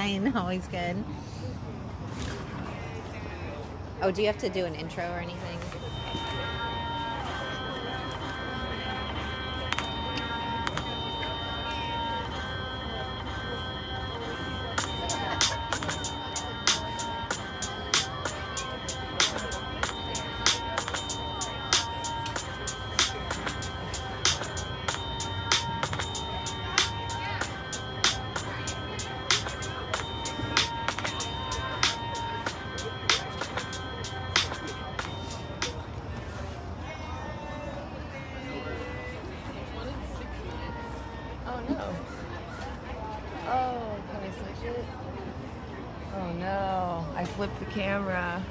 fine. Always good. Oh, do you have to do an intro or anything? Flip the camera.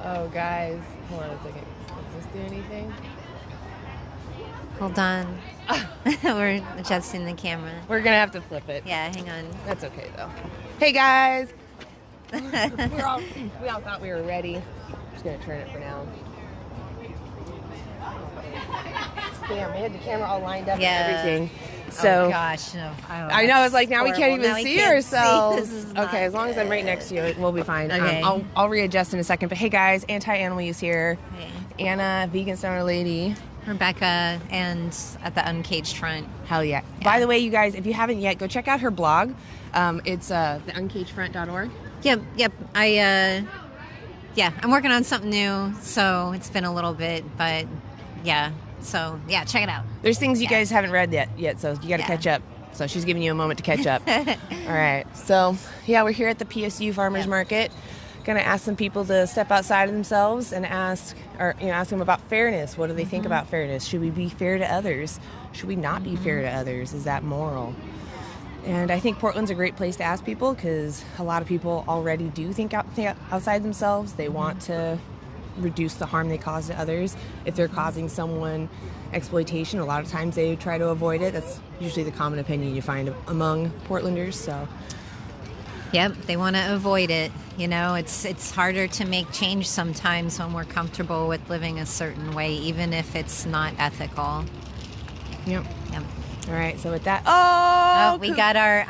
Oh, guys. Hold on a second. Does this do anything? Hold on. We're adjusting the camera. We're going to have to flip it. Yeah, hang on. That's okay, though. Hey, guys. we all thought we were ready. I'm just going to turn it for now. Damn, we had the camera all lined up and everything. So, oh gosh, no. I know, it's like now horrible. We can't even see ourselves. Okay, as long as I'm right next to you, we'll be fine. Okay. I'll readjust in a second. But hey guys, Anti-Animal Use here. Hey. Anna, Vegan Stoner Lady. Rebecca, and at the Uncaged Front. Hell yeah. By the way, you guys, if you haven't yet, go check out her blog. It's theuncagedfront.org. Yep. I'm working on something new, so it's been a little bit, but yeah. So, yeah, check it out. There's things you guys haven't read yet, so you got to catch up. So she's giving you a moment to catch up. All right. So, yeah, we're here at the PSU Farmers Market. Going to ask some people to step outside of themselves and ask them about fairness. What do they think about fairness? Should we be fair to others? Should we not be fair to others? Is that moral? And I think Portland's a great place to ask people because a lot of people already do think outside themselves. They want to reduce the harm they cause to others. If they're causing someone exploitation, a lot of times they try to avoid it. That's usually the common opinion you find among Portlanders. So, yep, they want to avoid it. You know, it's harder to make change sometimes when we're comfortable with living a certain way, even if it's not ethical. Yep. All right. So with that, we got our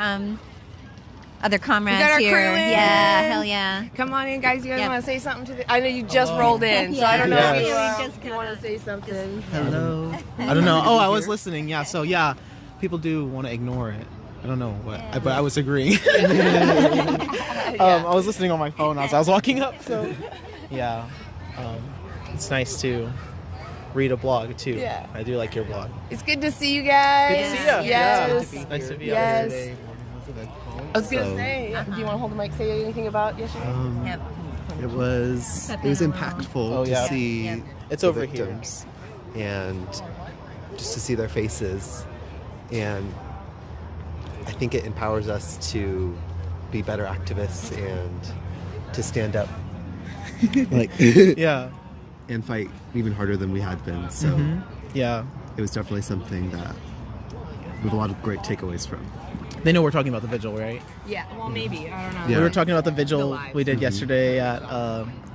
other comrades here. Crew in. Yeah, hell yeah. Come on in, guys. You guys want to say something to I know you just rolled in, so I don't know if you want to say something. Hello. I don't know. Oh, I was listening. Yeah, so yeah, people do want to ignore it. I don't know what, but I was agreeing. I was listening on my phone as I was walking up, so yeah. It's nice to read a blog, too. Yeah. I do like your blog. It's good to see you guys. Good to see you. Yes. Yeah. Nice to be out here today. I was going to say, do you want to hold the mic, say anything about yesterday? It was impactful to see it's the over victims and just to see their faces. And I think it empowers us to be better activists and to stand up. Yeah. And fight even harder than we had been. So yeah, it was definitely something that we have a lot of great takeaways from. They know we're talking about the vigil, right? Yeah, well, maybe. I don't know. Yeah. We were talking about the vigil we did yesterday at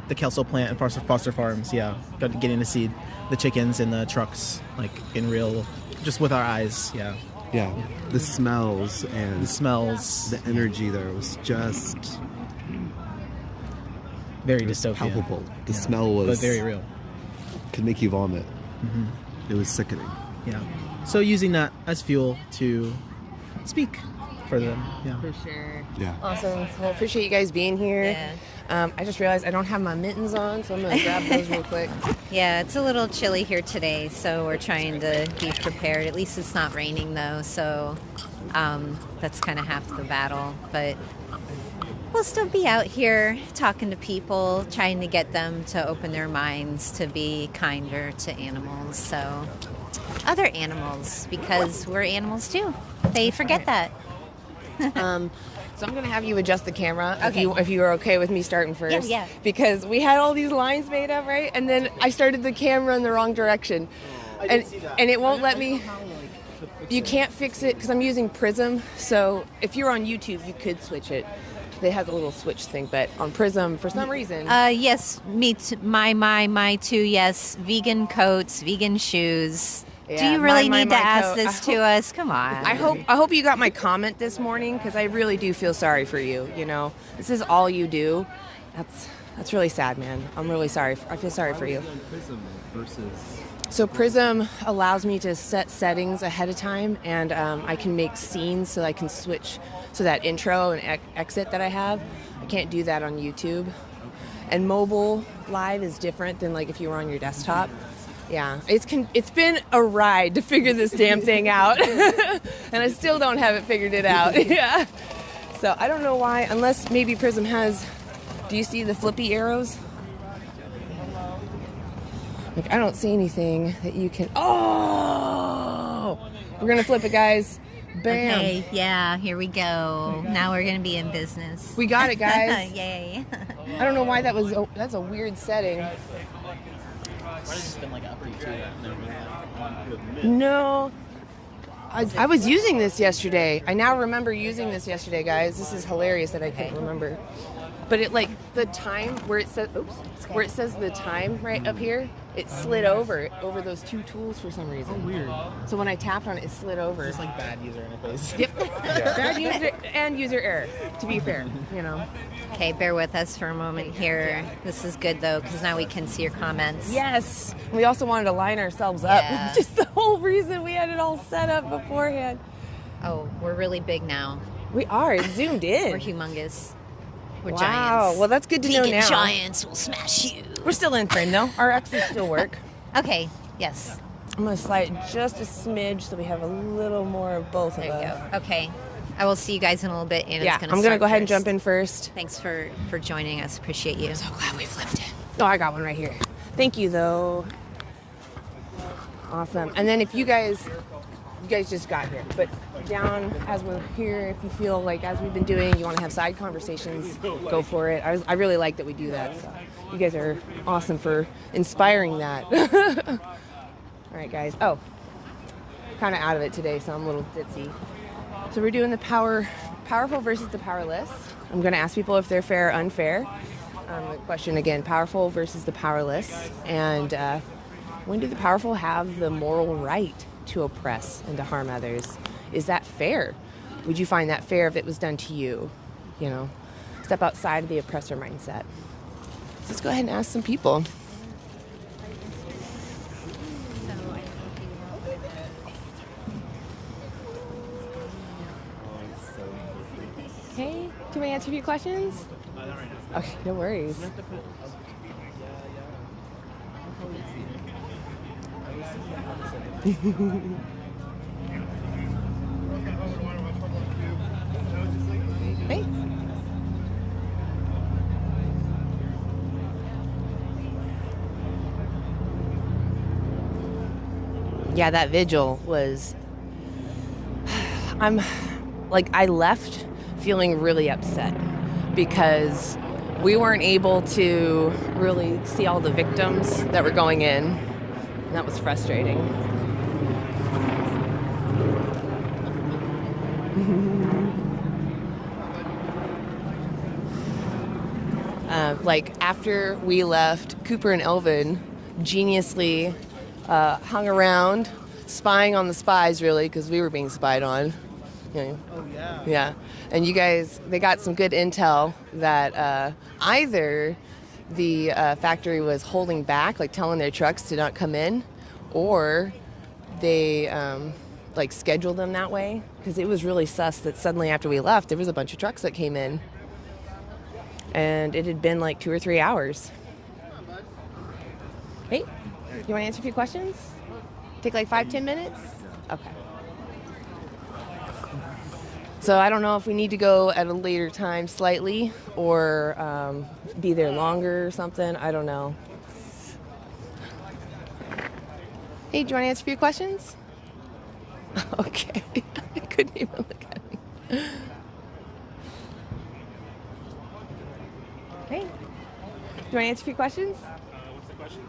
the Kelso plant and Foster Farms. Yeah, getting to see the chickens in the trucks, like in real, just with our eyes. Yeah. Yeah. The smells and the energy there was just very dystopian. Palpable. The smell was but very real. Could make you vomit. It was sickening. Yeah. So using that as fuel to speak for them. Yeah. For sure. Yeah. Awesome. Well, appreciate you guys being here. Yeah. I just realized I don't have my mittens on, so I'm going to grab those real quick. Yeah, it's a little chilly here today, so we're trying to be prepared. At least it's not raining, though, so that's kind of half the battle. But we'll still be out here talking to people, trying to get them to open their minds to be kinder to animals. So other animals, because we're animals too. They forget that. So I'm going to have you adjust the camera Okay. if you are okay with me starting first. Yeah. Because we had all these lines made up, right? And then I started the camera in the wrong direction. And it won't let me. You can't fix it because I'm using Prism. So if you're on YouTube, you could switch it. It has a little switch thing, but on Prism, for some reason. Yes, me too. My too, yes. Vegan coats, vegan shoes. Do you really need to ask this to us? Come on. I hope you got my comment this morning, because I really do feel sorry for you. You know, this is all you do. That's really sad, man. I'm really sorry. I feel sorry for you. So Prism allows me to set settings ahead of time, and I can make scenes so I can switch. So that intro and exit that I have, I can't do that on YouTube. And mobile live is different than like if you were on your desktop. Yeah, it's been a ride to figure this damn thing out, and I still don't have it figured it out. Yeah. So I don't know why, unless maybe Prism has. Do you see the flippy arrows? Like, I don't see anything that you can. Oh, we're gonna flip it, guys. Bam. Okay, yeah, here we go. Now we're gonna be in business. We got it, guys. Yay. I don't know why that was. That's a weird setting. No. I was using this yesterday. I now remember using this yesterday, guys. This is hilarious that I couldn't remember. But it, like, the time where it says, where it says the time right up here, it slid over those two tools for some reason. Oh, weird. So when I tapped on it, it slid over. It's like bad user interface. Yep. Bad user and user error, to be fair, you know. Okay, bear with us for a moment here. This is good, though, because now we can see your comments. Yes. We also wanted to line ourselves up, Yeah. which is the whole reason we had it all set up beforehand. Oh, we're really big now. We are. It's zoomed in. We're humongous. We're Wow. giants. Well, that's good to know Vegan now. giants will smash you. We're still in frame, though. Our X's still work. Okay, yes. I'm going to slide it just a smidge so we have a little more of both There of you us. go. Okay. I will see you guys in a little bit, and Yeah, it's going I'm going to go ahead and jump in first. Thanks for joining us. Appreciate you. So glad we flipped it. Oh, I got one right here. Thank you, though. Awesome. And then if you guys just got here, but down as we're here, if you feel like as we've been doing, you want to have side conversations, go for it. I really like that we do that. So you guys are awesome for inspiring that. All right, guys. Oh, kind of out of it today, so I'm a little ditzy. So we're doing the powerful versus the powerless. I'm going to ask people if they're fair or unfair. The question again, powerful versus the powerless. And when do the powerful have the moral right to oppress and to harm others? Is that fair? Would you find that fair if it was done to you? You know, step outside of the oppressor mindset. Let's go ahead and ask some people. Hey, do you want to answer a few questions? Okay, no worries. Hey. Yeah, that vigil was, I left feeling really upset because we weren't able to really see all the victims that were going in. And that was frustrating. After we left, Cooper and Elvin geniusly hung around, spying on the spies, really, because we were being spied on. You know, Oh, yeah. yeah. And you guys, they got some good intel that either the factory was holding back, like telling their trucks to not come in, or they scheduled them that way, because it was really sus that suddenly after we left, there was a bunch of trucks that came in. And it had been like 2 or 3 hours. Hey, you want to answer a few questions? Take like 5-10 minutes? Okay. So I don't know if we need to go at a later time slightly or be there longer or something. I don't know. Hey, do you want to answer a few questions? Okay. I couldn't even look at me. Hey, do you want to answer a few questions? What's the question?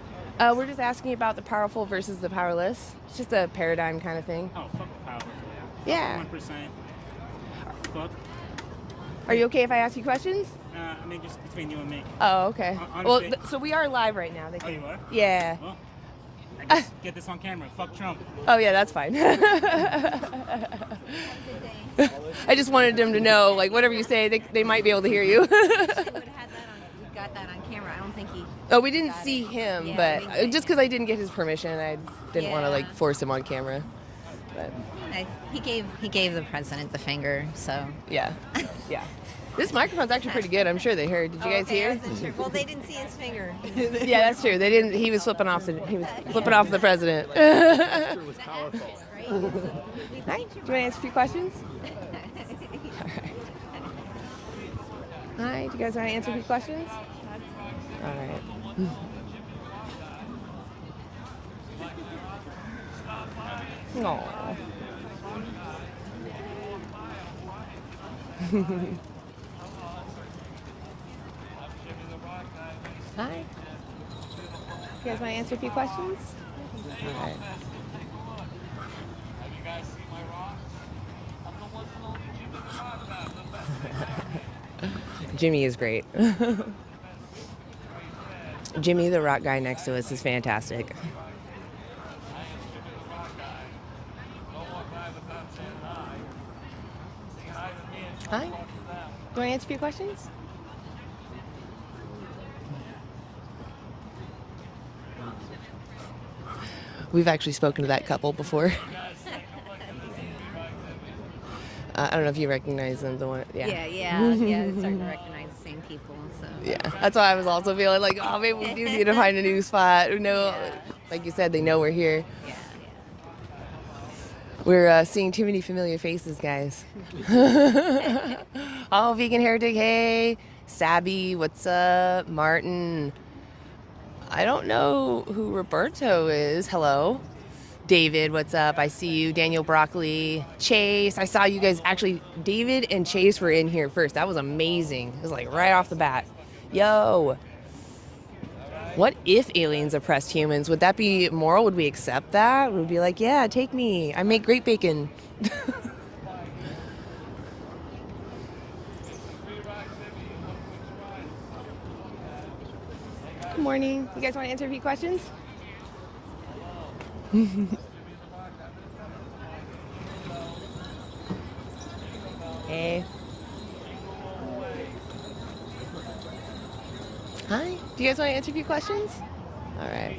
We're just asking about the powerful versus the powerless. It's just a paradigm kind of thing. Oh, fuck the power. Yeah. 1%. Fuck. Are you okay if I ask you questions? I mean, just between you and me. Oh, okay. Honestly- Well, so we are live right now. Oh, you are? Yeah. Well, I get this on camera. Fuck Trump. Oh yeah, that's fine. I just wanted them to know, like, whatever you say, they might be able to hear you. We got that on camera. I don't think he. Oh, we didn't see him, Yeah, but we didn't. just because I didn't get his permission, I didn't want to like Yeah. force him on camera. But He gave the president the finger. So. yeah, yeah. This microphone's actually pretty good. I'm sure they heard. Did you guys hear? Well, they didn't see his finger. Yeah, that's true. They didn't. He was flipping off the president. was powerful. Hi. Do you want to answer a few questions? Hi. Do you guys want to answer a few questions? All right. No. Hi. You guys want to answer a few questions? All right. Jimmy is great. Jimmy, the rock guy next to us, is fantastic. Hi. You want to answer a few questions? We've actually spoken to that couple before. I don't know if you recognize them. The one, Yeah. Starting to recognize the same people. So. Yeah, that's why I was also feeling like, oh, maybe we do need to find a new spot. Like you said, they know we're here. Yeah. We're seeing too many familiar faces, guys. Oh, Vegan Heretic, hey. Sabby, what's up? Martin. I don't know who Roberto is. Hello. David, what's up? I see you. Daniel Broccoli. Chase, I saw you guys. Actually, David and Chase were in here first. That was amazing. It was like right off the bat. Yo. What if aliens oppressed humans? Would that be moral? Would we accept that? Would we be like, yeah, take me. I make great bacon. Good morning. You guys want to answer a few questions? Hey. Hi. Do you guys want to answer a few questions? All right.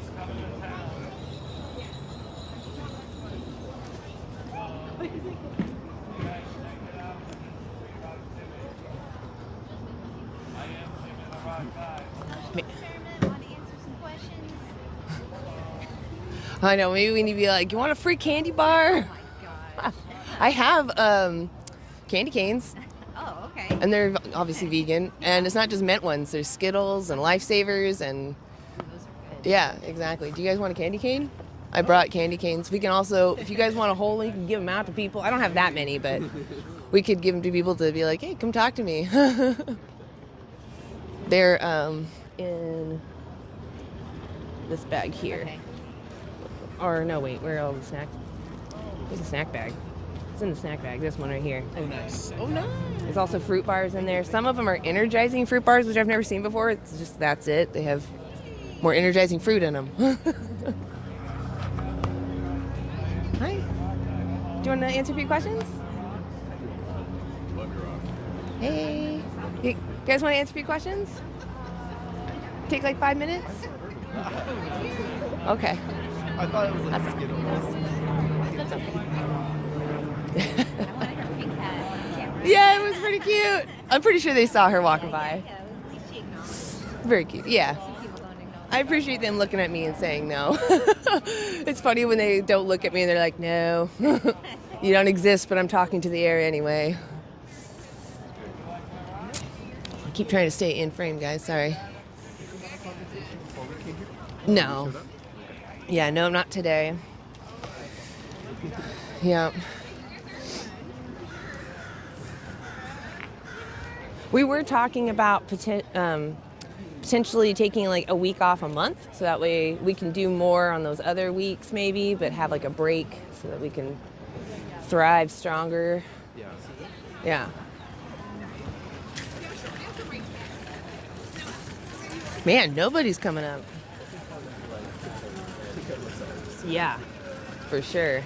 I know, maybe we need to be like, you want a free candy bar? I have candy canes, Oh, okay. and they're obviously vegan, and it's not just mint ones. There's Skittles and Lifesavers, and Those are good. yeah, exactly. Do you guys want a candy cane? I brought candy canes. We can also, if you guys want a whole one, you can give them out to people. I don't have that many, but we could give them to people to be like, hey, come talk to me. They're in this bag here. Okay. Or no, wait, where are all the snacks? There's a snack bag. It's in the snack bag, this one right here. Oh, nice. Oh, nice. There's also fruit bars in there. Some of them are energizing fruit bars, which I've never seen before. It's just, that's it. They have more energizing fruit in them. Hi. Do you want to answer a few questions? Hey. You guys want to answer a few questions? Take like 5 minutes? Okay. I thought it was like Skittles. That's okay. I wanted her pink hat on camera. Yeah, it was pretty cute. I'm pretty sure they saw her walking by. Yeah, at least she acknowledged. Very cute. Yeah. Some people don't acknowledge. I appreciate them looking at me and saying no. It's funny when they don't look at me and they're like, no, you don't exist, but I'm talking to the air anyway. I keep trying to stay in frame, guys. Sorry. No. Yeah, no, not today. Yeah. We were talking about potentially taking like a week off a month, so that way we can do more on those other weeks maybe, but have like a break so that we can thrive stronger. Yeah. Man, nobody's coming up. Yeah, for sure.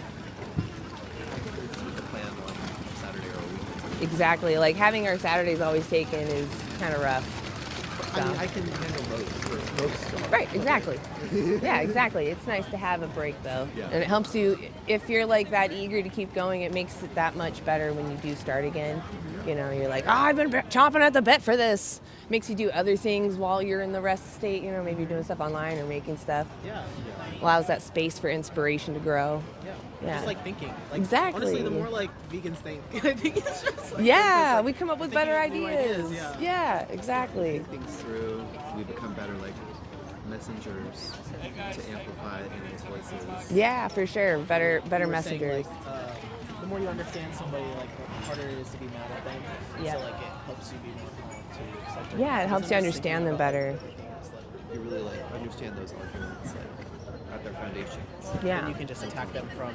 Exactly. Like having our Saturdays always taken is kind of rough. So. I mean, I can handle most. Right, exactly. Yeah, exactly. It's nice to have a break, though. Yeah. And it helps you, if you're like that eager to keep going, it makes it that much better when you do start again. You know, you're like, oh, I've been chomping at the bit for this. Makes you do other things while you're in the rest state. You know, maybe you're doing stuff online or making stuff. Yeah. Allows that space for inspiration to grow. Yeah. Just like thinking. Like, Exactly. Honestly, the more like vegans think, I think it's just like, Yeah, like we come up with better thinking of ideas. new ideas, Yeah, exactly. Things through, we become better like messengers to amplify animals' voices. Yeah, for sure. Better You were saying, messengers. like, the more you understand somebody, like the harder it is to be mad at them. Yeah. So like it helps you be more calm too. It's like, Yeah, it helps you understand them better. You really like understand those arguments like at their foundations. Yeah. And you can just attack them from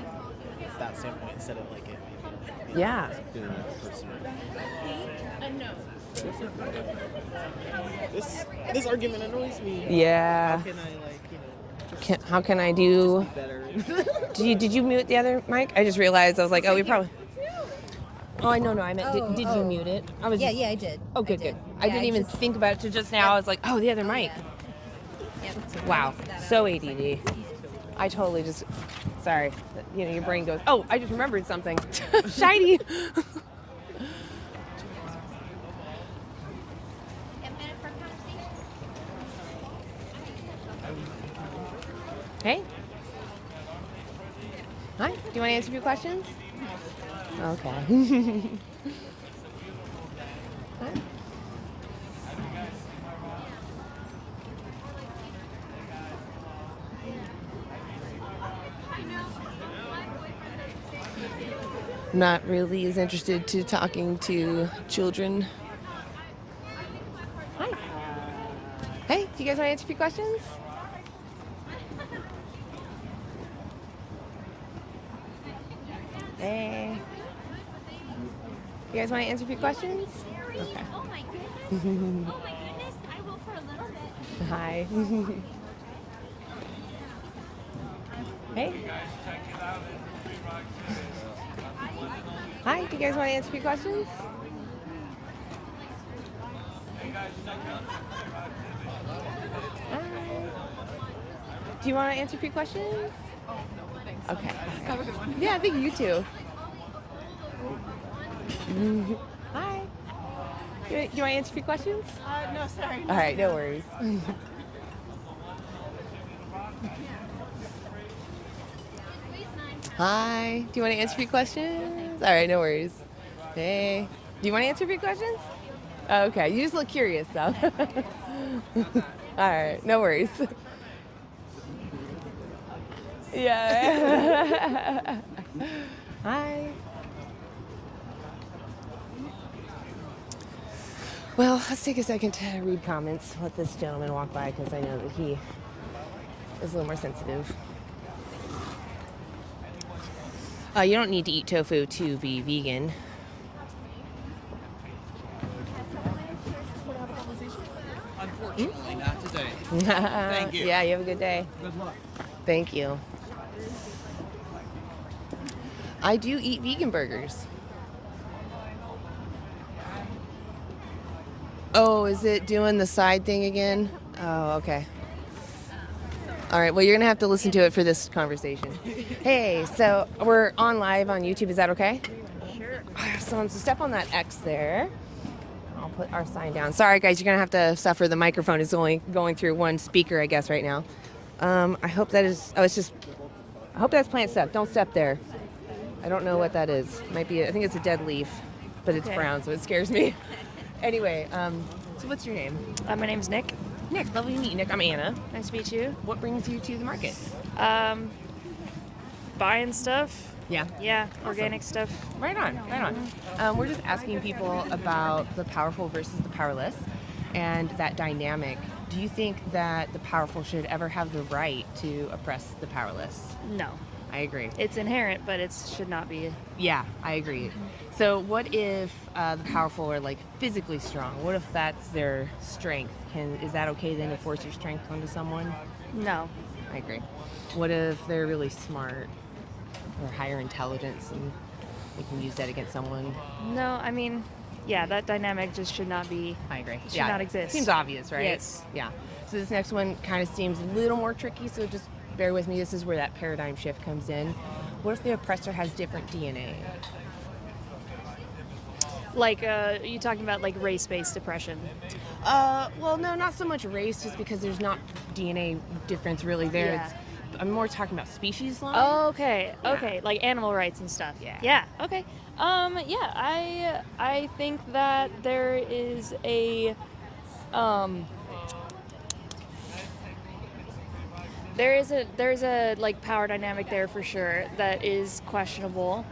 that standpoint instead of like it. Yeah. Doing that personally. This argument annoys me. Yeah. How can I like How can I do? be better? Did you mute the other mic? I just realized I was like, oh, we probably. Oh, I no, I meant did you mute it? I was. Yeah, I did. Oh, good, I did. good. I didn't even think about it till just now. I was like, oh, the other mic. Yep. Wow, so ADD. I totally just. Sorry, you know, your brain goes. Oh, I just remembered something. Shiny. Hey. Hi. Do you want to answer a few questions? Okay. Hi. Not really as interested to talking to children. Hi. Hey, do you guys want to answer a few questions? Hey. You guys want to answer a few questions? Okay. Oh my goodness. Oh my goodness. I will for a little bit. Hi. Hey. Hi, do you guys want to answer a few questions? Hi. Do you want to answer a few questions? Okay. Have a good one. Yeah, I think you too. Hi. Do you want to answer a few questions? No, sorry. All right, no worries. Hi. Do you want to answer a few questions? All right, no worries. Hey. Do you want to answer a few questions? Okay, you just look curious though. All right, no worries. Yeah. Hi. Well, let's take a second to read comments. Let this gentleman walk by because I know that he is a little more sensitive. You don't need to eat tofu to be vegan. Unfortunately, not today. Thank you. Yeah, you have a good day. Good luck. Thank you. I do eat vegan burgers. Oh, is it doing the side thing again? Oh, okay. All right, well, you're going to have to listen to it for this conversation. Hey, so we're on live on YouTube. Is that okay? Sure. So step on that X there. I'll put our sign down. Sorry, guys, you're going to have to suffer. The microphone is only going through one speaker, I guess, right now. I hope that is... Oh, it's just... I hope that's plant stuff. Don't step there. I don't know what that is. It might be... I think it's a dead leaf, but it's brown, so it scares me. Anyway, so what's your name? My name's Nick. Nick, lovely to meet you, Nick. I'm Anna. Nice to meet you. What brings you to the market? Buying stuff. Yeah. Yeah, organic stuff. Right on, right on. We're just asking people about the powerful versus the powerless and that dynamic. Do you think that the powerful should ever have the right to oppress the powerless? No. I agree. It's inherent, but it should not be. Yeah, I agree. So what if the powerful are like physically strong? What if that's their strength? Is that okay then to force your strength onto someone? No. I agree. What if they're really smart or higher intelligence and we can use that against someone? No, I mean, yeah, that dynamic just should not be. I agree. Should not exist. Seems obvious, right? Yes. Yeah. So this next one kind of seems a little more tricky, so just bear with me. This is where that paradigm shift comes in. What if the oppressor has different DNA? Like, you talking about like race-based oppression? Well, no, not so much race, just because there's not DNA difference really there. Yeah. I'm more talking about species line. Oh, okay, Yeah. okay, like animal rights and stuff. Yeah. Yeah. Okay. Yeah. I think that there is a there's a like power dynamic there for sure that is questionable.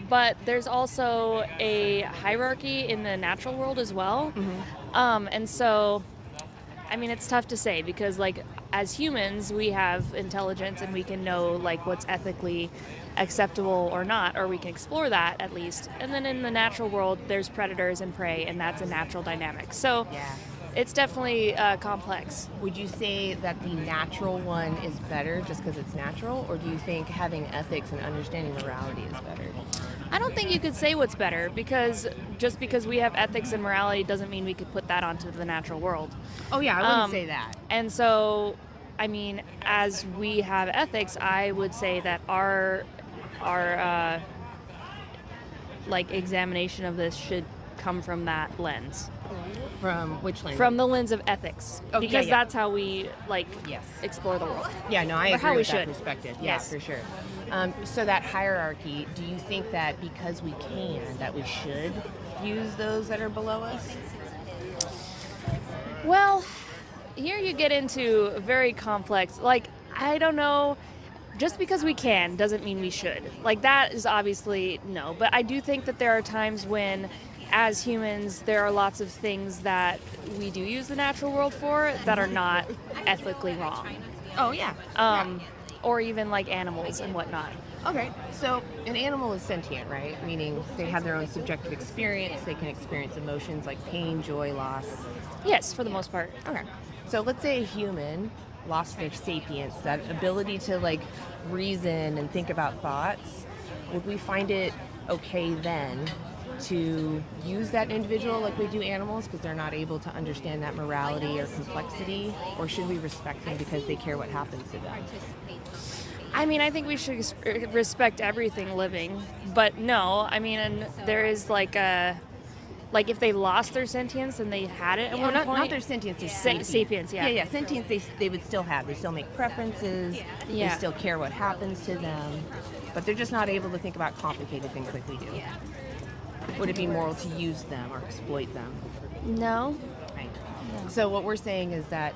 But there's also a hierarchy in the natural world as well. And so, I mean, it's tough to say because, like, as humans, we have intelligence and we can know, like, what's ethically acceptable or not, or we can explore that at least. And then in the natural world, there's predators and prey, and that's a natural dynamic. So it's definitely complex. Would you say that the natural one is better just because it's natural, or do you think having ethics and understanding morality is better? I don't think you could say what's better because just because we have ethics and morality doesn't mean we could put that onto the natural world. Oh yeah, I wouldn't say that. And so, I mean, as we have ethics, I would say that our like examination of this should come from that lens. From which lens? From the lens of ethics, Oh, because yeah. that's how we like explore the world. Yeah, no, I Or agree how we with that should. perspective. Yeah, Yes. for sure. So that hierarchy, do you think that because we can, that we should use those that are below us? Well, here you get into very complex, like, I don't know, just because we can doesn't mean we should. Like, that is obviously no, but I do think that there are times when, as humans, there are lots of things that we do use the natural world for that are not ethically wrong. Oh, yeah. Or even like animals and whatnot. Okay, so an animal is sentient, right? Meaning they have their own subjective experience, they can experience emotions like pain, joy, loss. Yes, for the most part. Okay, so let's say a human lost their sapience, that ability to like reason and think about thoughts. Would we find it okay then to use that individual like we do animals because they're not able to understand that morality or complexity, or should we respect them because they care what happens to them? I mean, I think we should respect everything living, but no, I mean, and there is like a, like if they lost their sentience and they had it at one point. Not their sentience, sapience, yeah. Yeah, sentience they would still have. They still make preferences, they still care what happens to them, but they're just not able to think about complicated things like we do. Would it be moral to use them or exploit them? No. Right. So what we're saying is that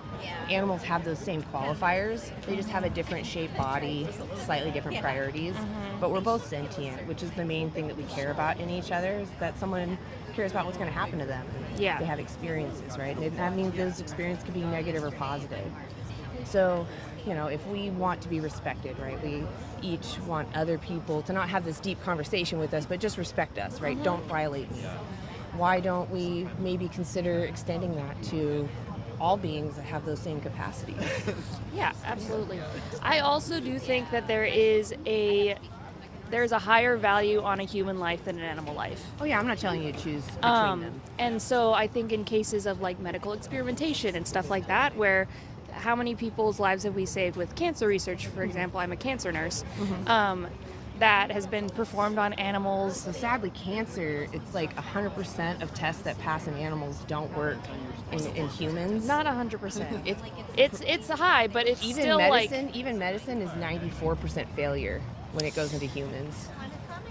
animals have those same qualifiers. They just have a different shaped body, slightly different priorities. But we're both sentient, which is the main thing that we care about in each other, is that someone cares about what's going to happen to them. Yeah. They have experiences, right? And that means those experiences could be negative or positive. So, you know, if we want to be respected, right, we each want other people to not have this deep conversation with us, but just respect us, right? Don't violate me. Why don't we maybe consider extending that to all beings that have those same capacities? Yeah, absolutely. I also do think that there's a higher value on a human life than an animal life. Oh yeah, I'm not telling you to choose between them. And so I think in cases of like medical experimentation and stuff like that, where how many people's lives have we saved with cancer research, for example? I'm a cancer nurse. That has been performed on animals. So sadly, cancer, it's like 100% of tests that pass in animals don't work in humans. Not 100%. It's high, but it's even still even medicine is 94% failure when it goes into humans.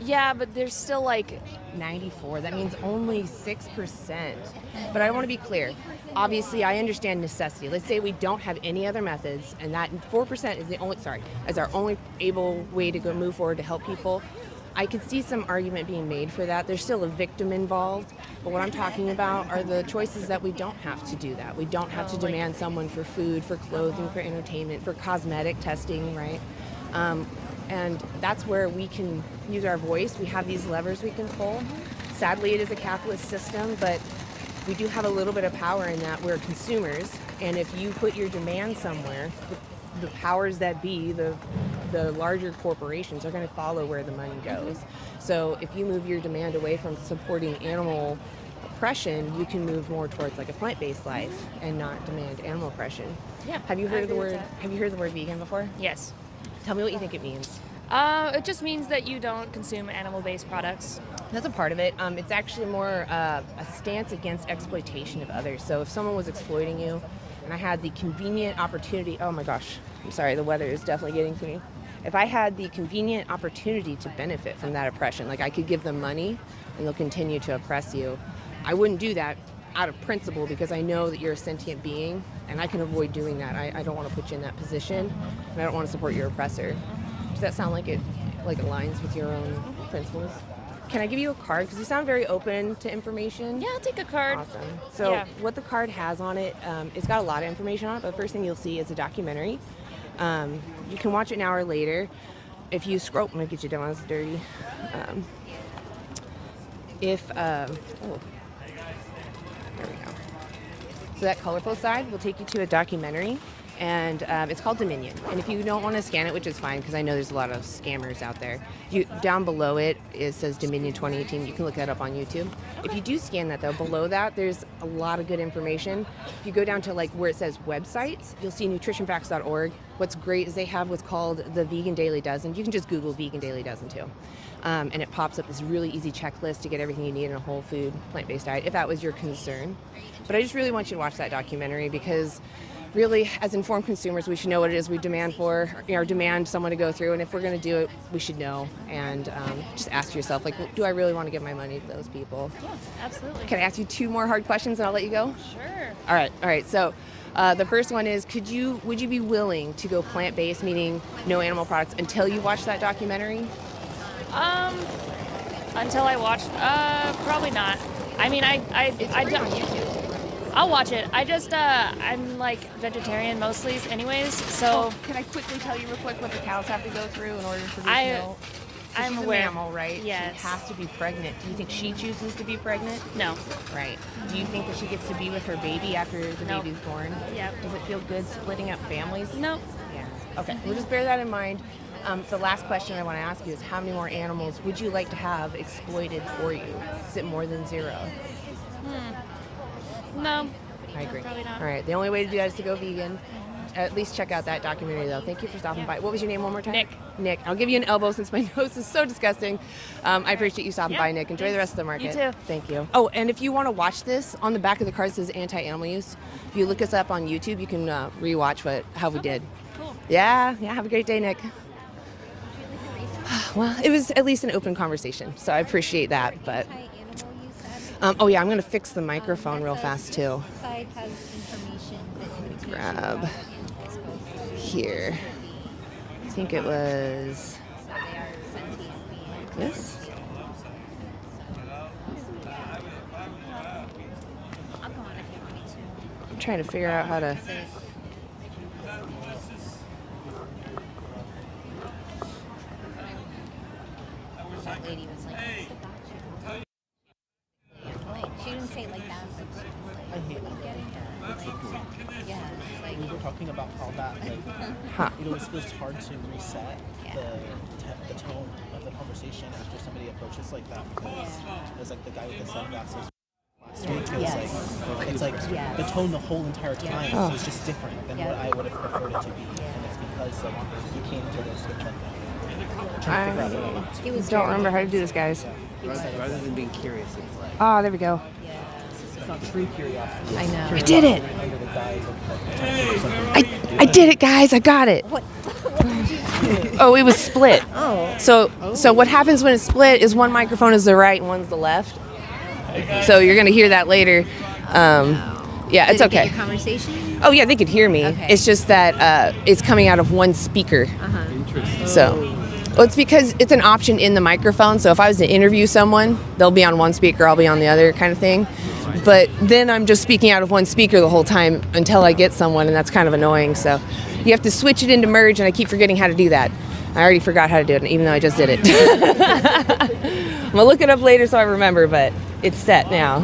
Yeah, but there's still like 94. That means only 6%. But I want to be clear. Obviously, I understand necessity. Let's say we don't have any other methods, and that 4% is our only able way to go move forward to help people. I could see some argument being made for that. There's still a victim involved. But what I'm talking about are the choices that we don't have to do that. We don't have to demand someone for food, for clothing, for entertainment, for cosmetic testing, right? And that's where we can use our voice. We have these levers we can pull. Sadly, it is a capitalist system, but we do have a little bit of power in that we're consumers, and if you put your demand somewhere, the powers that be, the larger corporations are going to follow where the money goes. So if you move your demand away from supporting animal oppression, you can move more towards like a plant-based life and not demand animal oppression. Yeah. Have you heard of the agree with word? that. Have you heard the word vegan before? Yes. Tell me what you think it means. It just means that you don't consume animal-based products. That's a part of it. It's actually more a stance against exploitation of others. So if someone was exploiting you, and I had the convenient opportunity, oh my gosh, I'm sorry, the weather is definitely getting to me. If I had the convenient opportunity to benefit from that oppression, like I could give them money and they'll continue to oppress you, I wouldn't do that out of principle because I know that you're a sentient being and I can avoid doing that. I don't want to put you in that position and I don't want to support your oppressor. Does that sound like it aligns with your own principles? Can I give you a card? Because you sound very open to information. Yeah, I'll take a card. Awesome. So Yeah. what the card has on it, it's got a lot of information on it, but the first thing you'll see is a documentary. You can watch it an hour later. If you scroll, I'm going to get you down, it's dirty. There we go. So that colorful side will take you to a documentary, and it's called Dominion. And if you don't want to scan it, which is fine because I know there's a lot of scammers out there, down below it says Dominion 2018. You can look that up on YouTube. If you do scan that though, below that there's a lot of good information. If you go down to like where it says websites, you'll see nutritionfacts.org. What's great is they have what's called the Vegan Daily Dozen. You can just Google Vegan Daily Dozen too. And it pops up this really easy checklist to get everything you need in a whole food, plant-based diet, if that was your concern. But I just really want you to watch that documentary because really, as informed consumers, we should know what it is we demand demand someone to go through. And if we're going to do it, we should know. And just ask yourself, like, do I really want to give my money to those people? Yeah, absolutely. Can I ask you 2 more hard questions and I'll let you go? Sure. All right. So the first one is, would you be willing to go plant-based, meaning no animal products, until you watch that documentary? Until I watch, probably not. I mean, I don't. On YouTube. I'll watch it. I'm like vegetarian mostly, anyways. So can I quickly tell you real quick what the cows have to go through in order to produce milk? I'm she's aware. A mammal, right? Yes. She has to be pregnant. Do you think she chooses to be pregnant? No. Right. Do you think that she gets to be with her baby after the Nope. baby's born? Yep. Does it feel good splitting up families? No. Yeah. Okay. We'll just bear that in mind. The last question I want to ask you is, how many more animals would you like to have exploited for you? Is it more than 0? No. I agree. Probably not. All right. The only way to do that is to go vegan. At least check out that documentary, though. Thank you for stopping by. What was your name one more time? Nick. I'll give you an elbow since my nose is so disgusting. I appreciate you stopping by, Nick. Enjoy the rest of the market. You too. Thank you. Oh, and if you want to watch this, on the back of the card says anti-animal use. If you look us up on YouTube, you can rewatch how we did. Cool. Yeah. Have a great day, Nick. Well, it was at least an open conversation, so I appreciate that. But I'm going to fix the microphone real fast too. Grab here. I think it was like this. I'm trying to figure out how to. That lady was like, she didn't say it like that, but I hate it. yeah, it's like, We were talking about how that, like, it always feels hard to reset the tone of the conversation after somebody approaches like that, because there's like the guy with the sunglasses last week. It's like the tone the whole entire time is just different than what I would have preferred it to be, and it's because like you came to this with like trying to figure out what I don't remember how to do this, guys. Rather than being curious, it's like, Oh, there we go. it's not true curiosity. I know. I did it. Under the guise of I did it, guys. I got it. What? Oh, it was split. Oh. So what happens when it's split is one microphone is the right and one's the left. So you're gonna hear that later. Yeah, it's Did it get okay. your conversation? Oh yeah, they could hear me. Okay. It's just that it's coming out of one speaker. interesting. So, well, it's because it's an option in the microphone. So if I was to interview someone, they'll be on one speaker, I'll be on the other, kind of thing. But then I'm just speaking out of one speaker the whole time until I get someone, and that's kind of annoying. So you have to switch it into merge, and I keep forgetting how to do that. I already forgot how to do it, even though I just did it. I'm gonna look it up later so I remember, but it's set now.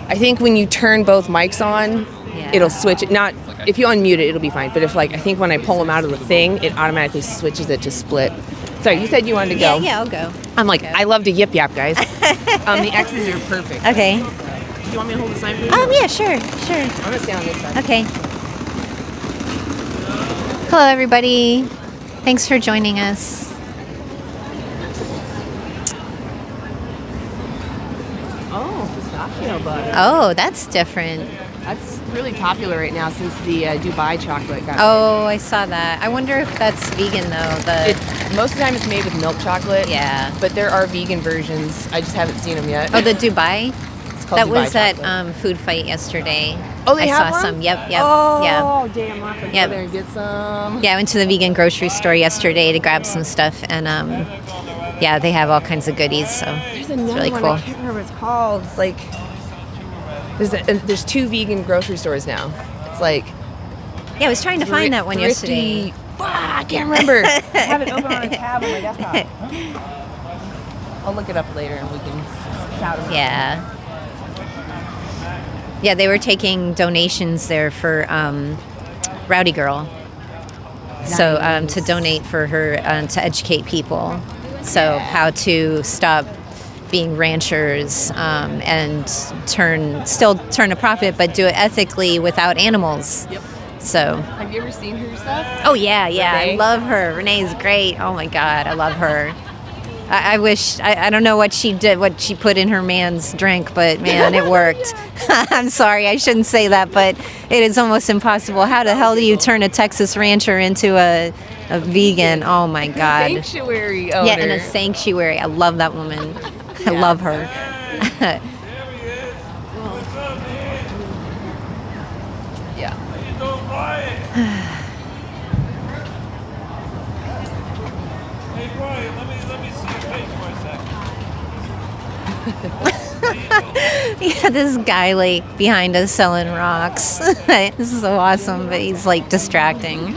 I think when you turn both mics on, it'll switch it. Not if you unmute it, it'll be fine. But if I think when I pull them out of the thing, it automatically switches it to split. Sorry, you said you wanted to go. Yeah, I'll go. I'm like, I love to yip yap, guys. The X's are perfect. Okay. Do you want me to hold the sign for you? Yeah, sure. I'm gonna stay on this side. Okay. Hello, everybody. Thanks for joining us. Oh, pistachio butter. Oh, that's different. That's really popular right now since the Dubai chocolate got Oh, I saw that. I wonder if that's vegan, though. Most of the time it's made with milk chocolate. Yeah. But there are vegan versions. I just haven't seen them yet. Oh, the Dubai? It's called That Dubai was chocolate. at Food Fight yesterday. Oh, they I have saw one? some. Yep. Oh, Yeah. damn. I'm going to Yep. go there and get some. Yeah, I went to the vegan grocery store yesterday to grab some stuff, and yeah, they have all kinds of goodies. So There's it's another really one. cool. I can't remember what it's called. It's like there's 2 vegan grocery stores now. It's like Yeah, I was trying to find that one yesterday. I can't remember. I have it open on a tab on my desktop. I'll look it up later and we can shout them out. Yeah. Yeah, they were taking donations there for Rowdy Girl. So to donate for her to educate people. So how to stop being ranchers and still turn a profit, but do it ethically without animals. Yep. So. Have you ever seen her stuff? Oh yeah. Renee? I love her. Renee's great. Oh my God, I love her. I wish, I don't know what she did, what she put in her man's drink, but man, it worked. I'm sorry, I shouldn't say that, but it is almost impossible. How the hell do you turn a Texas rancher into a vegan? Oh my God. Sanctuary owner. Yeah, in a sanctuary. I love that woman. I love her. Yeah. Yeah, this guy behind us selling rocks. This is so awesome, but he's distracting.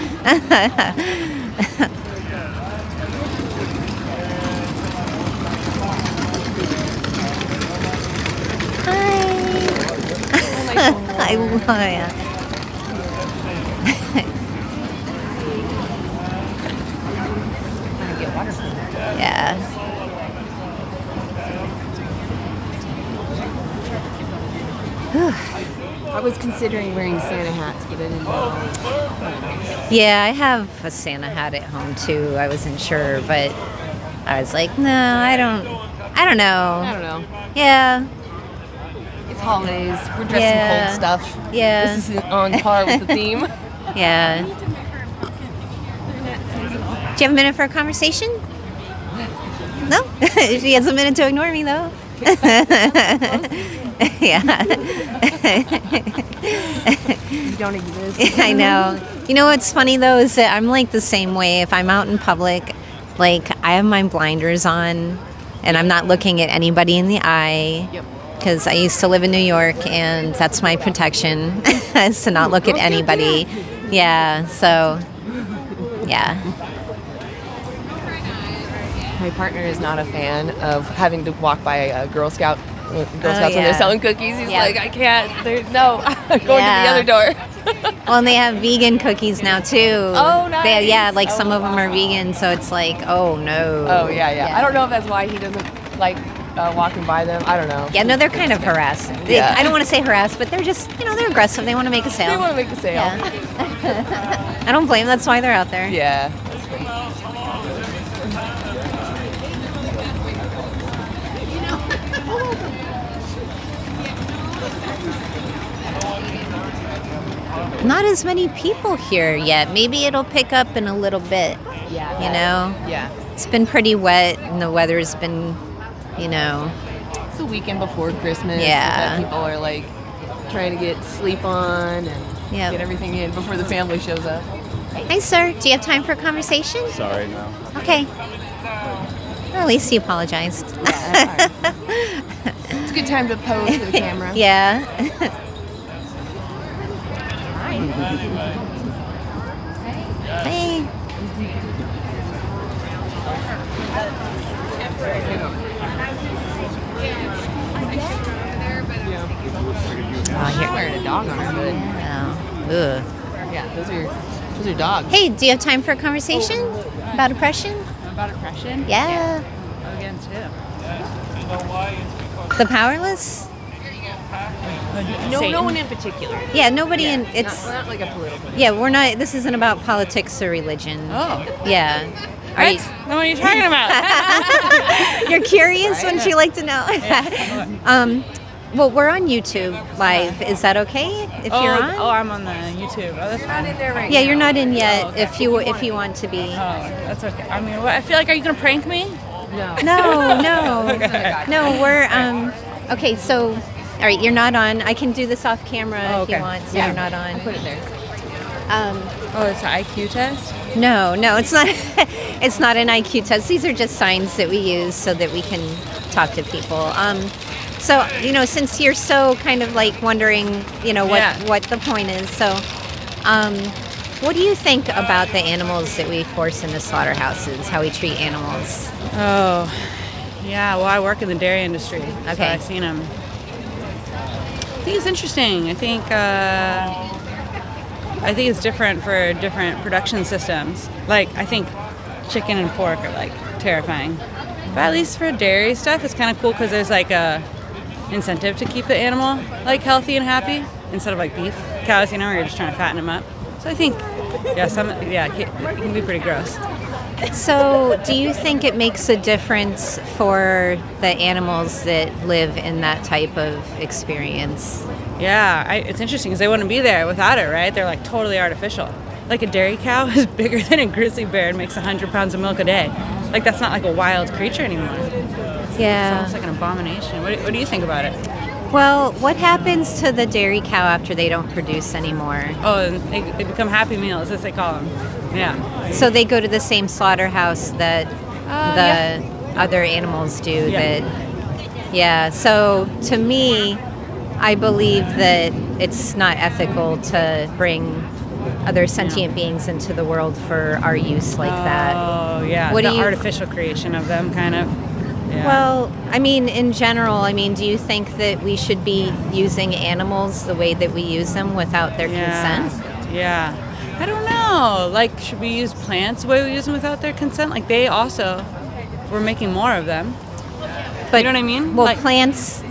I love it. Yeah. I was considering wearing Santa hats, but I didn't know. Yeah, I have a Santa hat at home too. I wasn't sure, but I was like, no, I don't know. I don't know. Yeah. It's holidays. We're dressed in cold stuff. Yeah. This is on par with the theme. Yeah. Do you have a minute for a conversation? No? She has a minute to ignore me, though. Yeah. You don't exist. I know. You know what's funny, though, is that I'm the same way. If I'm out in public, I have my blinders on, and I'm not looking at anybody in the eye. Yep. Because I used to live in New York, and that's my protection, is to not look at anybody. Yeah, so, yeah. My partner is not a fan of having to walk by a Girl Scouts when they're selling cookies. He's like, I can't. No, I'm going to the other door. Well, and they have vegan cookies now, too. Oh, nice. Some of them are vegan, so it's oh, no. Oh, yeah. I don't know if that's why he doesn't like walking by them. I don't know. Yeah, no, they're kind of harassing. I don't want to say harass, but they're just, they're aggressive. They want to make a sale. They want to make a sale. Yeah. I don't blame them. That's why they're out there. Yeah. Not as many people here yet. Maybe it'll pick up in a little bit. Yeah. Yeah. It's been pretty wet, and the weather's been, It's the weekend before Christmas. Yeah. So that people are trying to get sleep on and get everything in before the family shows up. Hi, sir. Do you have time for a conversation? Sorry, no. Okay. Well, at least you apologized. It's a good time to pose for the camera. Yeah. Hey. She's wearing a dog on her hood. Ugh. Yeah, those are dogs. Hey, do you have time for a conversation about oppression? About oppression? Yeah. Against who? The powerless? No one in particular. Yeah, nobody in. It's not like a political. Yeah, we're not. This isn't about politics or religion. Oh. Yeah. Are you, What are you talking about? you're curious? Wouldn't you like to know? Well, we're on YouTube live. Is that okay? If you're on? Oh, I'm on the YouTube. Oh, that's Not in there right Yeah, now. you're not in yet. okay. If you want to be. Oh, that's okay. I mean, I feel like, are you gonna prank me? No. No. We're Okay, so all right, you're not on. I can do this off camera Oh, if you okay. want. So Yeah. you're not on. Put it there. Oh, it's an IQ test. No, it's not. It's not an IQ test. These are just signs that we use so that we can talk to people. So since you're so kind of like wondering, what the point is. So, what do you think about the animals that we force into slaughterhouses? How we treat animals? Oh, yeah. Well, I work in the dairy industry. So Okay. I've seen them. I think it's interesting. I think it's different for different production systems. Like, I think chicken and pork are like terrifying, but at least for dairy stuff, it's kind of cool because there's like a incentive to keep the animal like healthy and happy instead of like beef cows. Where you're just trying to fatten them up. So I think, it can be pretty gross. So, do you think it makes a difference for the animals that live in that type of experience? Yeah, it's interesting because they wouldn't be there without it, right? They're like totally artificial. Like a dairy cow is bigger than a grizzly bear and makes 100 pounds of milk a day. Like that's not like a wild creature anymore. It's almost like an abomination. What do you think about it? Well, what happens to the dairy cow after they don't produce anymore? Oh, and they become happy meals, as they call them. Yeah. So they go to the same slaughterhouse that the other animals do. Yeah. So to me, I believe that it's not ethical to bring other sentient beings into the world for our use like that. Oh, yeah. What the do you- artificial creation of them, kind of. Yeah. Well, in general, do you think that we should be using animals the way that we use them without their consent? Yeah. I don't know. Like, should we use plants the way we use them without their consent? Like, they also were making more of them. But, you know what I mean? Well, Like- plants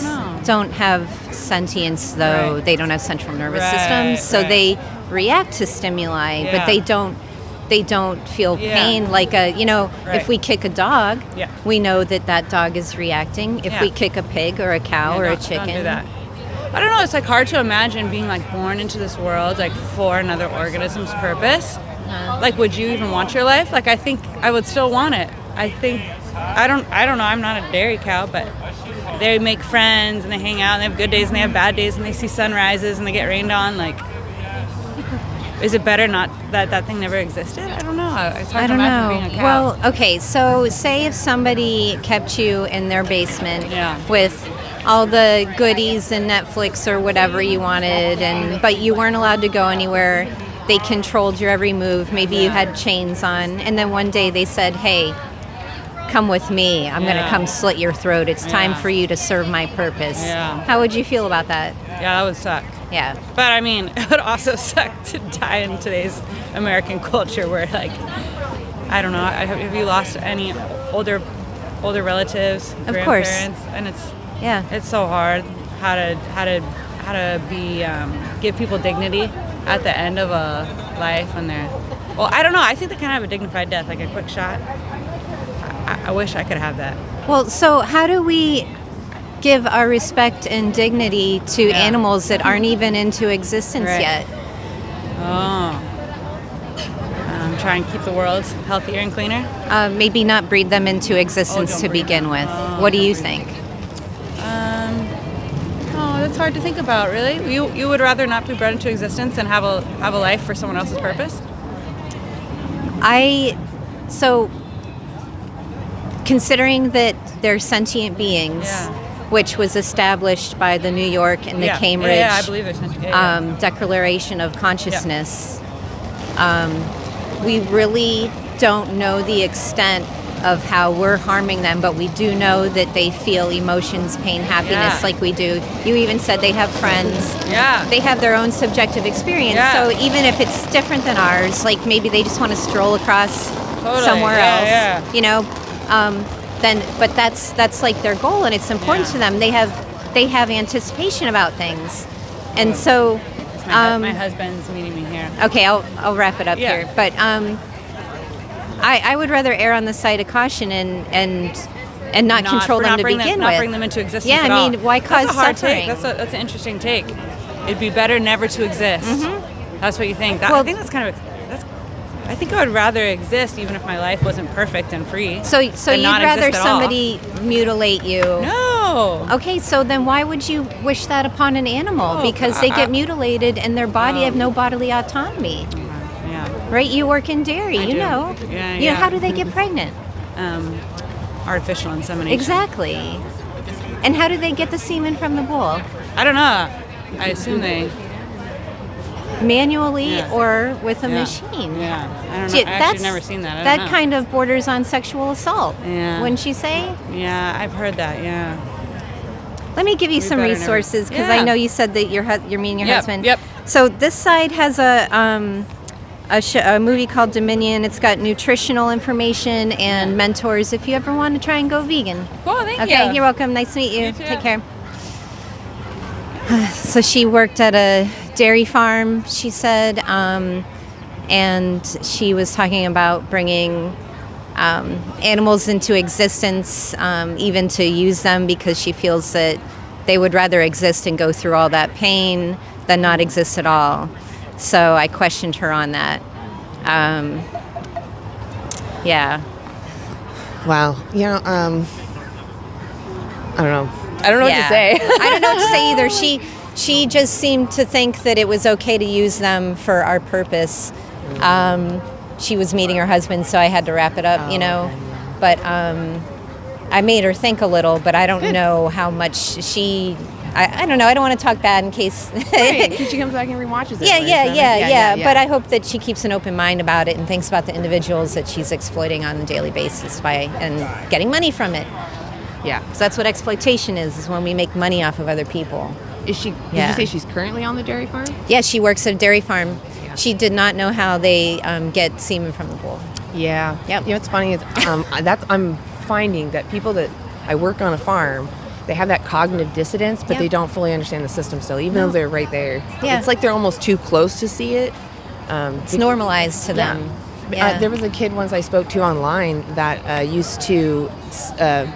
know. don't have sentience, though. Right. They don't have central nervous Right, systems, so right. they react to stimuli, Yeah. but they don't feel Yeah. pain. Like if Right. we kick a dog, Yeah. we know that dog is reacting. If Yeah. we kick a pig or a cow or a chicken, Don't do that. I don't know. It's like hard to imagine being like born into this world like for another organism's purpose. Like, would you even want your life? Like, I think I would still want it. I don't know. I'm not a dairy cow, but they make friends and they hang out and they have good days and they have bad days and they see sunrises and they get rained on. Like, is it better not that thing never existed? I don't know. It's hard I to don't imagine know. being a cow. Well, okay, so say if somebody kept you in their basement Yeah. with all the goodies and Netflix or whatever you wanted, but you weren't allowed to go anywhere. They controlled your every move. Maybe you had chains on, and then one day they said, "Hey, come with me. I'm going to come slit your throat. It's time for you to serve my purpose." Yeah. How would you feel about that? Yeah, that would suck. Yeah. But I mean, it would also suck to die in today's American culture where, like, I don't know, have you lost any older relatives, Of course. grandparents? And Yeah. it's so hard how to be give people dignity at the end of a life when they're, well, I don't know. I think they kind of have a dignified death, like a quick shot. I wish I could have that. Well, so how do we give our respect and dignity to animals that aren't even into existence Right. yet? Oh. Try and keep the world healthier and cleaner. Maybe not breed them into existence don't to breed begin with. What do you think? Oh, that's hard to think about, really. You would rather not be bred into existence and have a life for someone else's purpose? So considering that they're sentient beings, which was established by the New York and the Cambridge I believe they're sentient. Declaration of Consciousness, we really don't know the extent of how we're harming them, but we do know that they feel emotions, pain, happiness like we do. You even said they have friends. Yeah. They have their own subjective experience. Yeah. So even if it's different than ours, like maybe they just want to stroll across somewhere else, you know, but that's like their goal, and it's important to them. They have anticipation about things, and so. My husband's meeting me here. Okay, I'll wrap it up here. But I would rather err on the side of caution and not control them to begin with. Not bring them into existence. Yeah, at I mean, all. why cause that's a hard suffering? Take. That's an interesting take. It'd be better never to exist. Mm-hmm. That's what you think. I think that's kind of. I think I would rather exist even if my life wasn't perfect and free. So you'd rather somebody mutilate you? No. Okay, so then why would you wish that upon an animal? Because they get mutilated and their body have no bodily autonomy. Yeah. Right? You work in dairy, you know. Yeah, You know, how do they get pregnant? Artificial insemination. Exactly. And how do they get the semen from the bull? I don't know. I assume they manually or with a machine. Yeah, I don't know. I've actually never seen that. That kind of borders on sexual assault. Yeah. Wouldn't you say? Yeah, I've heard that. Yeah. Let me give you some resources because I know you said that you're meeting your husband. Yep. So this side has a movie called Dominion. It's got nutritional information and mentors if you ever want to try and go vegan. Cool, thank you. Okay, you're welcome. Nice to meet you. You too. Take care. So she worked at a dairy farm, she said, and she was talking about bringing animals into existence, even to use them, because she feels that they would rather exist and go through all that pain than not exist at all. So I questioned her on that. Yeah. Wow. You know, I don't know. I don't know what to say. I don't know what to say either. She just seemed to think that it was okay to use them for our purpose. She was meeting her husband, so I had to wrap it up, you know. But I made her think a little, but I don't know how much she... I don't know. I don't want to talk bad in case... Right, because she comes back and rewatches it. Yeah. But I hope that she keeps an open mind about it and thinks about the individuals that she's exploiting on a daily basis and getting money from it. Yeah. So that's what exploitation is when we make money off of other people. Is she? Did you say she's currently on the dairy farm? Yeah, she works at a dairy farm. Yeah. She did not know how they get semen from the bull. Yeah. Yep. You know what's funny is I'm finding that people that I work on a farm, they have that cognitive dissonance, but they don't fully understand the system still, even though they're right there. Yeah. It's like they're almost too close to see it. It's normalized to them. Yeah. There was a kid once I spoke to online that used to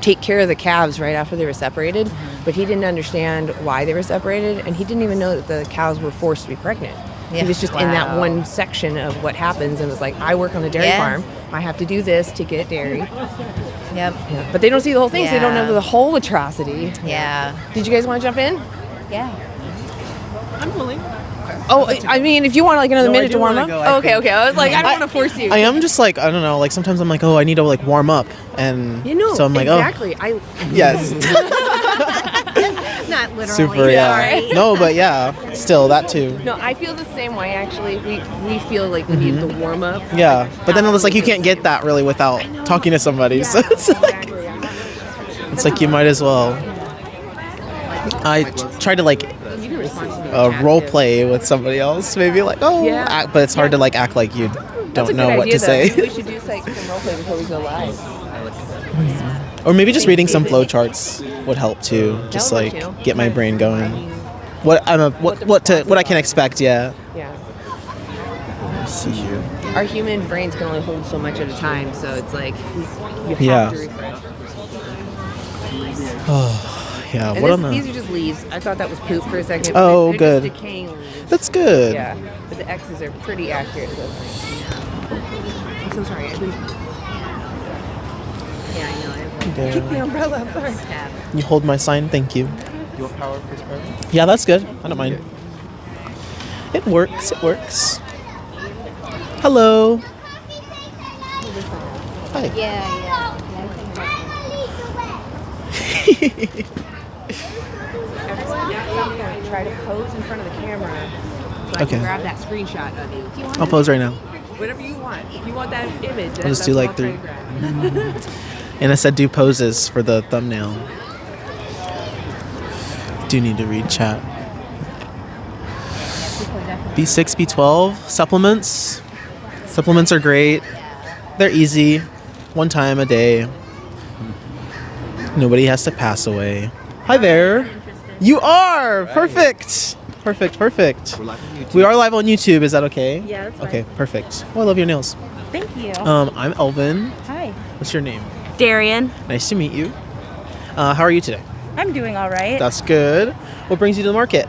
take care of the calves right after they were separated, but he didn't understand why they were separated, and he didn't even know that the cows were forced to be pregnant. Yeah. He was just in that one section of what happens and was like, I work on a dairy farm. I have to do this to get dairy. Yep. Yeah. But they don't see the whole thing, so they don't know the whole atrocity. Yeah. Did you guys want to jump in? Yeah. I'm willing. Oh, I mean, if you want like another minute to warm up. Okay. I was like, I don't want to force you. I am just like, I don't know, like sometimes I'm like, oh, I need to like warm up. And so I'm like, exactly. Yes. Not literally. Super, yeah. No, but yeah, still that too. No, I feel the same way actually. We feel like we need the warm up. Yeah, but then it's like you can't get that really without talking to somebody. Yeah, so it's like you might as well. I try to like role play with somebody else, maybe like but it's hard to like act like you don't know what to say. We should do like some role play before we go live. Or maybe just reading some flowcharts would help too. Just like get my brain going. What I can expect. Yeah. Let's see here. Our human brains can only hold so much at a time, so it's like you have to refresh. Oh, yeah. And these are just leaves. I thought that was poop for a second. Oh, they're good. Just decaying leaves. That's good. Yeah, but the X's are pretty accurate. I'm so sorry. Keep the umbrella. I'm sorry. You hold my sign. Thank you. You want power first part? Yeah, that's good. I don't mind. It works. It works. Hello. Hi. Yeah. Try to pose in front of the camera so I can grab that screenshot of you. I'll pose right now. Whatever you want. If you want that image, I'll just do like 3. And I said do poses for the thumbnail. Do need to read chat. B6, B12, supplements. Supplements are great. They're easy. 1 time a day. Nobody has to pass away. Hi there. You are! Perfect! Perfect. We're live on YouTube. We are live on YouTube. Is that okay? Yeah, that's fine. Okay, perfect. Oh, I love your nails. Thank you. I'm Elvin. Hi. What's your name? Darien. Nice to meet you. How are you today? I'm doing all right. That's good. What brings you to the market?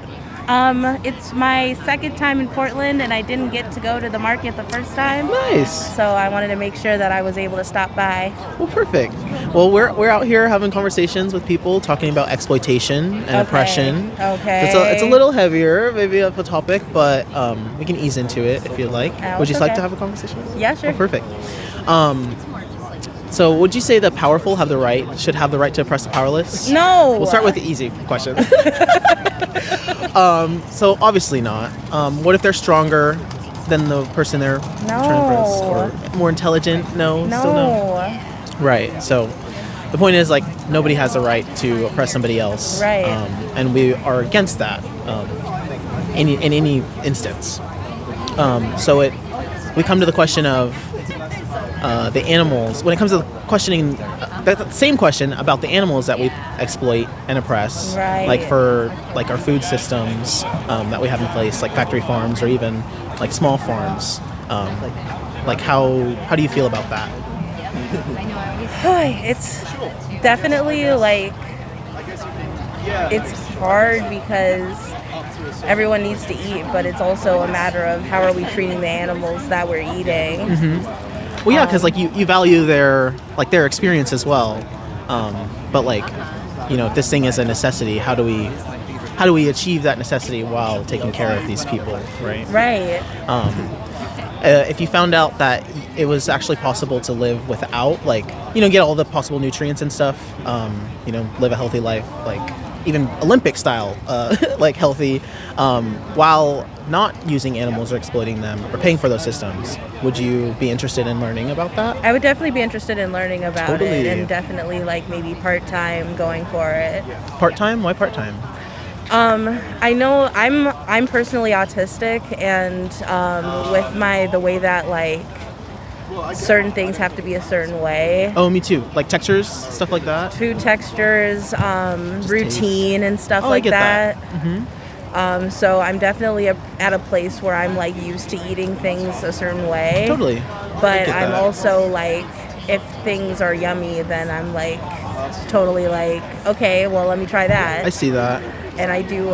It's my second time in Portland, and I didn't get to go to the market the first time. Nice. So I wanted to make sure that I was able to stop by. Well, perfect. Well, we're out here having conversations with people, talking about exploitation and oppression. Okay. It's a little heavier, maybe of a topic, but we can ease into it if you'd like. Would you like to have a conversation? Yeah, sure. Oh, perfect. So would you say the powerful should have the right to oppress the powerless? No. We'll start with the easy question. So obviously not. What if they're stronger than the person they're trying to oppress? Or more intelligent? No. Still no? Right. So the point is, like, nobody has the right to oppress somebody else. Right. And we are against that in any instance. So we come to the question of the animals. When it comes to questioning that same question about the animals that we exploit and oppress, right. like for our food systems that we have in place, like factory farms or even like small farms, like how do you feel about that? It's definitely like it's hard because everyone needs to eat, but it's also a matter of how are we treating the animals that we're eating. Mm-hmm. Well, yeah, because like you value their experience as well, but like, you know, if this thing is a necessity, how do we achieve that necessity while taking care of these people, right? Right. If you found out that it was actually possible to live without, like, you know, get all the possible nutrients and stuff, you know, live a healthy life, like even Olympic style, like healthy, while not using animals or exploiting them or paying for those systems, would you be interested in learning about that? I would definitely be interested in learning about Totally. it, and definitely like maybe part-time going for it. Part-time? Why part-time? I know I'm personally autistic, and with the way that like certain things have to be a certain way. Oh, me too. Like textures, stuff like that? Food textures, routine and stuff like I get that. Mm-hmm. So I'm definitely at a place where I'm like used to eating things a certain way. Totally. But I'm also like, if things are yummy, then I'm like totally like, okay, well, let me try that. I see that. And I do,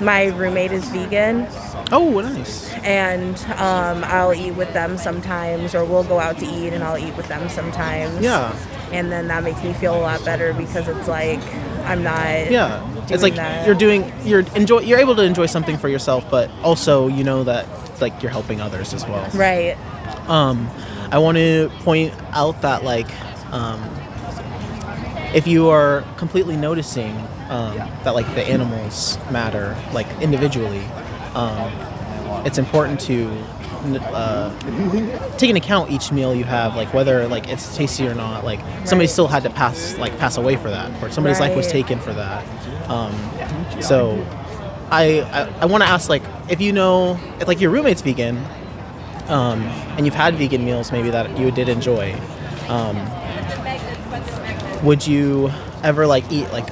my roommate is vegan. Oh, nice. And I'll eat with them sometimes, or we'll go out to eat and I'll eat with them sometimes. Yeah. And then that makes me feel a lot better because it's like I'm not. Yeah. It's like that. you're able to enjoy something for yourself, but also you know that like you're helping others as well. Right. I want to point out that like if you are completely noticing that like the animals matter like individually, it's important to take into account each meal you have, like whether like it's tasty or not, like somebody still had to pass away for that, or somebody's life was taken for that. So I want to ask, like, if you know if like your roommate's vegan, and you've had vegan meals maybe that you did enjoy, would you ever like eat like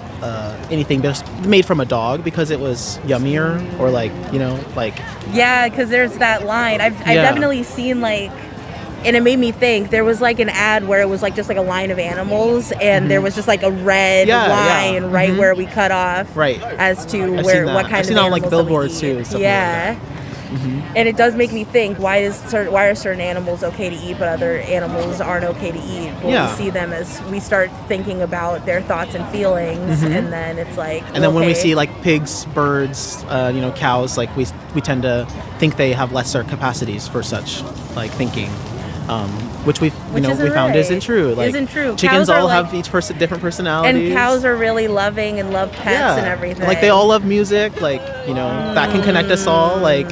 anything just made from a dog because it was yummier, or like, you know, like? Yeah, because there's that line. I've definitely seen like, and it made me think. There was like an ad where it was like just like a line of animals, and there was just like a red line right where we cut off, right, as to what kind I've of seen animals on like billboards that we eat. too. Stuff Yeah. Like that. Mm-hmm. And it does make me think, why are certain animals okay to eat but other animals aren't okay to eat? Well, we see them as we start thinking about their thoughts and feelings, and then it's like, and then when we see like pigs, birds, you know, cows, like we tend to think they have lesser capacities for such like thinking, which we found isn't true. Like, isn't true. Chickens all have each person different personalities, and cows are really loving and love pets and everything. Like they all love music, like, you know, that can connect us all. Like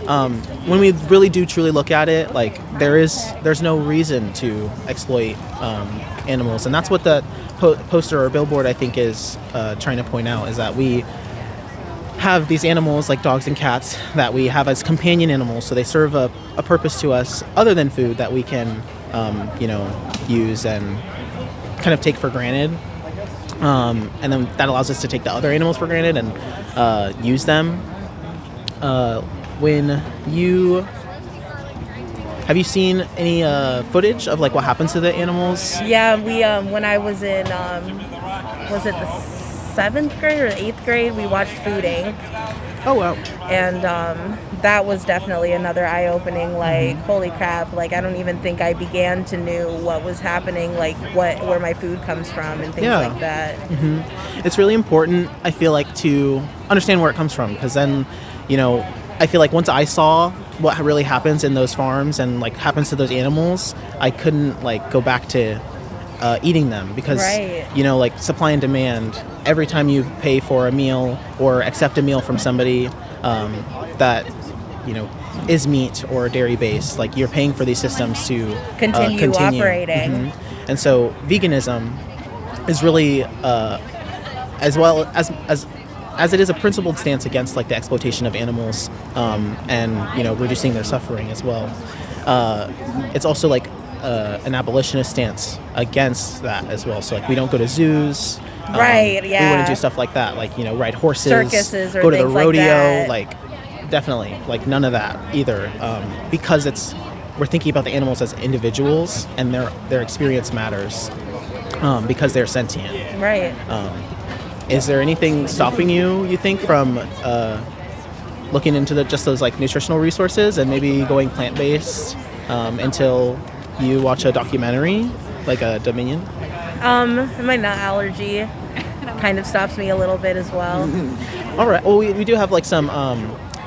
when we really do truly look at it, like there's no reason to exploit animals, and that's what the poster or billboard I think is trying to point out, is that we have these animals like dogs and cats that we have as companion animals, so they serve a purpose to us other than food that we can use and kind of take for granted, and then that allows us to take the other animals for granted and use them. Have you seen any footage of like what happens to the animals? Yeah, we when I was in was it the 7th grade or the 8th grade, we watched Food Inc. Oh wow. And that was definitely another eye-opening, like holy crap, like I don't even think I began to know what was happening, like where my food comes from and things like that. It's really important, I feel like, to understand where it comes from, because then I feel like once I saw what really happens in those farms and like happens to those animals, I couldn't like go back to eating them, because like supply and demand, every time you pay for a meal or accept a meal from somebody that is meat or dairy based, like you're paying for these systems to continue operating. And so veganism is really as well as it is a principled stance against like the exploitation of animals and reducing their suffering as well. It's also like an abolitionist stance against that as well. So like we don't go to zoos. We wouldn't do stuff like that, like ride horses, circuses, or go to the rodeo, like definitely like none of that either, because we're thinking about the animals as individuals and their experience matters, because they're sentient. Is there anything stopping you think, from looking into just those like nutritional resources and maybe going plant-based until you watch a documentary like a Dominion? My nut allergy kind of stops me a little bit as well. All right. Well, we do have like some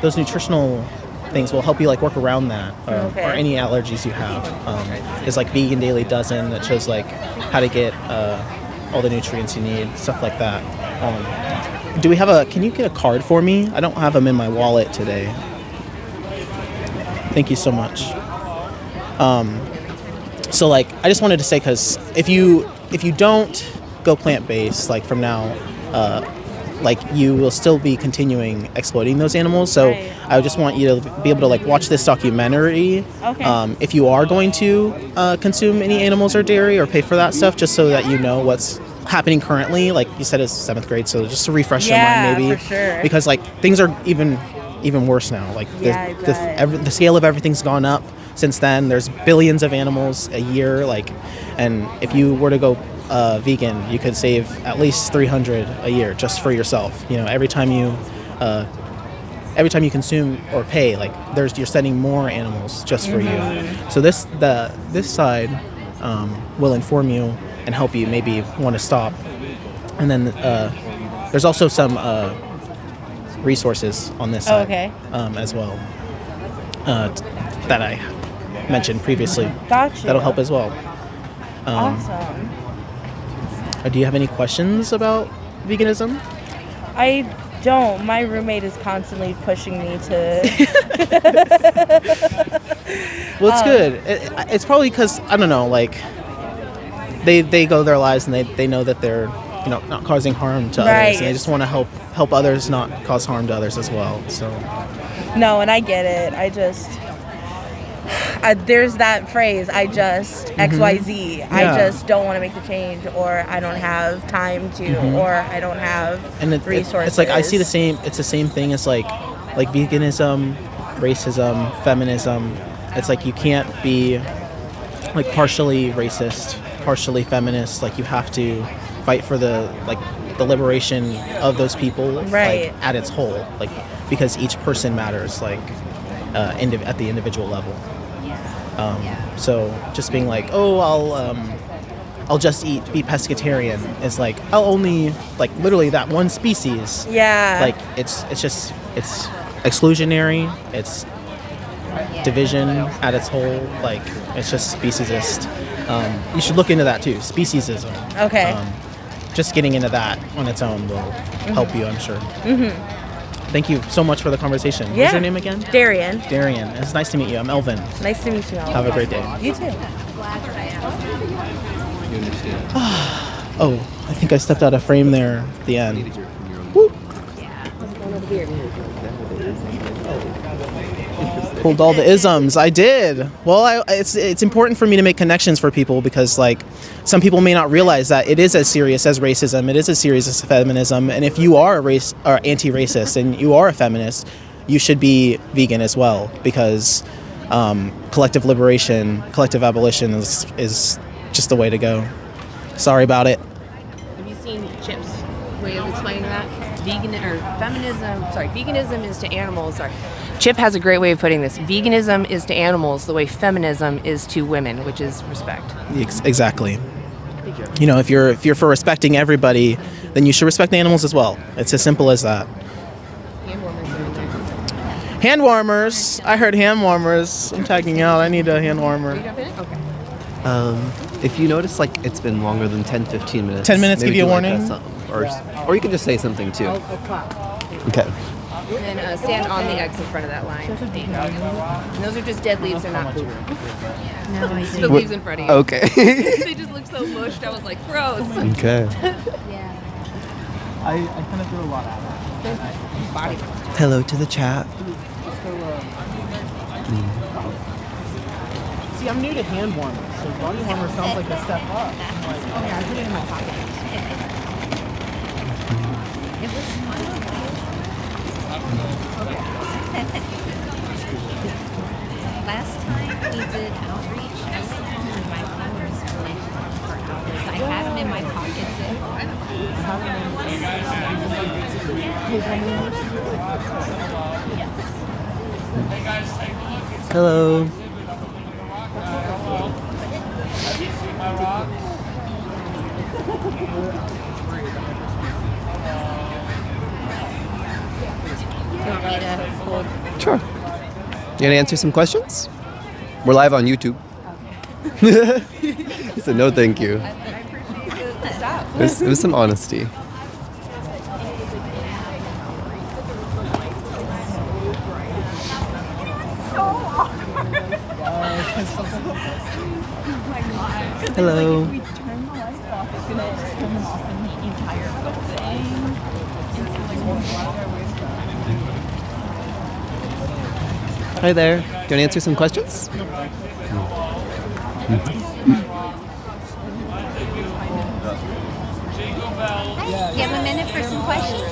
those nutritional things will help you like work around that, or any allergies you have. There's like vegan Dailey Dozen that shows like how to get all the nutrients you need, stuff like that. Can you get a card for me? I don't have them in my wallet today. Thank you so much. So like, I just wanted to say, because if you don't go plant-based, like from now, like you will still be continuing exploiting those animals. So I just want you to be able to like watch this documentary. If you are going to consume any animals or dairy or pay for that stuff, just so that you know what's happening currently. Like you said, it's 7th grade, so just to refresh your mind maybe. For sure. Because like things are even worse now. Like the scale of everything's gone up since then. There's billions of animals a year, like, and if you were to go vegan, you could save at least 300 a year just for yourself. Every time you consume or pay, like you're sending more animals just for you. So this side will inform you and help you maybe want to stop. And then there's also some resources on this side as well that I mentioned previously. Gotcha. That'll help as well. Awesome. Do you have any questions about veganism? I don't. My roommate is constantly pushing me to... Well, it's good. It's probably because, I don't know, like, they go their lives and they know that they're not causing harm to others, and they just want to help others not cause harm to others as well. So no, and I get it. I just there's that phrase, I just XYZ. I just don't want to make the change, or I don't have time to, or I don't have resources. It's like I see it's the same thing as like veganism, racism, feminism. It's like you can't be like partially racist, partially feminist. Like you have to fight for the liberation of those people, like, at its whole, like, because each person matters, like at the individual level. So just being like, I'll just be pescatarian is like, I'll only like literally that one species. Like it's exclusionary. It's division at its whole. Like it's just speciesist. You should look into that too, speciesism. Okay. Just getting into that on its own will help you, I'm sure. Thank you so much for the conversation. Yeah. What's your name again? Darien. Darien. It's nice to meet you. I'm Elvin. Nice to meet you, Elvin. Have a great day. You too. Oh, I think I stepped out of frame there at the end. Whoop. Pulled all the isms. I did. Well, it's important for me to make connections for people because, like, some people may not realize that it is as serious as racism. It is as serious as feminism. And if you are a race or anti-racist and you are a feminist, you should be vegan as well because collective liberation, collective abolition is just the way to go. Sorry about it. Have you seen Chip's way of explaining that? Veganism is to animals. Chip has a great way of putting this. Veganism is to animals the way feminism is to women, which is respect. Exactly. You know, if you're for respecting everybody, then you should respect the animals as well. It's as simple as that. Hand warmers. I heard hand warmers. I'm tagging out. I need a hand warmer. Okay. If you notice, like, it's been longer than 10-15 minutes. 10 minutes maybe give you a do, like, warning? Or you can just say something too. Okay. And then stand on the X in front of that line. And those are just dead leaves, they're not poop. No, I The leaves in front of you. Okay. They just look so mushed. I was like, gross. Okay. I kind of threw a lot at it. Hello to the chat. See, I'm new to hand warmers, so body warmer sounds like a step up. I'm like, okay, I put it in my pocket. It was fun. Last time we did outreach, I went home and my fingers were like numb for hours. I had them in my pockets. Hello. Sure. You gonna answer some questions? We're live on YouTube. He said no, thank you. It was some honesty. Hello. Hi there. Do you want to answer some questions? You have a minute for some questions?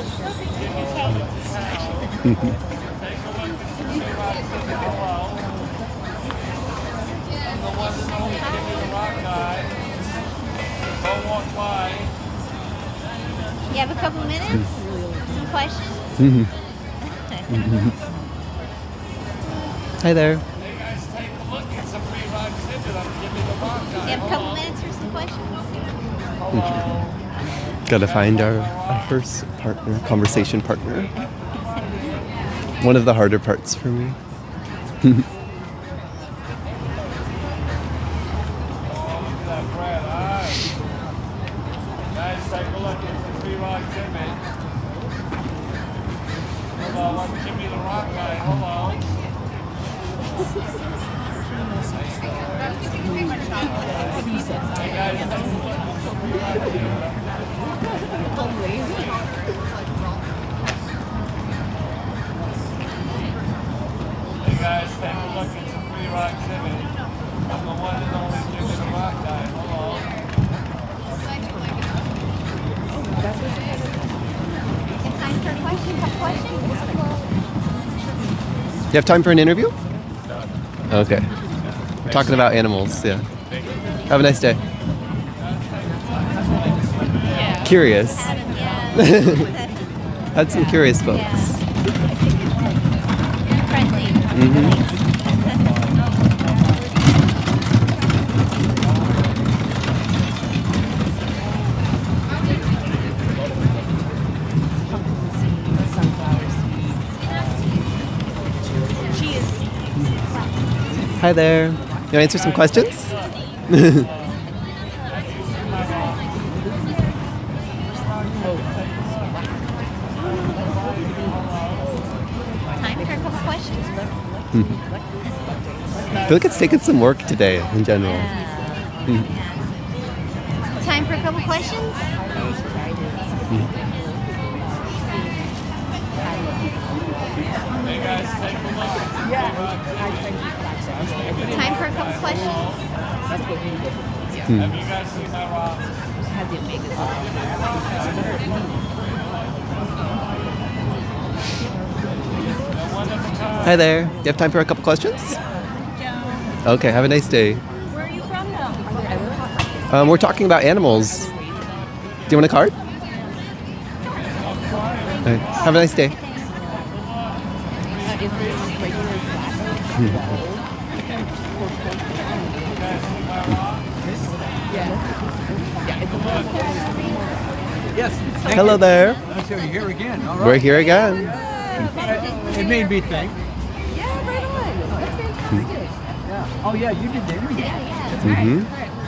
You have a couple minutes? Some questions? Hi there. You have a couple minutes for some questions? Gotta find our first partner, conversation partner. One of the harder parts for me. You have time for an interview? Okay. We're talking about animals, yeah. Have a nice day. Curious. Had some curious folks. Friendly. Hi there. You want to answer some questions? questions. I feel like it's taken some work today in general. Time for a couple questions? Time for a couple questions? Hi there. You have time for a couple questions? Okay, have a nice day. Where are you from though? We're talking about animals. Do you want a card? Okay, have a nice day. Yes. Hello there. So you're here again. All right. We're here again. It made me think. Yeah, right on. That's fantastic. Yeah. Oh yeah, you did the interview. That's Mhm.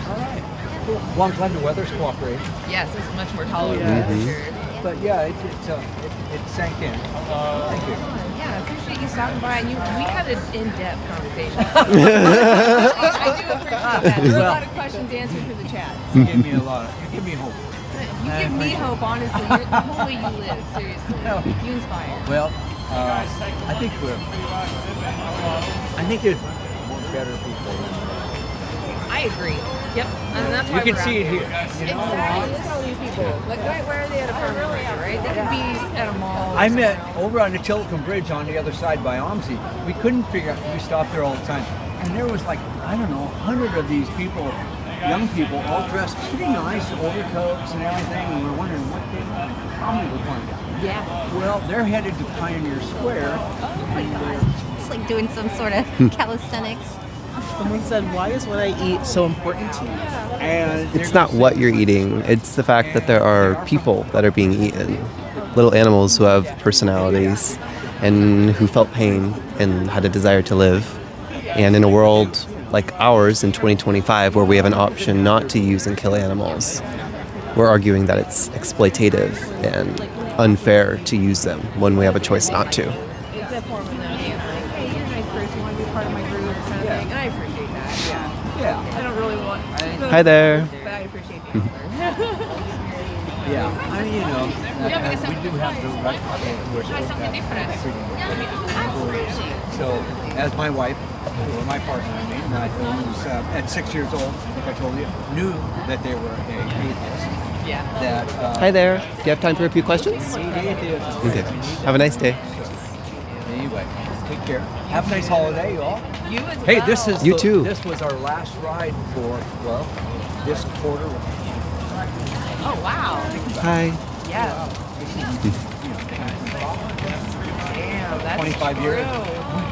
All right. Cool. Well, I'm glad the weather's cooperating. Yes, it's much more tolerable Yeah. for sure. But yeah, it sank in. Thank you. Yeah, I appreciate you stopping by. And we had an in-depth conversation. I do appreciate that. There were a lot of questions answered through the chat. You gave me a lot. You give me hope. You give me hope, honestly. You're the whole way you live, seriously. You inspire. Well, I think there's more better people. I agree. Yep. And that's why You can we're see out it here. Exactly. Look at all these people. Like, where are they at a pharmacy, right? They could be at a mall. I met over on the Tillicum Bridge on the other side by OMSI. We couldn't figure out, we stopped there all the time. And there was like, I don't know, 100 of these people, young people, all dressed pretty nice, overcoats and everything. And we're wondering what they probably were going to do. Yeah. Well, they're headed to Pioneer Square. Oh my God. It's like doing some sort of calisthenics. Someone said, why is what I eat so important to you? And It's not what you're eating, it's the fact that there are people that are being eaten. Little animals who have personalities and who felt pain and had a desire to live. And in a world like ours in 2025, where we have an option not to use and kill animals, we're arguing that it's exploitative and unfair to use them when we have a choice not to. It's a form of that. Hey, you're a nice person. You want to be part of my group, kind of thing. And I appreciate that. Yeah. I don't really want. Hi there. But I appreciate the offer. Yeah, I mean, you know, we do have the right to Try something different. So, as my wife, or my partner, I mean, who's at 6 years old, I think I told you, knew that they were atheists. Yeah. That, Hi there. Do you have time for a few questions? Okay. Have a nice day. Anyway, take care. Have a nice holiday, you all. You as Hey, well. this is You too. This was our last ride for, well, this quarter. Oh, wow. Hi. Yeah. Damn, that's 25 true. years.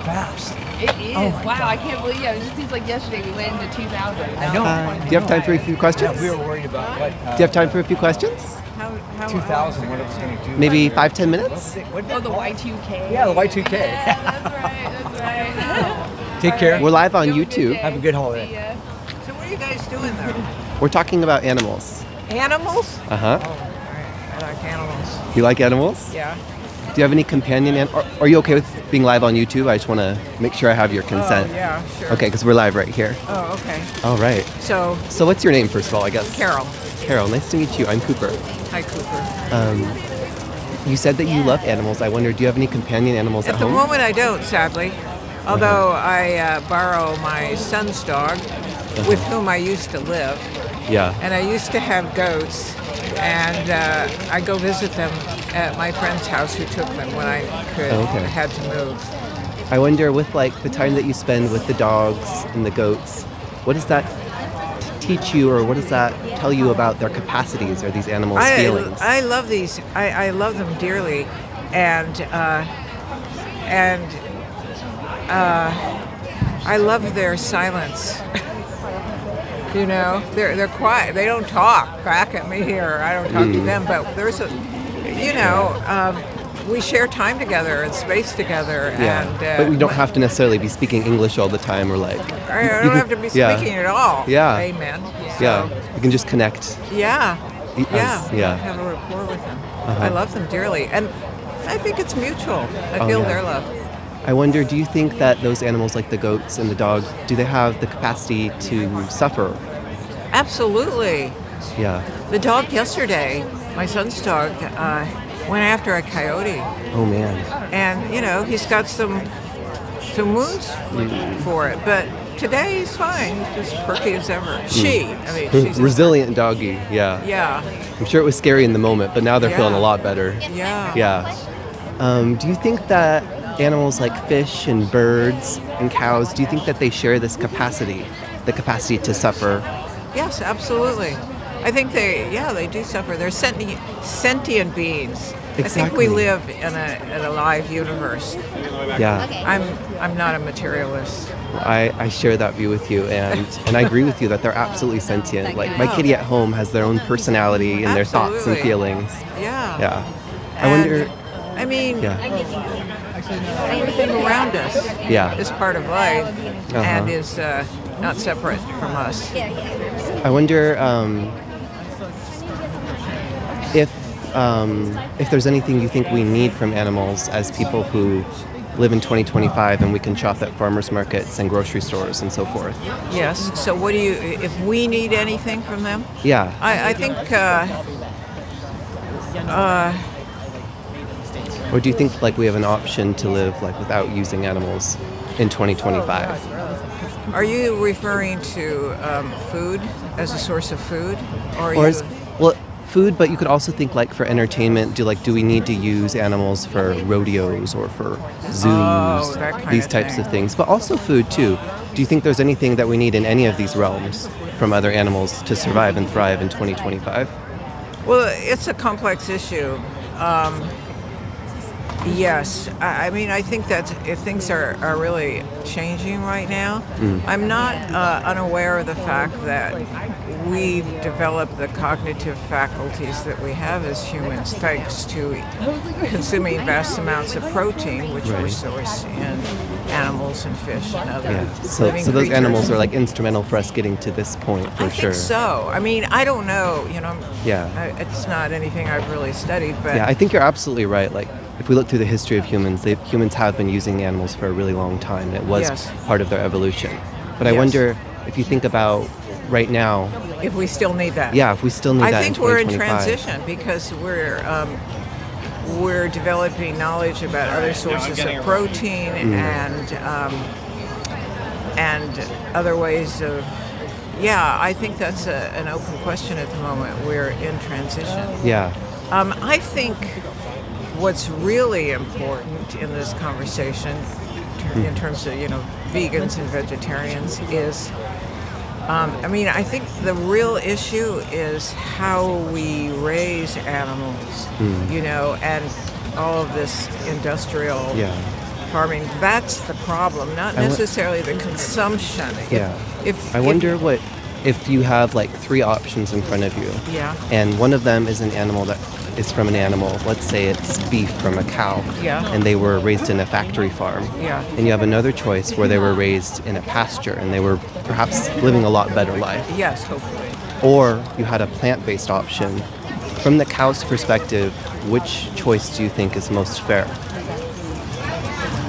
Fast. It is. Oh my Wow, I can't believe it. It just seems like yesterday we went into 2000. I know. Hi. Do you have time for a few questions? Yeah, we were worried about what. Do you have time for a few questions? How 2000, what it was going to do. Maybe 5-10 minutes? Oh, the Y2K. Yeah, the Y2K. Yeah, that's right. Take care. We're live on YouTube. Have a good holiday. So what are you guys doing there? We're talking about animals. Animals? Uh-huh. I like animals. You like animals? Yeah. Do you have any companion are you okay with being live on YouTube? I just want to make sure I have your consent. Oh, yeah, sure. Okay, because we're live right here. Oh, okay. All right. So, what's your name, first of all, I guess? Carol. Carol, nice to meet you. I'm Cooper. Hi, Cooper. You said that you love animals. I wonder, do you have any companion animals at At the home? moment, I don't, sadly. Although I borrow my son's dog, with whom I used to live. Yeah. And I used to have goats, and I go visit them at my friend's house who took them when I could. Oh, okay. I had to move. I wonder, with like the time that you spend with the dogs and the goats, what does that teach you, or what does that tell you about their capacities or these animals' feelings? I love these. I love them dearly, and I love their silence. You know, they're quiet. They don't talk back at me, or I don't talk to them. But there's a, you know, we share time together and space together. Yeah, and, but we don't have to necessarily be speaking English all the time, or like. I don't have to be speaking at all. Yeah. Amen. Yeah, you can just connect. Yeah. Yeah. Yeah. Have a rapport with them. Uh-huh. I love them dearly, and I think it's mutual. I feel their love. I wonder, do you think that those animals like the goats and the dog, do they have the capacity to suffer? Absolutely. Yeah. The dog yesterday, my son's dog, went after a coyote. Oh, man. And, you know, he's got some wounds for it. But today he's fine. He's just perky as ever. She's resilient doggy, yeah. Yeah. I'm sure it was scary in the moment, but now they're feeling a lot better. Yeah. Yeah. Do you think that animals like fish and birds and cows, do you think that they share this capacity, the capacity to suffer? Yes, absolutely. I think they do suffer. They're sentient beings. Exactly. I think we live in a live universe. Yeah. I'm not a materialist. I share that view with you, and I agree with you that they're absolutely sentient. Like my kitty at home has their own personality and their thoughts and feelings. Yeah. Yeah. I wonder. I mean, everything around us is part of life and is not separate from us. I wonder if there's anything you think we need from animals as people who live in 2025 and we can shop at farmers markets and grocery stores and so forth. Yes. So what do you, if we need anything from them? Yeah. I think, or do you think like we have an option to live like without using animals in 2025? Are you referring to food as a source of food? Well, food, but you could also think like for entertainment, do we need to use animals for rodeos or for zoos, these types of things, but also food too. Do you think there's anything that we need in any of these realms from other animals to survive and thrive in 2025? Well, it's a complex issue. Yes. I mean, I think that things are really changing right now. I'm not unaware of the fact that we've developed the cognitive faculties that we have as humans thanks to consuming vast amounts of protein, which we source in animals and fish and other living so those creatures. animals are like instrumental for us getting to this point, for sure. I think so. I mean, I don't know, Yeah. It's not anything I've really studied, but... Yeah, I think you're absolutely right. Like, if we look through the history of humans, humans have been using animals for a really long time. It was part of their evolution. But I wonder if you think about right now... If we still need that. Yeah, if we still need that I in think we're in 2025. transition because we're developing knowledge about other sources of protein and other ways of... Yeah, I think that's an open question at the moment. We're in transition. Yeah. I think what's really important in this conversation, in terms of vegans and vegetarians, is I think the real issue is how we raise animals, and all of this industrial farming. That's the problem, not necessarily the consumption. I wonder what if you have like 3 options in front of you, and one of them is an animal that is from an animal. Let's say it's beef from a cow, and they were raised in a factory farm. And you have another choice where they were raised in a pasture and they were perhaps living a lot better life. Yes, hopefully. Or you had a plant-based option. From the cow's perspective, which choice do you think is most fair?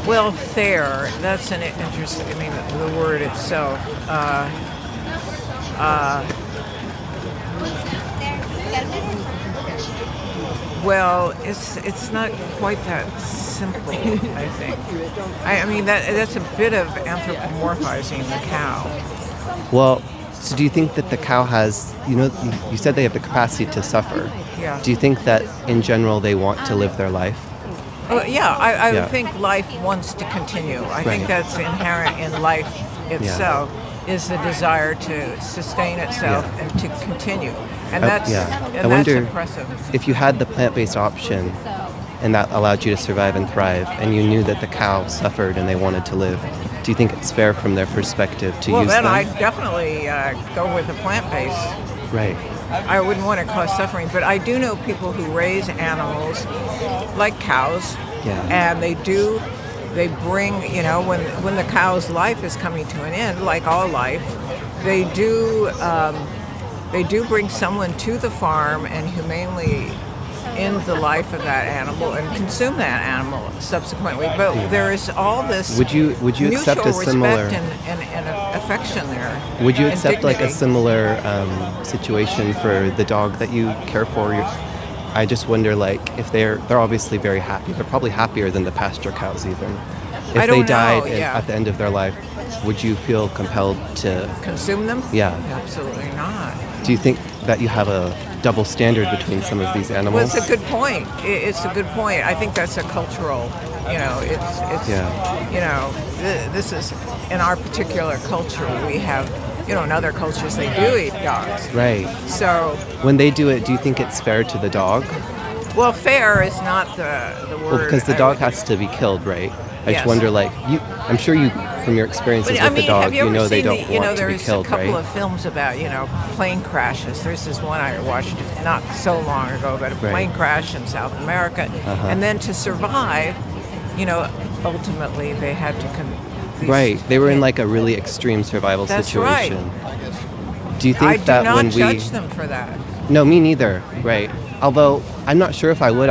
Well, fair, that's an interesting, the word itself. Well, it's not quite that simple, I think. I mean, that's a bit of anthropomorphizing the cow. Well, so do you think that the cow has, you said they have the capacity to suffer. Yeah. Do you think that in general they want to live their life? I would think life wants to continue. I think that's inherent in life itself, is the desire to sustain itself and to continue. And that's impressive. If you had the plant-based option and that allowed you to survive and thrive, and you knew that the cow suffered and they wanted to live, do you think it's fair from their perspective to use them? Well, then I'd definitely go with the plant-based. Right. I wouldn't want to cause suffering, but I do know people who raise animals like cows, and they bring, when the cow's life is coming to an end, like all life, they do bring someone to the farm and humanely in the life of that animal and consume that animal subsequently. But there is all this Would you accept a similar respect and affection there? Would you and accept like a dignity. similar situation for the dog that you care for? I just wonder, like, if they're obviously very happy. They're probably happier than the pasture cows even. If I don't they died know, yeah. at the end of their life, would you feel compelled to Consume them? Yeah. Absolutely not. Do you think that you have a double standard between some of these animals? Well, it's a good point. It's a good point. I think that's a cultural, it's this is, in our particular culture, we have, in other cultures they do eat dogs. Right. So when they do it, do you think it's fair to the dog? well, fair is not the word. Well, because the dog has to be killed, right? I Yes. just wonder, like, I'm sure you, from your experiences with the dog, have you ever they seen don't want to be there's killed, a couple right? of films about, plane crashes. There's this one I watched not so long ago about a Right. plane crash in South America. Uh-huh. And then to survive, ultimately they had to Right. They were in like a really extreme survival That's right. situation. Do you think I do that not when judge them for that. No, me neither. Right. Although I'm not sure if I would.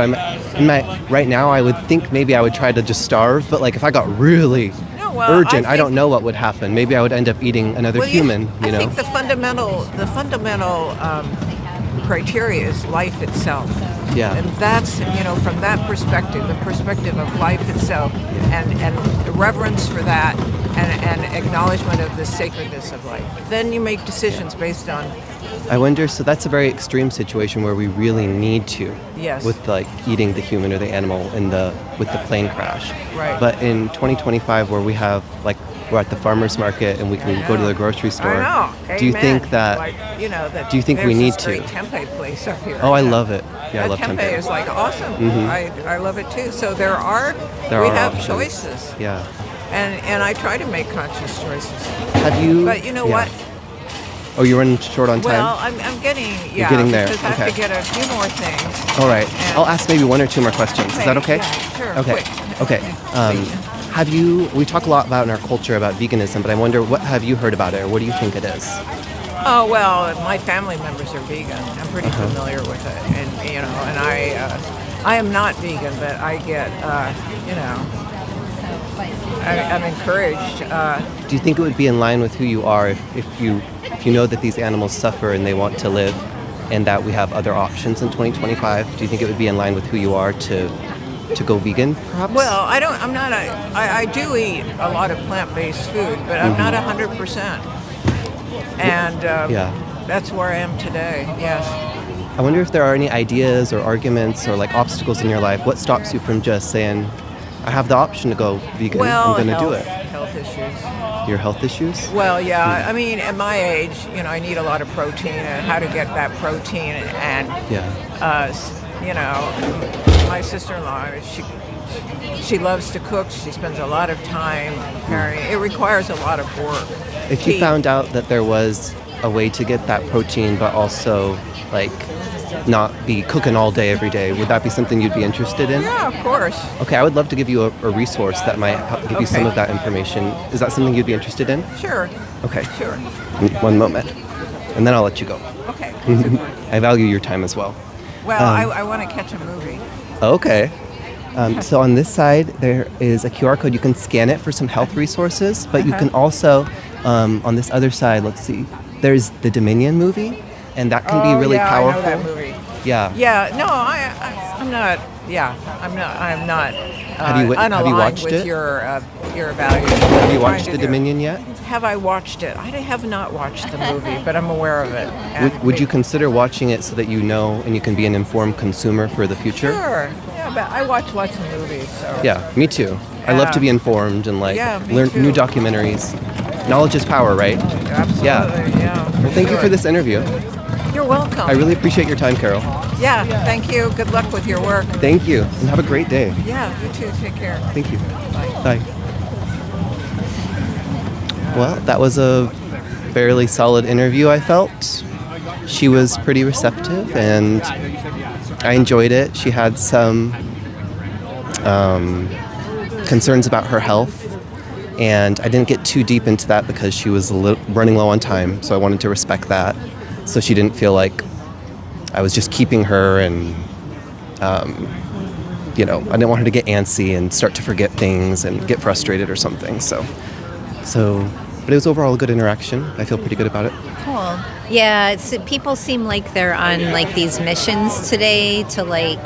Right now I would think maybe I would try to just starve, but like if I got really urgent, I don't know what would happen. Maybe I would end up eating another human, I think the fundamental criteria is life itself. Yeah. And that's, from that perspective, the perspective of life itself, and reverence for that, and acknowledgement of the sacredness of life. Then you make decisions based on. I wonder, so that's a very extreme situation where we really need to. Yes. With like eating the human or the animal with the plane crash. Right. But in 2025 where we have we're at the farmer's market and we can go to the grocery store. I know. Do you Amen. think that do you think we need There's to? this great tempeh place up here. Oh, I love it. Yeah, I love tempeh. tempeh. Is like awesome. Mhm. I love it too. So we have options. choices. Yeah. And I try to make conscious choices. Have you? But you know yeah. what? Oh, you're running short on time? Well, I'm getting, You're getting there. because I have Okay. to get a few more things. All right. I'll ask maybe one or two more questions. Is that okay? Yeah, sure. Okay. Quick. Okay. We talk a lot about in our culture about veganism, but I wonder, what have you heard about it, or what do you think it is? Oh, well, my family members are vegan. I'm pretty familiar with it. And, and I am not vegan, but I get, I'm encouraged. Do you think it would be in line with who you are if you know that these animals suffer and they want to live, and that we have other options in 2025? Do you think it would be in line with who you are to go vegan, perhaps? Well, I do eat a lot of plant-based food, but I'm not 100%. And that's where I am today, yes. I wonder if there are any ideas or arguments or like obstacles in your life. What stops you from just saying, I have the option to go vegan, Well, I'm going to do it? health issues. Your health issues? Well, yeah. I mean, at my age, I need a lot of protein, and how to get that protein, and my sister-in-law, she loves to cook. She spends a lot of time preparing. It requires a lot of work. If you found out that there was a way to get that protein, but also like not be cooking all day every day, would that be something you'd be interested in? Yeah, of course. Okay, I would love to give you a resource that might help give you some of that information. Is that something you'd be interested in? Sure. Okay. Sure. One moment, and then I'll let you go. Okay. I value your time as well. Well, I want to catch a movie. Okay. So on this side, there is a QR code. You can scan it for some health resources, but you can also, on this other side, let's see, there's the Dominion movie, and that can be really powerful. I know that movie. Yeah. Yeah. No, I'm not. Yeah, I'm not. Have you unaligned watched with it? your values. Have you watched the Dominion yet? Have I watched it? I have not watched the movie, but I'm aware of it. Would you consider watching it so that you know and you can be an informed consumer for the future? Sure. Yeah, but I watch lots of movies. So. Yeah, me too. I love to be informed and me learn too. new documentaries. Knowledge is power, right? Absolutely. Yeah. Well, thank you for this interview. You're welcome. I really appreciate your time, Carol. Yeah, thank you. Good luck with your work. Thank you, and have a great day. Yeah, you too. Take care. Thank you. Bye. Well, that was a fairly solid interview, I felt. She was pretty receptive, and I enjoyed it. She had some concerns about her health, and I didn't get too deep into that because she was running low on time, so I wanted to respect that. So she didn't feel like I was just keeping her and You know, I didn't want her to get antsy and start to forget things and get frustrated or something. So, but it was overall a good interaction. I feel pretty good about it. Cool. Yeah, people seem like they're on like these missions today to like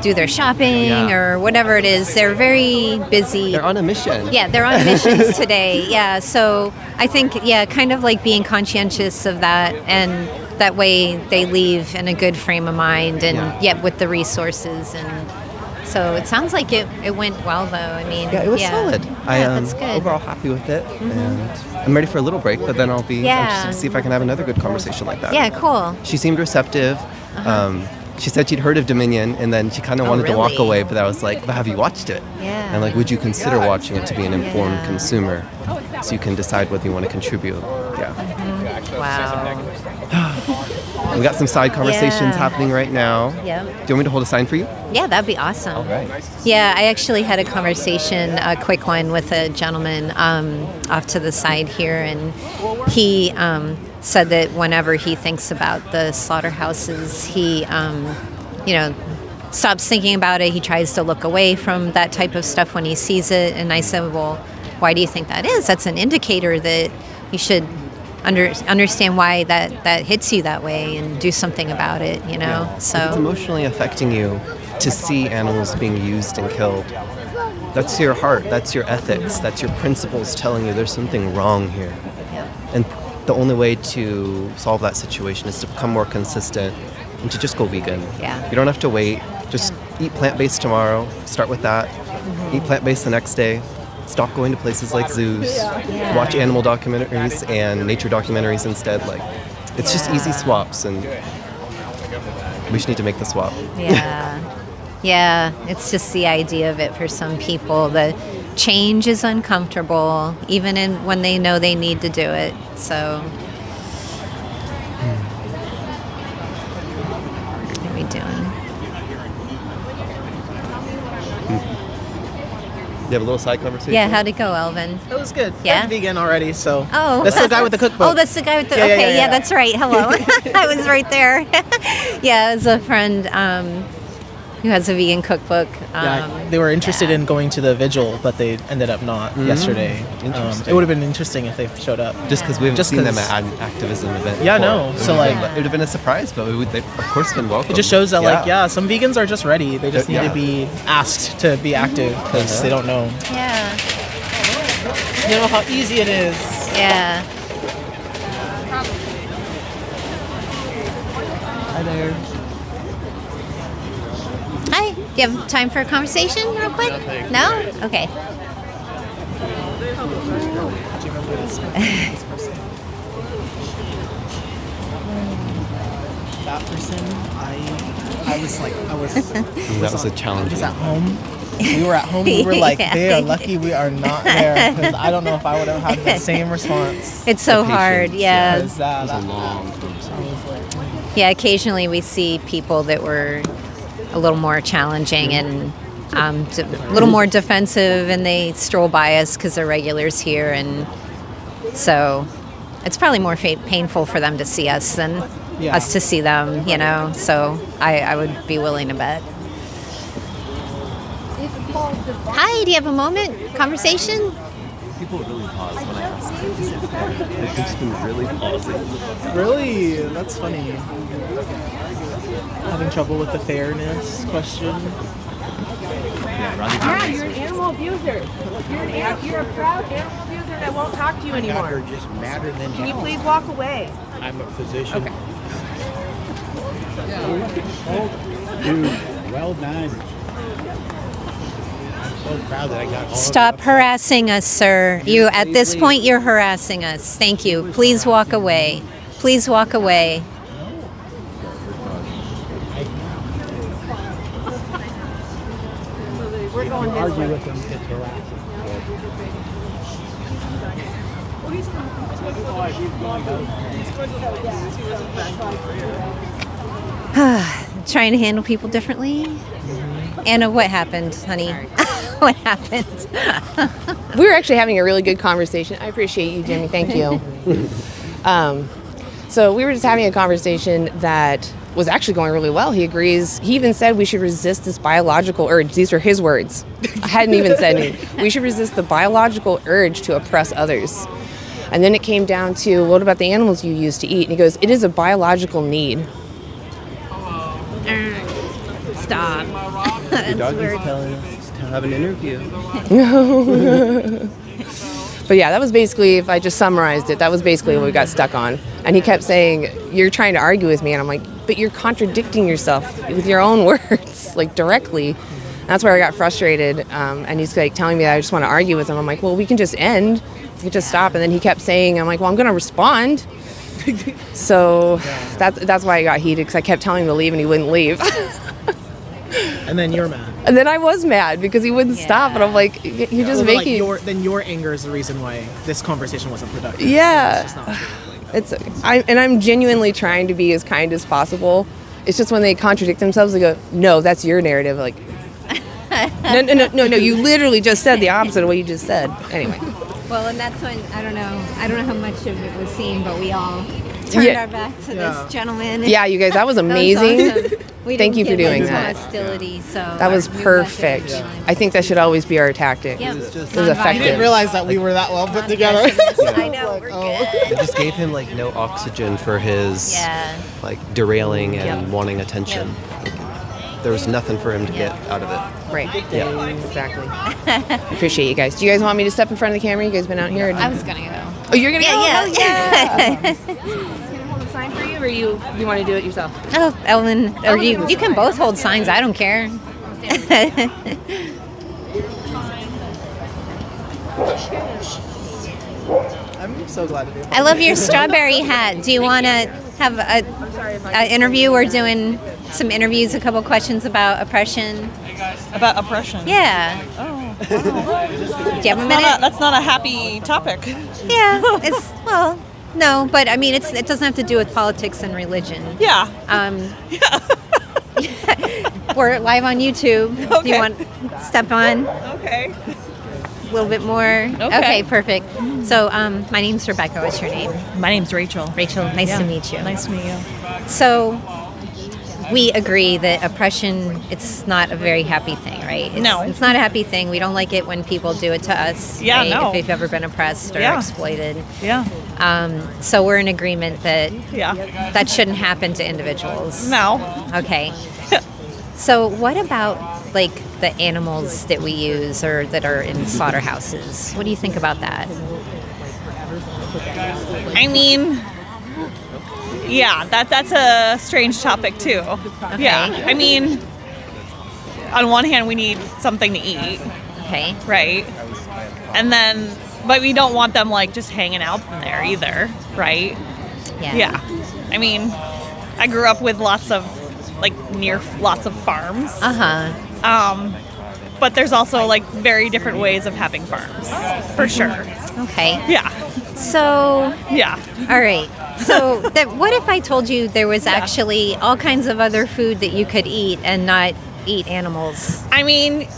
do their shopping or whatever it is. They're very busy. They're on a mission. Yeah, they're on missions today. Yeah, so I think, kind of like being conscientious of that, and that way they leave in a good frame of mind and yet with the resources. And so it sounds like it went well, though. I mean, it was solid. That's good. Overall happy with it, and I'm ready for a little break, but then I'll be interested to see if I can have another good conversation like that. Yeah, cool. She seemed receptive. She said she'd heard of Dominion, and then she kind of wanted to walk away, but I was like, but have you watched it? Yeah. And like, would you consider watching it to be an informed consumer so you can decide whether you want to contribute? Yeah. Wow. We got some side conversations happening right now. Yeah. Do you want me to hold a sign for you? Yeah, that'd be awesome. All right. Yeah, I actually had a conversation, a quick one, with a gentleman off to the side here, and he said that whenever he thinks about the slaughterhouses, he, stops thinking about it. He tries to look away from that type of stuff when he sees it. And I said, well, why do you think that is? That's an indicator that you should understand why that hits you that way and do something about it, you know? Yeah. So if it's emotionally affecting you to see animals being used and killed. That's your heart, that's your ethics, that's your principles telling you there's something wrong here. And the only way to solve that situation is to become more consistent and to just go vegan. Yeah. You don't have to wait. Just eat plant-based tomorrow. Start with that. Eat plant-based the next day. Stop going to places like zoos. Watch animal documentaries and nature documentaries instead. Like, it's just easy swaps, and we just need to make the swap. Yeah, it's just the idea of it for some people. The change is uncomfortable, even when they know they need to do it. So, what are we doing? You have a little side conversation? Yeah, how'd it go, Elvin? It was good. Yeah? I'm vegan already, so. Oh. That's the guy with the cookbook. Oh, that's the guy with the... Yeah, yeah, that's right. Hello. I was right there. Yeah, it was a friend who has a vegan cookbook. They were interested in going to the vigil, but they ended up not yesterday. It would have been interesting if they showed up. Just because we haven't seen them at an activism event Yeah, before. no. So, like... It would have been a surprise, but they've, of course, been welcome. It just shows that, some vegans are just ready. They just need to be asked to be active because they don't know. Yeah. You know how easy it is. Yeah. Hi there. Hi. Do you have time for a conversation real quick? No? Okay. That person, I was that was a challenge. I was at home. We were at home. We were like, they are lucky we are not there, because I don't know if I would have had the same response. It's so hard, yeah. It was a long Yeah, occasionally we see people that were a little more challenging and a little more defensive, and they stroll by us because they're regulars here, and so it's probably more painful for them to see us than us to see them, you know, so I would be willing to bet. Hi, do you have a moment? Conversation? People really pause when I ask them. They've just been really pausing. Really? That's funny. Having trouble with the fairness question. Yeah, you're an animal abuser. You're a proud animal abuser that won't talk to you anymore. Just madder than Can you please walk away? I'm a physician. Okay. Dude, well done. I'm so proud that I got all Stop harassing us, sir. You at this point you're harassing us. Thank you. Please walk away. Please walk away. We're going this argue way. with them, it's harassing. Trying to handle people differently. Anna, what happened, honey? What happened? We were actually having a really good conversation. I appreciate you, Jimmy. Thank you. So we were just having a conversation that was actually going really well. He agrees. He even said we should resist this biological urge. These are his words. I hadn't even said anything. We should resist the biological urge to oppress others. And then it came down to, what about the animals you use to eat? And he goes, it is a biological need. Stop. Your dog is telling us to have an interview. But yeah, that was basically, if I just summarized it, that was basically what we got stuck on. And he kept saying, you're trying to argue with me. And I'm like, but you're contradicting yourself with your own words, like directly. And that's where I got frustrated. And he's like telling me that I just want to argue with him. I'm like, well, we can just end. We can just stop. And then he kept saying, I'm like, well, I'm going to respond. So that's why I got heated, because I kept telling him to leave and he wouldn't leave. And then you're mad. And then I was mad because he wouldn't stop. And I'm like, you're just making... Then your anger is the reason why this conversation wasn't productive. Yeah. It's just not I'm genuinely trying to be as kind as possible. It's just when they contradict themselves, they go, no, that's your narrative. Like, no, you literally just said the opposite of what you just said. Anyway. Well, and that's when, I don't know how much of it was seen, but we all turned our back to this gentleman. Yeah, you guys, that was amazing. That was awesome. Thank you for doing that. Hostility, so that was perfect. I think that should always be our tactic. Yeah. It was I effective. didn't realize that we were that well put together. I know, we're good. It just gave him like no oxygen for his like derailing and wanting attention. There was nothing for him to get out of it. Right. Yeah. Exactly. Appreciate you guys. Do you guys want me to step in front of the camera? You guys been out here? I was gonna go. Oh, you're gonna go? Yeah. Hold a sign for you, or you want to do it yourself? Oh, Ellen, or you can both hold signs. I don't care. I'm so glad to be. I love your strawberry hat. Do you want to have an interview? We're doing some interviews, a couple questions about oppression. About oppression? Yeah. Oh. Do you have a minute? That's not a happy topic. Yeah. Well, no, but I mean, it doesn't have to do with politics and religion. Yeah. We're live on YouTube. Okay. Do you want to step on? Okay. A little bit more? Okay, perfect. So, my name's Rebecca. What's your name? My name's Rachel. Rachel, nice to meet you. Nice to meet you. So, we agree that oppression, it's not a very happy thing, right? It's not a happy thing. We don't like it when people do it to us. Yeah, right? no. If they've ever been oppressed or exploited. Yeah. So we're in agreement that that shouldn't happen to individuals. No. Okay. So what about like the animals that we use or that are in slaughterhouses? What do you think about that? I mean, yeah, that's a strange topic too. Okay. Yeah. I mean, on one hand, we need something to eat. Okay. Right. And then, but we don't want them like just hanging out in there either, right? Yeah. Yeah. I mean, I grew up with lots of farms. But there's also like very different ways of having farms, for sure. Okay. Yeah. So. Yeah. All right. So what if I told you there was actually all kinds of other food that you could eat and not eat animals? I mean,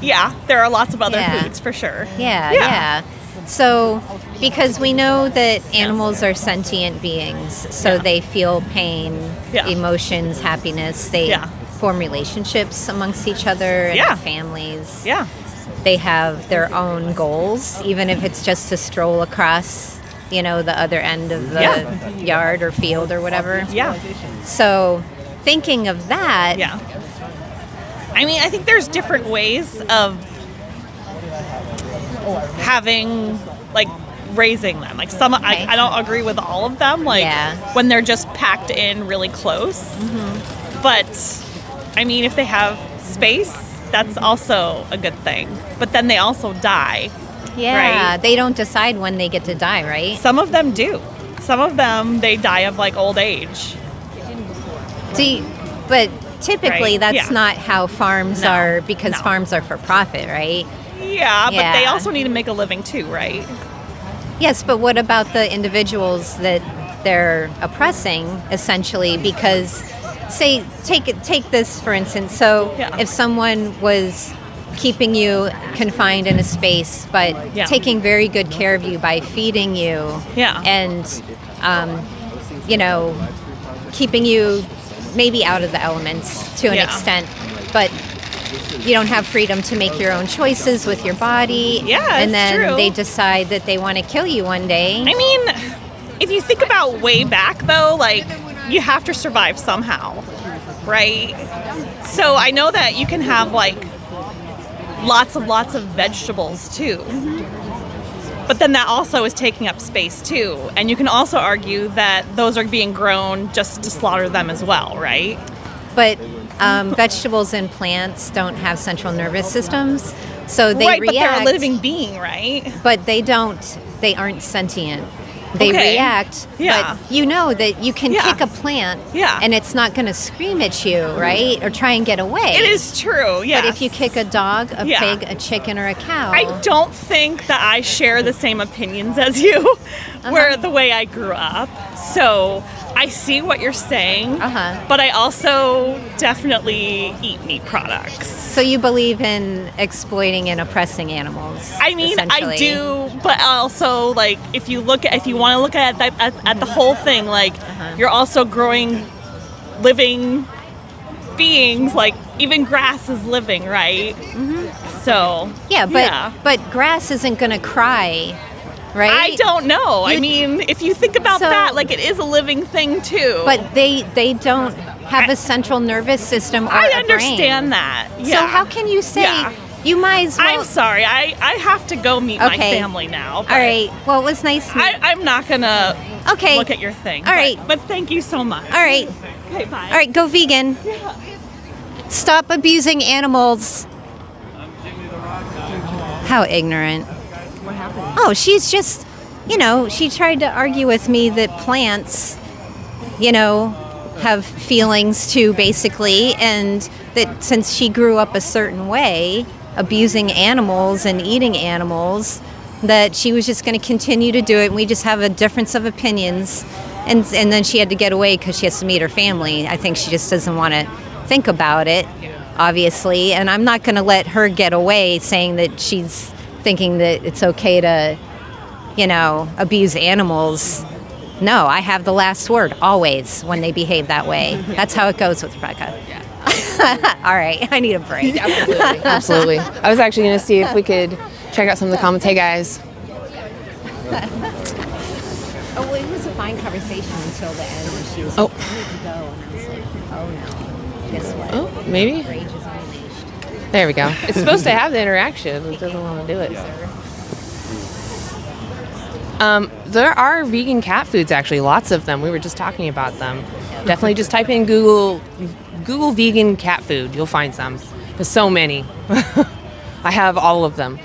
yeah, there are lots of other foods for sure. Yeah. So, because we know that animals are sentient beings, so they feel pain, emotions, happiness. They form relationships amongst each other and their families. Yeah. They have their own goals, even if it's just to stroll across, the other end of the yard or field or whatever. Yeah. So, thinking of that. Yeah. I mean, I think there's different ways of having, like, raising them. Like, some, I don't agree with all of them, like, when they're just packed in really close. Mm-hmm. But, I mean, if they have space, that's also a good thing. But then they also die. Yeah, right? They don't decide when they get to die, right? Some of them do. Some of them, they die of, like, old age. But typically that's not how farms are, because farms are for profit, right? Yeah, but they also need to make a living too, right? Yes, but what about the individuals that they're oppressing, essentially? Because, say, take this for instance. So if someone was keeping you confined in a space, but taking very good care of you by feeding you, and keeping you maybe out of the elements to an extent, but you don't have freedom to make your own choices with your body. Yeah, and then true. they decide that they want to kill you one day. I mean, if you think about way back, though, like, you have to survive somehow, right? So I know that you can have, like, lots of vegetables, too. But then that also is taking up space, too. And you can also argue that those are being grown just to slaughter them as well, right? But vegetables and plants don't have central nervous systems, so they right, react. but they're a living being, right? But they aren't sentient. They react, but you know that you can kick a plant and it's not going to scream at you, right? Or try and get away. It is true, yes. But if you kick a dog, a pig, a chicken, or a cow... I don't think that I share the same opinions as you, where the way I grew up. So I see what you're saying, but I also definitely eat meat products. So you believe in exploiting and oppressing animals? I mean, I do, but also, like, if you want to look at the whole thing, like, you're also growing living beings, like, even grass is living, right? So but grass isn't going to cry, right? I don't know. I mean, if you think about that, like, it is a living thing too. But they don't have a central nervous system or I a understand brain. that. So Yeah. how can you say you might as well? I'm sorry. I have to go meet my Okay. family now. All right. Well, it was nice. I'm not gonna look at your thing. All right. But thank you so much. All right. Okay, bye. All right. Go vegan. Stop abusing animals. How ignorant. What happened? Oh, she's just, she tried to argue with me that plants, have feelings too, basically, and that since she grew up a certain way, abusing animals and eating animals, that she was just going to continue to do it, and we just have a difference of opinions. And then she had to get away because she has to meet her family. I think she just doesn't want to think about it, obviously, and I'm not going to let her get away saying that she's thinking that it's okay to, abuse animals. No, I have the last word, always, when they behave that way. That's how it goes with Rebecca. All right, I need a break. Absolutely. I was actually going to see if we could check out some of the comments. Hey, guys. Oh, it was a fine conversation until the end when she was like, I need to go. And I was like, oh no. Guess what? Oh, maybe? Rage is unleashed. There we go. It's supposed to have the interaction. It doesn't want to do it. There are vegan cat foods, actually. Lots of them. We were just talking about them. Definitely just type in Google vegan cat food. You'll find some. There's so many. I have all of them.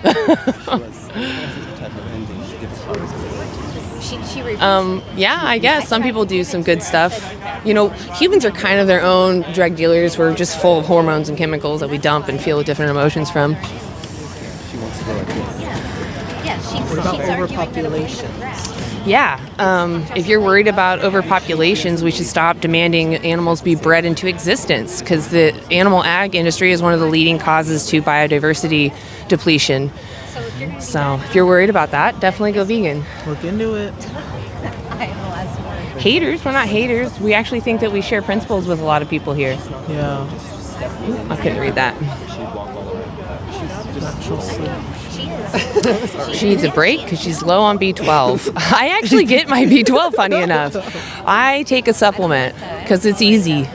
Yeah, I guess some people do some good stuff. Humans are kind of their own drug dealers. We're just full of hormones and chemicals that we dump and feel different emotions from. What about overpopulation? Yeah, if you're worried about overpopulations, we should stop demanding animals be bred into existence, because the animal ag industry is one of the leading causes to biodiversity depletion. So if you're worried about that, definitely go vegan. Look into it. Haters? We're not haters. We actually think that we share principles with a lot of people here. Yeah. I couldn't read that. She needs a break because she's low on B12. I actually get my B12, funny enough. I take a supplement because it's easy.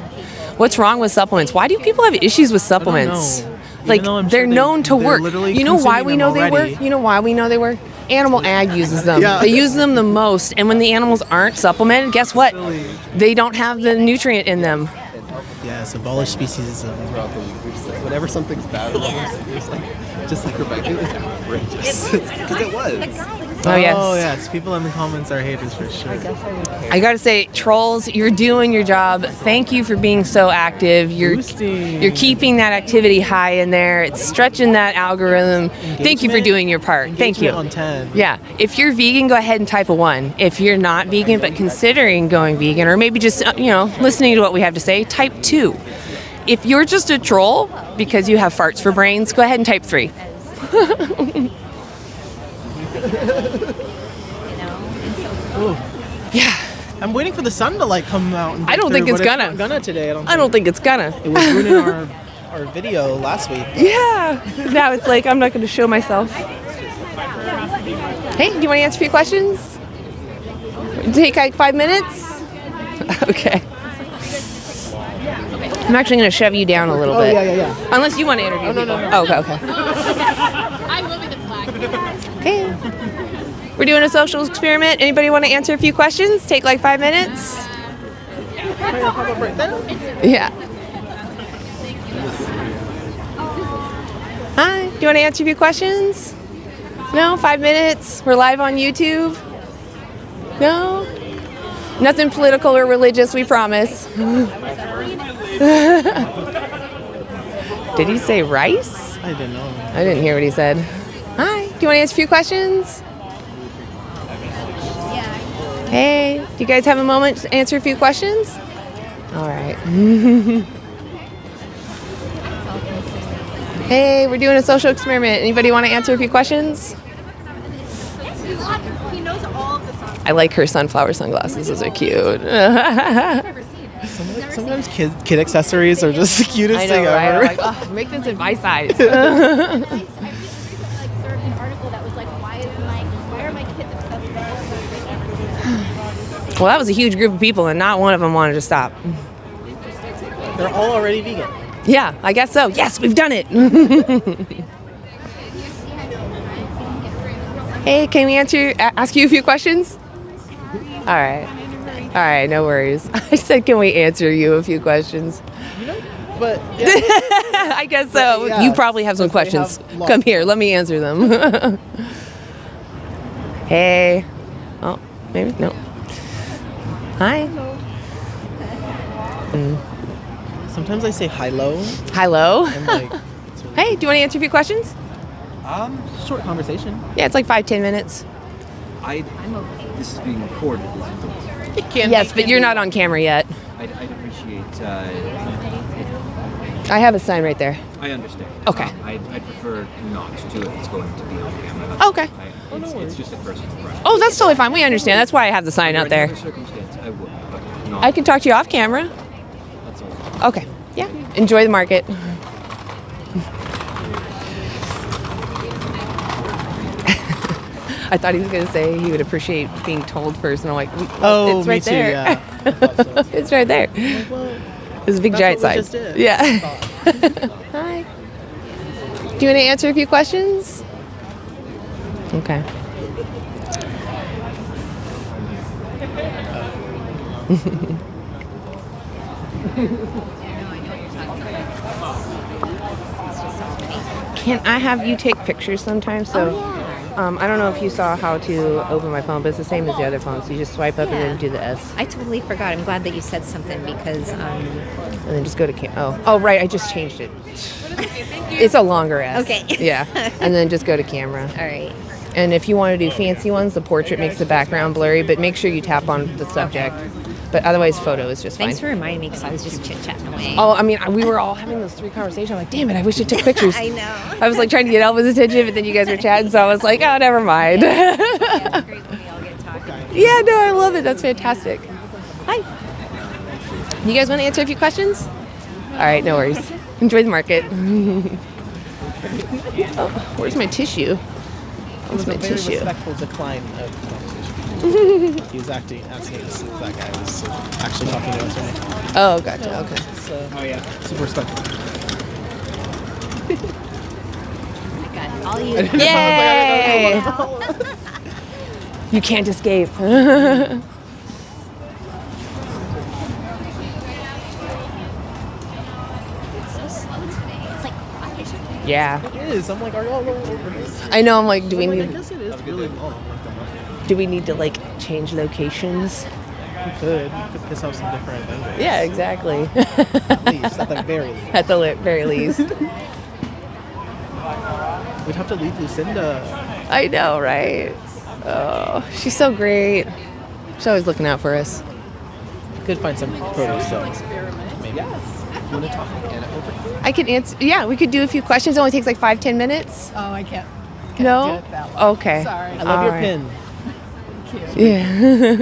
What's wrong with supplements? Why do people have issues with supplements? Like, they're known to work. You know why we know they work? You know why we know they work? Animal ag uses them. Yeah. They use them the most. And when the animals aren't supplemented, guess what? They don't have the nutrient in them. Yes, abolish speciesism. Whenever something's bad, it's like, just like Rebecca, it was outrageous. Because it was. Oh, yes. Oh, yes. People in the comments are haters for sure. I gotta say, trolls, you're doing your job. Thank you for being so active. You're keeping that activity high in there. It's stretching that algorithm. Thank you for doing your part. Thank you. On 10. Yeah. If you're vegan, go ahead and type a 1. If you're not vegan but considering going vegan, or maybe just listening to what we have to say, type 2. If you're just a troll because you have farts for brains, go ahead and type 3. Yeah, I'm waiting for the sun to like come out. And I don't think it's gonna. Not gonna today. I don't think it's gonna. It was ruining our video last week. Yeah. Now it's like I'm not going to show myself. Hey, do you want to answer a few questions? Take like 5 minutes. Okay. I'm actually going to shove you down a little bit. Yeah. Unless you want to interview people. No. Okay. I will be the flag. Okay. We're doing a social experiment. Anybody want to answer a few questions? Take like 5 minutes. Yeah. Hi. Do you want to answer a few questions? No? 5 minutes? We're live on YouTube? No? Nothing political or religious, we promise. Did he say rice? I didn't know. I didn't hear what he said. Hi. Do you want to answer a few questions? Hey, do you guys have a moment to answer a few questions? All right. Hey, we're doing a social experiment. Anybody want to answer a few questions? He knows all of the songs. I like her sunflower sunglasses. Those are cute. Sometimes kid accessories are just the cutest thing right? ever. I'm like, oh, make this in my size. I recently served an article that was like, why are my kids obsessed with Well, that was a huge group of people, and not one of them wanted to stop. They're all already vegan. Yeah, I guess so. Yes, we've done it. Hey, can we ask you a few questions? All right, no worries. I said, can we answer you a few questions? But yeah. I guess so. Yeah, you probably have some questions. lots. Come here, let me answer them. Hey. Oh, maybe no. Hi. Sometimes I say hi-lo. Hi-lo. And like, Hey, do you want to answer a few questions? short conversation. Yeah, it's like 5-10 minutes. This is being recorded, isn't it? Yes, but you're not on camera yet. I'd appreciate. I have a sign right there. I understand. Okay. I'd prefer not to if it's going to be on camera. Okay. It's just a personal preference. Oh, that's totally fine. We understand. That's why I have the sign out Under any there. other circumstance, I would, but not. I can talk to you off camera. That's all. Okay. Yeah. Enjoy the market. I thought he was going to say he would appreciate being told first, and I'm like, Oh, it's right me too, there. yeah. It's right there. It's a big giant sign. Yeah. Hi. Do you want to answer a few questions? Okay. Can I have you take pictures sometimes? So, I don't know if you saw how to open my phone, but it's the same as the other phone. So you just swipe up and then do the S. I totally forgot. I'm glad that you said something because. And then just go to oh, right. I just changed it. It's a longer S. Okay. Yeah. And then just go to camera. All right. And if you want to do fancy ones, the portrait makes the background blurry, but make sure you tap on the subject. But otherwise, photo is just fine. Thanks for reminding me because I was just chit-chatting away. Oh, I mean, we were all having those 3 conversations. I'm like, damn it, I wish I took pictures. I know. I was like trying to get Elva's attention, but then you guys were chatting, so I was like, oh, never mind. Yeah, it's great when we all get talking. Yeah, no, I love it. That's fantastic. Hi. You guys want to answer a few questions? All right, no worries. Enjoy the market. Oh, where's my tissue? It was Where's my a very tissue? respectful decline of conversation. He was asking us if that guy was actually talking to us or not. Oh, gotcha. Okay. So, super respectful. Got all you. Yay! You can't escape. Yeah. It is. I'm like, are y'all all over this? I know. I'm like, do we I need? guess it is really long. Do we need to like change locations? We could piss off some different vendors. Yeah, exactly. At least, at the very least. At the very least. We'd have to leave Lucinda. I know, right? Oh, she's so great. She's always looking out for us. Could find some produce, so maybe. Yes. You want to talk to Anna over here? I can answer. Yeah, we could do a few questions. It only takes like 5-10 minutes. Oh, I can't. No? Do it that long. Okay. Sorry. I love your All right. pin. Yeah.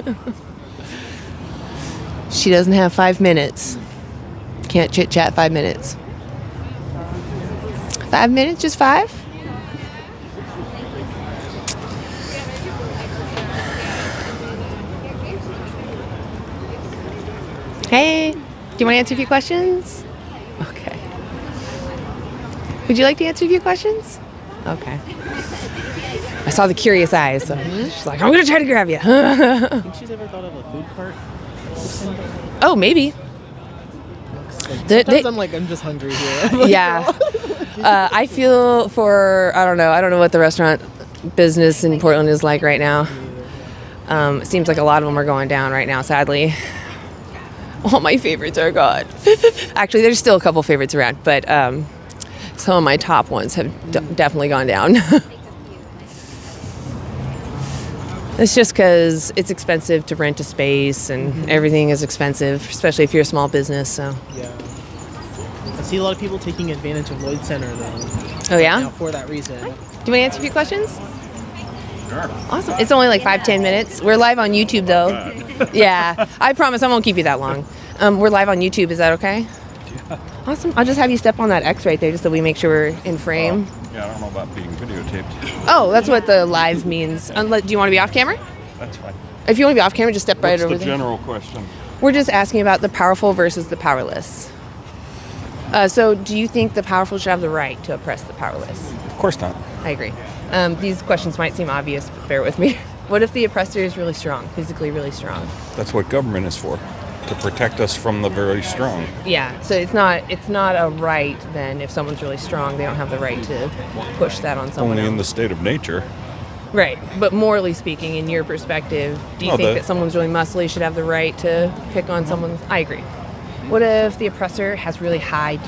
She doesn't have 5 minutes. Can't chit chat 5 minutes. 5 minutes? Just 5? Hey, do you want to answer a few questions? Okay. Would you like to answer a few questions? Okay. I saw the curious eyes, so she's like, I'm going to try to grab you. I think she's ever thought of a food cart. Oh, maybe. Sometimes I'm like, I'm just hungry here. Like, Yeah. I feel for, I don't know what the restaurant business in Portland is like right now. It seems like a lot of them are going down right now, sadly. All my favorites are gone. Actually, there's still a couple favorites around, but some of my top ones have definitely gone down. It's just because it's expensive to rent a space and everything is expensive, especially if you're a small business. So. Yeah. I see a lot of people taking advantage of Lloyd Center, though. Oh, yeah? Now for that reason. Do you want to answer a few questions? Sure. Awesome. It's only like 5-10 minutes. We're live on YouTube, though. Yeah. I promise I won't keep you that long. We're live on YouTube. Is that okay? Yeah. Awesome. I'll just have you step on that X right there just so we make sure we're in frame. Yeah, I don't know about being videotaped. Oh, that's what the live means. Do you want to be off camera? That's fine. If you want to be off camera, just step right over What's there. the general question? We're just asking about the powerful versus the powerless. So do you think the powerful should have the right to oppress the powerless? Of course not. I agree. These questions might seem obvious, but bear with me. What if the oppressor is really strong, physically really strong? That's what government is for, to protect us from the very strong. Yeah, so it's not a right then if someone's really strong, they don't have the right to push that on someone Only else. in the state of nature. Right, but morally speaking, in your perspective, do you think that someone's really muscly should have the right to pick on someone? I agree. What if the oppressor has really high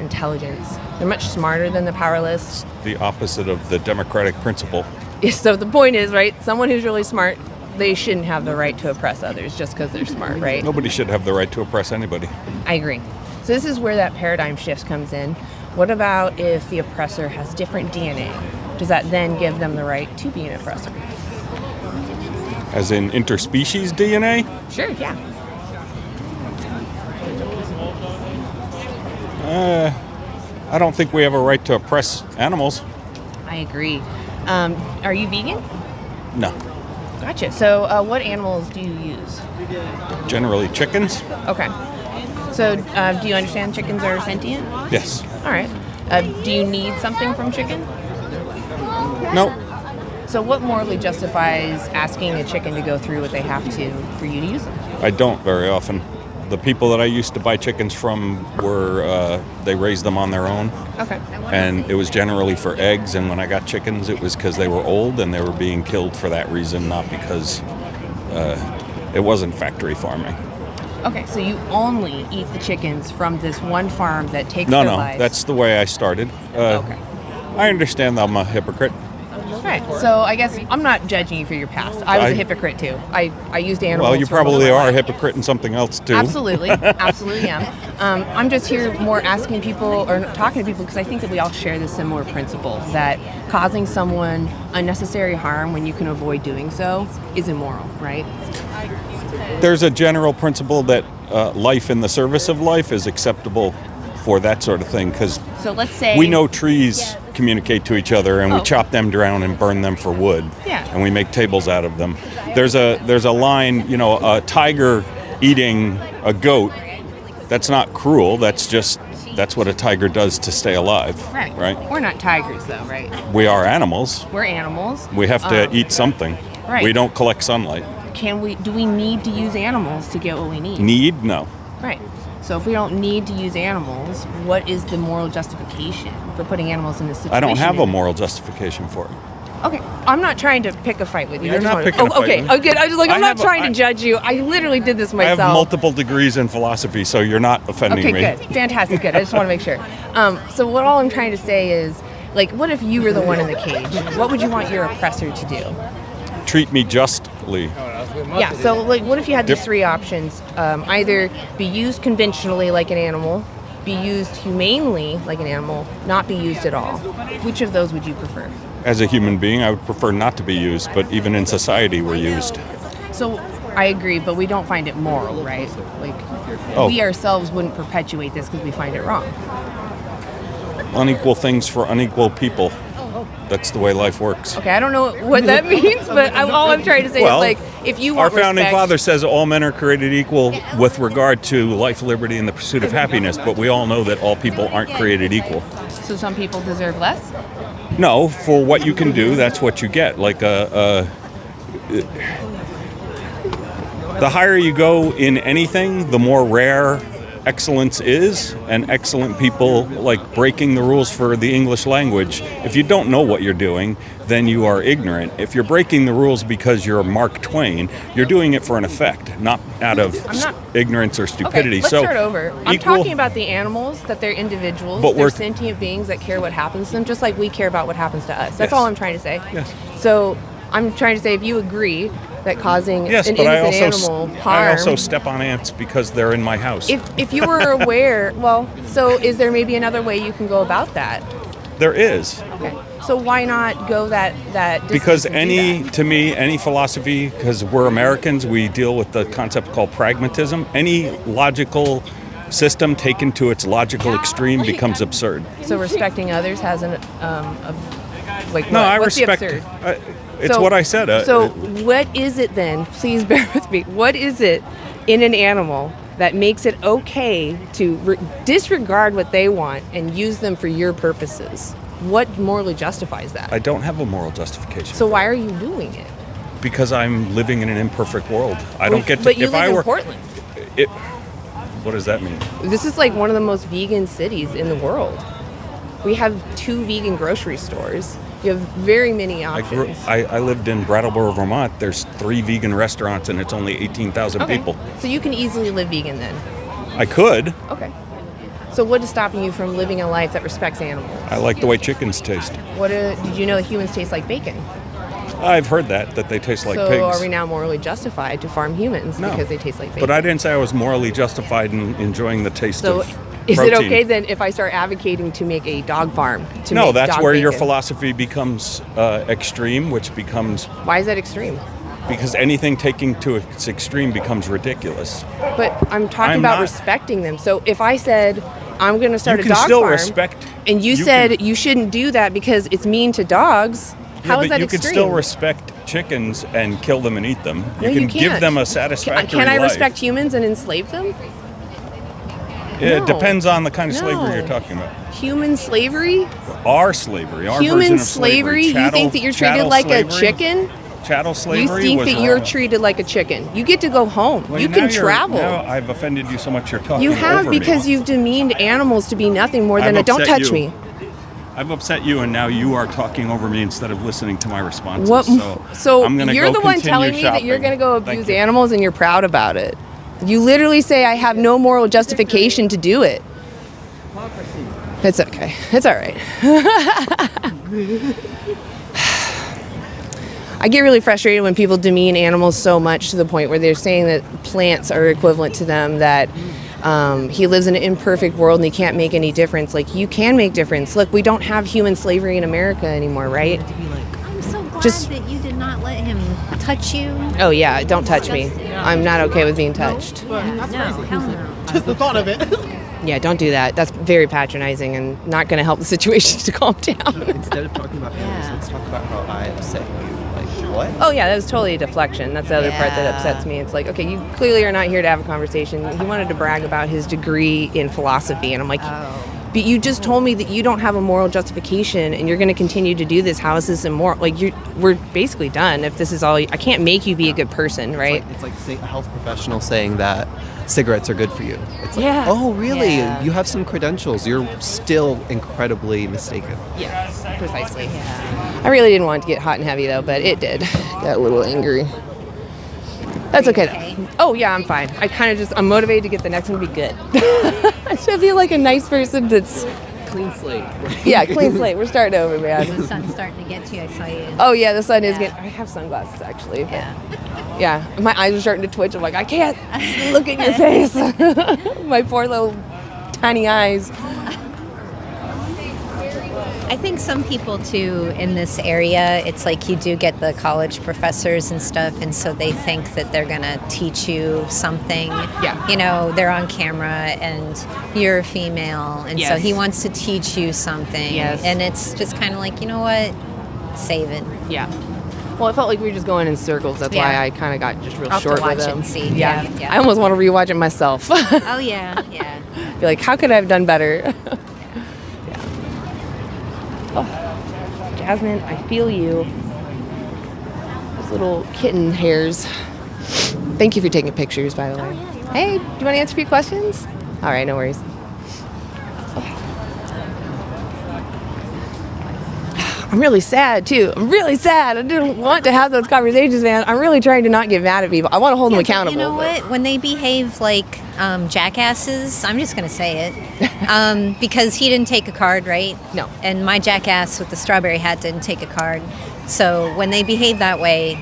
intelligence? They're much smarter than the powerless. The opposite of the democratic principle. So the point is, right, someone who's really smart, they shouldn't have the right to oppress others just because they're smart, right? Nobody should have the right to oppress anybody. I agree. So this is where that paradigm shift comes in. What about if the oppressor has different DNA? Does that then give them the right to be an oppressor? As in interspecies DNA? Sure, yeah. I don't think we have a right to oppress animals. I agree. Are you vegan? No. Gotcha. So what animals do you use? Generally chickens? Okay. So do you understand chickens are sentient? Yes. All right. Do you need something from chicken? No. So what morally justifies asking a chicken to go through what they have to for you to use them? I don't very often. The people that I used to buy chickens from were, they raised them on their own. Okay. And it was generally for eggs, and when I got chickens, it was because they were old and they were being killed for that reason, not because it wasn't factory farming. Okay, so you only eat the chickens from this one farm that takes their lives? No, that's the way I started. Okay. I understand I'm a hypocrite. Right, so I guess I'm not judging you for your past. I was a hypocrite too. I used animals. Well, you probably are a hypocrite in something else too. Absolutely, absolutely am. I'm just here more asking people or talking to people because I think that we all share this similar principle that causing someone unnecessary harm when you can avoid doing so is immoral, right? There's a general principle that life in the service of life is acceptable for that sort of thing because so let's say we know trees communicate to each other and we chop them down and burn them for wood. Yeah. And we make tables out of them. There's a line, you know, a tiger eating a goat. That's not cruel. That's what a tiger does to stay alive. Right. We're not tigers though, right? We are animals. We're animals. We have to eat something. Right. We don't collect sunlight. Do we need to use animals to get what we need? Need? No. Right. So if we don't need to use animals, what is the moral justification for putting animals in this situation? I don't have a moral justification for it. Okay, I'm not trying to pick a fight with you. You're not picking a fight with me. Okay. I'm not trying to judge you. I literally did this myself. I have multiple degrees in philosophy, so you're not offending me. Okay, good. Fantastic, good. I just want to make sure. So what all I'm trying to say is, like, what if you were the one in the cage? What would you want your oppressor to do? Treat me justly. Yeah, so like, what if you had these three options? Either be used conventionally like an animal, be used humanely like an animal, not be used at all. Which of those would you prefer? As a human being, I would prefer not to be used, but even in society, we're used. So I agree, but we don't find it moral, right? Like, we ourselves wouldn't perpetuate this because we find it wrong. Unequal things for unequal people. That's the way life works. Okay, I don't know what that means, but all I'm trying to say is, like, if you want our founding respect, father says all men are created equal with regard to life, liberty, and the pursuit of happiness, but we all know that all people aren't created equal. So some people deserve less? No, for what you can do, that's what you get. Like the higher you go in anything, the more rare excellence is, and excellent people like breaking the rules for the English language. If you don't know what you're doing, then you are ignorant. If you're breaking the rules because you're Mark Twain, you're doing it for an effect, not out of ignorance or stupidity. Okay, let's start over. I'm equal, talking about the animals, that they're individuals, but they're sentient beings that care what happens to them, just like we care about what happens to us. That's Yes. all I'm trying to say. Yes. So I'm trying to say, if you agree that causing yes, an but innocent animal harm... I also step on ants because they're in my house. If you were aware, well, so is there maybe another way you can go about that? There is. Okay. So why not go that distance? Because to me, any philosophy, because we're Americans, we deal with the concept called pragmatism. Any logical system taken to its logical extreme becomes absurd. So respecting others has an like no, what? I What's respect. the absurd? It's what I said. So what is it then? Please bear with me. What is it in an animal that makes it okay to disregard what they want and use them for your purposes? What morally justifies that? I don't have a moral justification. So why are you doing it? Because I'm living in an imperfect world. I don't get to. But you if live I were, in Portland. What does that mean? This is like one of the most vegan cities in the world. We have 2 vegan grocery stores. You have very many options. I lived in Brattleboro, Vermont. There's 3 vegan restaurants and it's only 18,000 people. So you can easily live vegan then? I could. Okay. So what is stopping you from living a life that respects animals? I like the way chickens taste. Did you know that humans taste like bacon? I've heard that they taste like pigs. So are we now morally justified to farm humans because they taste like bacon? But I didn't say I was morally justified in enjoying the taste of is protein. it okay then if I start advocating to make a dog farm? No, that's where your bacon? philosophy becomes extreme, which becomes... Why is that extreme? Because anything taken to its extreme becomes ridiculous. But I'm talking about respecting them. So if I said, I'm going to start a dog farm... You can still respect... And you said you shouldn't do that because it's mean to dogs, how is that you extreme? can still respect chickens and kill them and eat them. No, you can you can't. give them a satisfactory life. Can I respect humans and enslave them? It depends on the kind of slavery you're talking about. Human slavery? Our slavery, our Human version of slavery? slavery. You think that you're treated like a chicken? Chattel slavery. You think was that you're wrong. treated like a chicken? You get to go home. Well, you now can travel. Now I've offended you so much. You're talking You have over me. because you've demeaned animals to be nothing more than a don't touch me. I've upset you, and now you are talking over me instead of listening to my responses. What? So I'm you're the one continue telling me that you're shopping. going to go abuse animals, and you're proud about it. You literally say I have no moral justification to do it. It's okay. It's all right. I get really frustrated when people demean animals so much to the point where they're saying that plants are equivalent to them, that he lives in an imperfect world and he can't make any difference. Like, you can make difference. Look, we don't have human slavery in America anymore, right? I'm so glad that you did not let him touch you. Oh yeah, don't touch me. I'm not okay with being touched. No, hell no. Just the thought of it. Yeah, don't do that. That's very patronizing and not going to help the situation to calm down. Instead of talking about animals, let's talk about how I upset you. Like, what? Oh yeah, that was totally a deflection. That's the other part that upsets me. It's like, okay, you clearly are not here to have a conversation. He wanted to brag about his degree in philosophy, and I'm like, but you just told me that you don't have a moral justification, and you're going to continue to do this. How is this immoral? Like, we're basically done. If this is all, I can't make you be a good person, right? It's like a health professional saying that cigarettes are good for you. It's like, Yeah. oh, really? Yeah. You have some credentials. You're still incredibly mistaken. Yes, precisely. I really didn't want it to get hot and heavy, though, but it did. Got a little angry. That's okay, though. Oh, yeah, I'm fine. I'm motivated to get the next one to be good. I should feel like a nice person that's... Clean slate. Yeah, clean slate. We're starting over, man. The sun's starting to get to you. I saw you. Oh, yeah, the sun is getting... I have sunglasses, actually. But yeah, my eyes are starting to twitch. I'm like, I can't look at your face. My poor little tiny eyes. I think some people too in this area, it's like you do get the college professors and stuff, and so they think that they're gonna teach you something. Yeah. You know, they're on camera and you're a female, and so Yes. he wants to teach you something. Yes. And it's just kind of like, you know what? Save it. Yeah. Well, it felt like we were just going in circles. That's why I kind of got just real I'll have to short watch with it them. and see. Yeah. Yeah. I almost want to rewatch it myself. Oh yeah, yeah. Be like, how could I have done better? Oh, Jasmine, I feel you. Those little kitten hairs. Thank you for taking pictures, by the way. Hey, do you want to answer a few questions? All right, no worries. I'm really sad, too. I'm really sad. I didn't want to have those conversations, man. I'm really trying to not get mad at people. I want to hold them accountable. You know what? When they behave like jackasses, I'm just going to say it. Because he didn't take a card, right? No. And my jackass with the strawberry hat didn't take a card. So when they behave that way,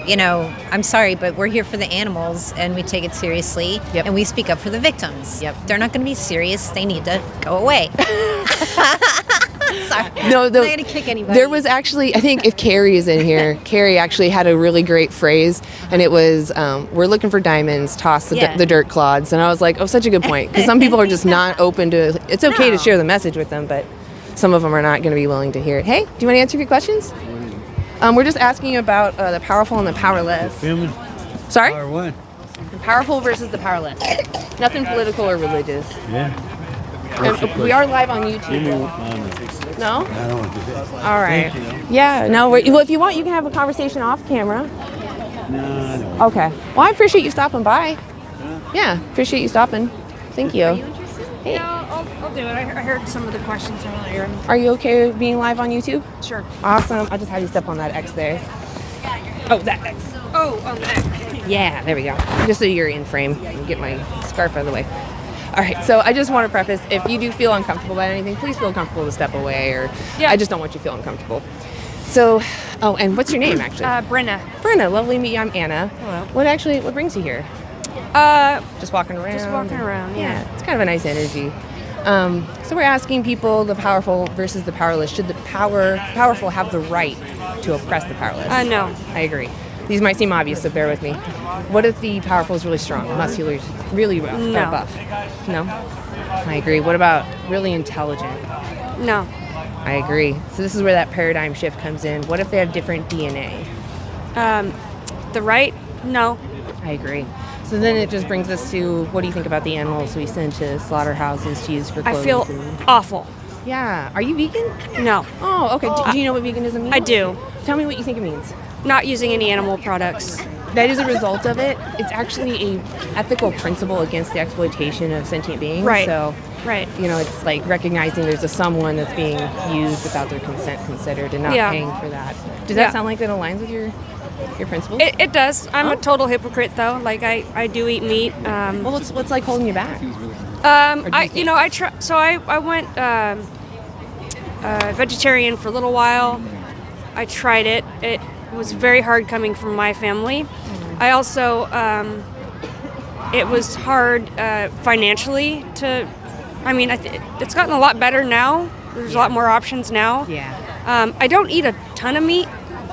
you know, I'm sorry, but we're here for the animals and we take it seriously. Yep. And we speak up for the victims. Yep. They're not going to be serious. They need to go away. Sorry. No, I'm not going to kick anybody. There was actually, I think if Carrie is in here, Carrie actually had a really great phrase, and it was, we're looking for diamonds, toss the dirt clods. And I was like, oh, such a good point. Because some people are just not open to, it's okay to share the message with them, but some of them are not going to be willing to hear it. Hey, do you want to answer a few questions? We're just asking you about the powerful and the powerless. Filming. Sorry? Power one. The powerful versus the powerless. Nothing political or religious. Yeah. And we are live on YouTube. No? I don't want to do that. All right. Thank you. Yeah, no, well, if you want, you can have a conversation off camera. No, I don't. Okay. Well, I appreciate you stopping by. Yeah, appreciate you stopping. Thank you. Hey. Yeah, I'll do it. I heard some of the questions earlier. Are you okay with being live on YouTube? Sure. Awesome. I'll just have you step on that X there. Oh, that X. Oh, on the X. Yeah, there we go. Just so you're in frame. And get my scarf out of the way. All right, so I just want to preface, if you do feel uncomfortable about anything, please feel comfortable to step away, or I just don't want you to feel uncomfortable. So, oh, and what's your name, actually? Brena. Brena, lovely to meet you. I'm Anna. Hello. What brings you here? Just walking around? Just walking around, yeah. It's kind of a nice energy. So we're asking people, the powerful versus the powerless. Should the powerful have the right to oppress the powerless? No. I agree. These might seem obvious, so bear with me. What if the powerful is really strong, muscular, really rough, or buff? No? I agree. What about really intelligent? No. I agree. So this is where that paradigm shift comes in. What if they have different DNA? The right? No. I agree. So then it just brings us to, what do you think about the animals we send to slaughterhouses to use for clothes? I feel awful. Yeah. Are you vegan? No. Oh, okay. Do you know what veganism means? I do. Tell me what you think it means. Not using any animal products. That is a result of it. It's actually a ethical principle against the exploitation of sentient beings. Right. So, right. You know, it's like recognizing there's a someone that's being used without their consent considered and not paying for that. Does that sound like that aligns with your principles? It does. I'm a total hypocrite, though. Like I do eat meat. Well, what's like holding you back? I went vegetarian for a little while. I tried it. It was very hard coming from my family. I also, it was hard financially to, it's gotten a lot better now. There's a lot more options now. Yeah. I don't eat a ton of meat,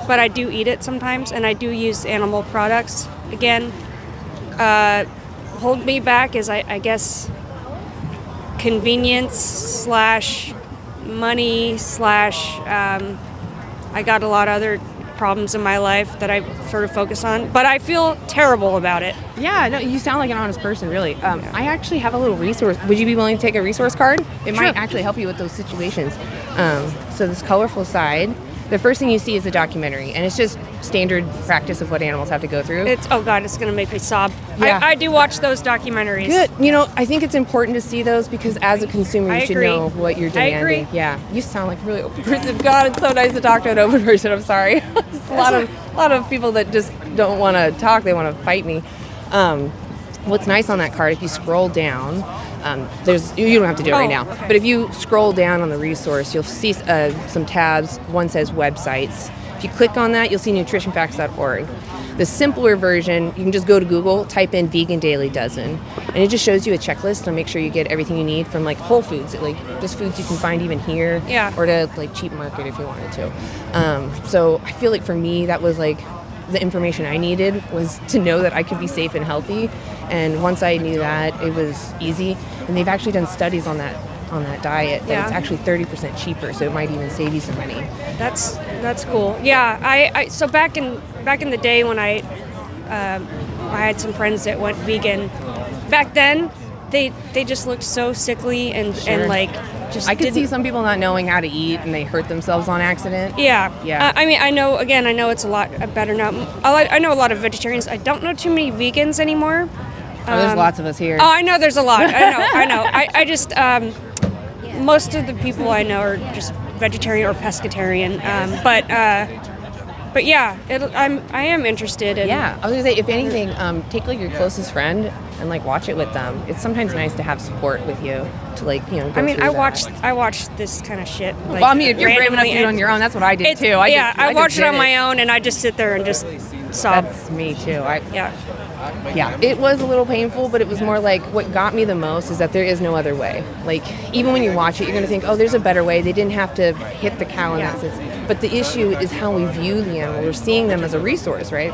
but I do eat it sometimes, and I do use animal products. Again, hold me back is, I guess, convenience / money / I got a lot of other problems in my life that I sort of focus on, but I feel terrible about it. Yeah, no, you sound like an honest person, really. I actually have a little resource. Would you be willing to take a resource card? It might actually help you with those situations. So this colorful side, the first thing you see is a documentary, and it's just standard practice of what animals have to go through. It's going to make me sob. Yeah. I do watch those documentaries. Good. You know, I think it's important to see those because as a consumer, you should know what you're demanding. I agree. Yeah. You sound like a really open person. God, it's so nice to talk to an open person. I'm sorry. There's a lot of people that just don't want to talk. They want to fight me. What's nice on that card, if you scroll down, you don't have to do it right now, but if you scroll down on the resource, you'll see some tabs. One says websites. If you click on that, you'll see nutritionfacts.org. The simpler version, you can just go to Google, type in vegan Dailey Dozen, and it just shows you a checklist to make sure you get everything you need from like Whole Foods, like just foods you can find even here, or to like cheap market if you wanted to. So I feel like for me, that was like the information I needed was to know that I could be safe and healthy. And once I knew that, it was easy. And they've actually done studies on that diet that it's actually 30% cheaper, so it might even save you some money. That's cool. Yeah, I so back in the day when I had some friends that went vegan. Back then, they just looked so sickly and like just. I could see some people not knowing how to eat and they hurt themselves on accident. Yeah. I mean, I know it's a lot better now. I know a lot of vegetarians. I don't know too many vegans anymore. There's lots of us here. Oh, I know there's a lot. I know. I just most of the people I know are just vegetarian or pescatarian. But yeah, I am interested in. Yeah, I was gonna say, if anything, take like your closest friend and like watch it with them. It's sometimes nice to have support with you to like go I mean, through I watched this kind of shit. Like, well, I mean, if you're brave enough to do it on your own, that's what I did too. I watched it on my own, and I just sit there and just sob. That's me too. Yeah, it was a little painful, but it was more like what got me the most is that there is no other way. Like, even when you watch it, you're going to think, oh, there's a better way. They didn't have to hit the cow in that sense. But the issue is how we view the animal. We're seeing them as a resource, right?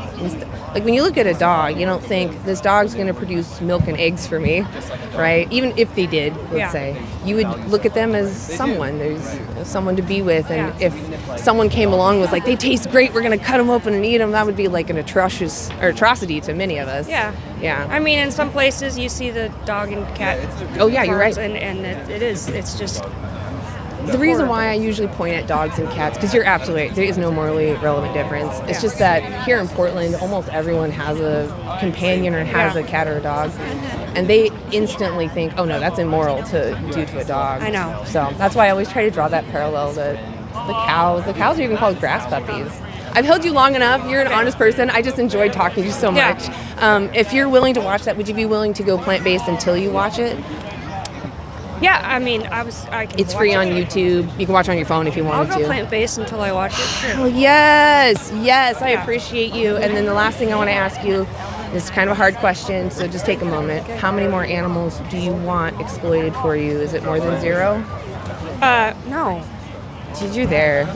Like, when you look at a dog, you don't think, this dog's going to produce milk and eggs for me, right? Even if they did, let's say. You would look at them as someone. There's someone to be with. And if someone came along and was like, they taste great, we're going to cut them open and eat them, that would be like an atrocity to many of us. Yeah. I mean, in some places you see the dog and cat. Oh yeah, you're right. And it's just. The reason why I usually point at dogs and cats, because you're absolutely right, there is no morally relevant difference. It's just that here in Portland, almost everyone has a companion or has a cat or a dog, and they instantly think, oh no, that's immoral to do to a dog. I know. So that's why I always try to draw that parallel to the cows. The cows are even called grass puppies. I've held you long enough. You're an honest person. I just enjoyed talking to you so much. If you're willing to watch that, would you be willing to go plant-based until you watch it? Yeah, I mean, It's free on YouTube. You can watch it on your phone if you wanted to. I'll go plant-based until I watch it. Sure. Oh, yes, I appreciate you. And then the last thing I want to ask you is kind of a hard question, so just take a moment. How many more animals do you want exploited for you? Is it more than 0? No. Dude, you're there.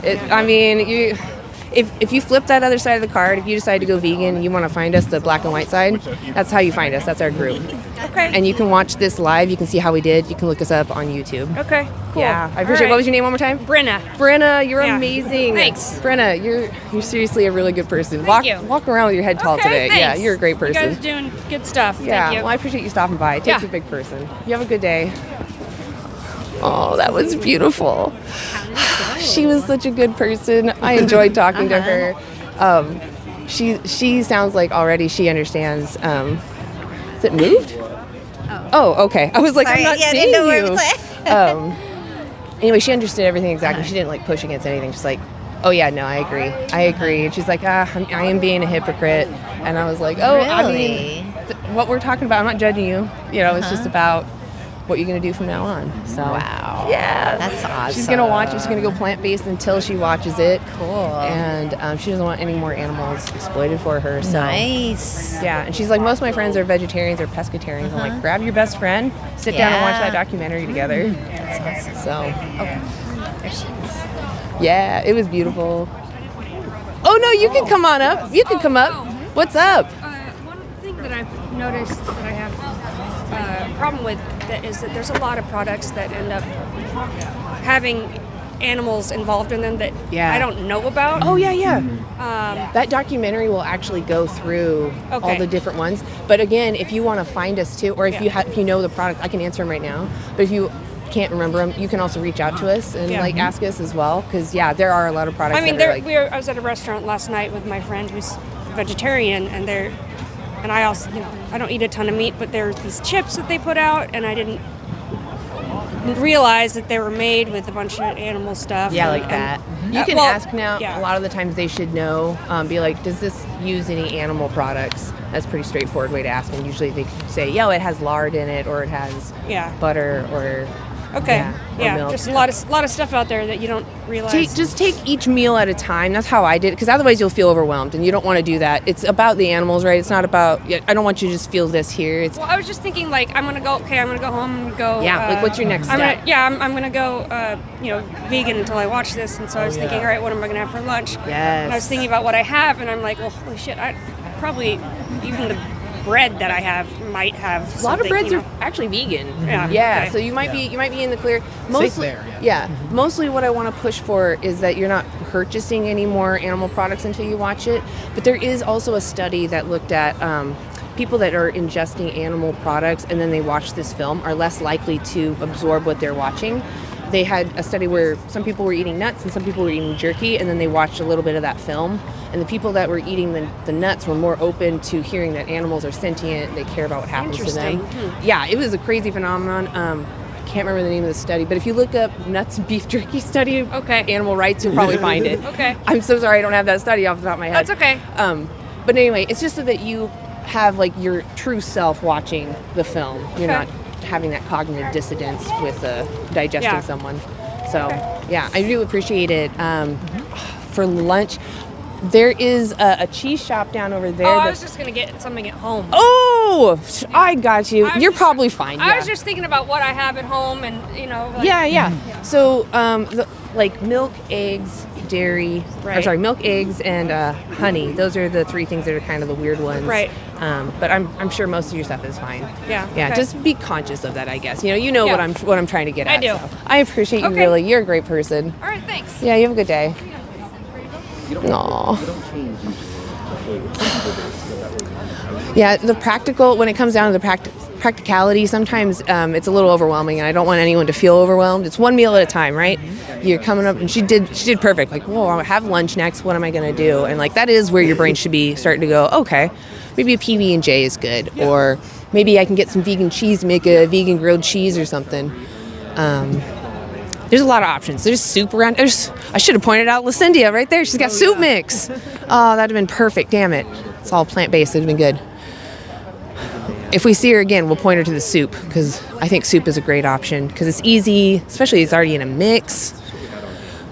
If you flip that other side of the card, if you decide to go vegan and you want to find us, the black and white side, that's how you find us. That's our group. Okay. And you can watch this live. You can see how we did. You can look us up on YouTube. Okay, cool. Yeah, I appreciate it. What was your name one more time? Brena. Brena, you're amazing. Thanks. Brena, you're seriously a really good person. Walk around with your head tall today. Thanks. Yeah, you're a great person. You guys are doing good stuff. Yeah, Thank you. well, I appreciate you stopping by. It takes a big person. You have a good day. Oh, that was beautiful. She was such a good person. I enjoyed talking to her. She sounds like already she understands. Is it moved? Oh, okay. I was like, Sorry, I'm not I seeing didn't know you. where it was. Anyway, she understood everything exactly. She didn't like push against anything. She's like, oh yeah, no, I agree. And she's like, I am being a hypocrite. And I was like, oh, Really? I mean, what we're talking about, I'm not judging you. It's just about what you're going to do from now on. So Wow. yeah, That's awesome. she's going to watch it. She's going to go plant-based until she watches it. Cool. And she doesn't want any more animals exploited for her. So Nice. yeah, and she's like, most of my friends are vegetarians or pescatarians. I'm like, grab your best friend, sit down and watch that documentary together. That's awesome. So There she is. yeah, it was beautiful. Oh no, you can come on up. You can come up. What's up? One thing that I've noticed that I have a problem with is that there's a lot of products that end up having animals involved in them that I don't know about. Oh yeah. That documentary will actually go through all the different ones. But again, if you want to find us too, or if you know the product, I can answer them right now. But if you can't remember them, you can also reach out to us and ask us as well. Because there are a lot of products. I mean, that are I was at a restaurant last night with my friend who's vegetarian, and I also, I don't eat a ton of meat, but there are these chips that they put out, and I didn't realize that they were made with a bunch of animal stuff. Yeah, like that. You can ask now. A lot of the times they should know. Be like, does this use any animal products? That's a pretty straightforward way to ask. And usually they say, it has lard in it, or it has butter, or Okay. or Yeah. milk. Just a lot of stuff out there that you don't realize. Just take each meal at a time. That's how I did it, because otherwise you'll feel overwhelmed, and you don't want to do that. It's about the animals, right? It's not about. I don't want you to just feel this here. It's Well, I was just thinking, like, I'm gonna go home. I'm gonna go. Yeah, like, what's your next step? I'm gonna go. Vegan until I watch this. And so I was thinking, all right, what am I gonna have for lunch? Yes. And I was thinking about what I have, and I'm like, well, holy shit, I probably even the bread that I have might have. a lot of something, breads you know. are actually vegan. Yeah. So you might be in the clear. Safe there, Yeah. Mostly what I want to push for is that you're not purchasing any more animal products until you watch it. But there is also a study that looked at people that are ingesting animal products and then they watch this film are less likely to absorb what they're watching. They had a study where some people were eating nuts and some people were eating jerky, and then they watched a little bit of that film. And the people that were eating the nuts were more open to hearing that animals are sentient, they care about what happens to them. Interesting. Yeah, it was a crazy phenomenon. I can't remember the name of the study, but if you look up nuts and beef jerky study of animal rights, you'll probably find it. Okay. I'm so sorry I don't have that study off the top of my head. That's okay. But anyway, it's just so that you have like your true self watching the film. You're not having that cognitive dissonance with digesting someone. So yeah, I do appreciate it. For lunch, there is a cheese shop down over there. I was just gonna get something at home. Oh, I got you. You're probably fine. I was just thinking about what I have at home, and like, Yeah. So like milk, eggs, dairy. I'm sorry, milk, eggs, and honey. Those are the three things that are kind of the weird ones. Right. But I'm sure most of your stuff is fine. Yeah. Yeah. okay. Just be conscious of that, I guess. You know what I'm trying to get at. I do. So. I appreciate you really. You're a great person. All right. Thanks. Yeah. You have a good day. Aww. Yeah, the practical, when it comes down to the practicality, sometimes it's a little overwhelming, and I don't want anyone to feel overwhelmed. It's one meal at a time, right? You're coming up, and she did perfect. Like, whoa, I'll have lunch next. What am I going to do? And like that is where your brain should be starting to go. Okay, maybe a PB&J is good, or maybe I can get some vegan cheese, make a vegan grilled cheese or something. There's a lot of options. There's soup around. I should have pointed out Lucindia right there. She's got soup mix. Oh, that'd have been perfect. Damn it. It's all plant-based. It'd have been good. If we see her again, we'll point her to the soup, because I think soup is a great option because it's easy, especially it's already in a mix.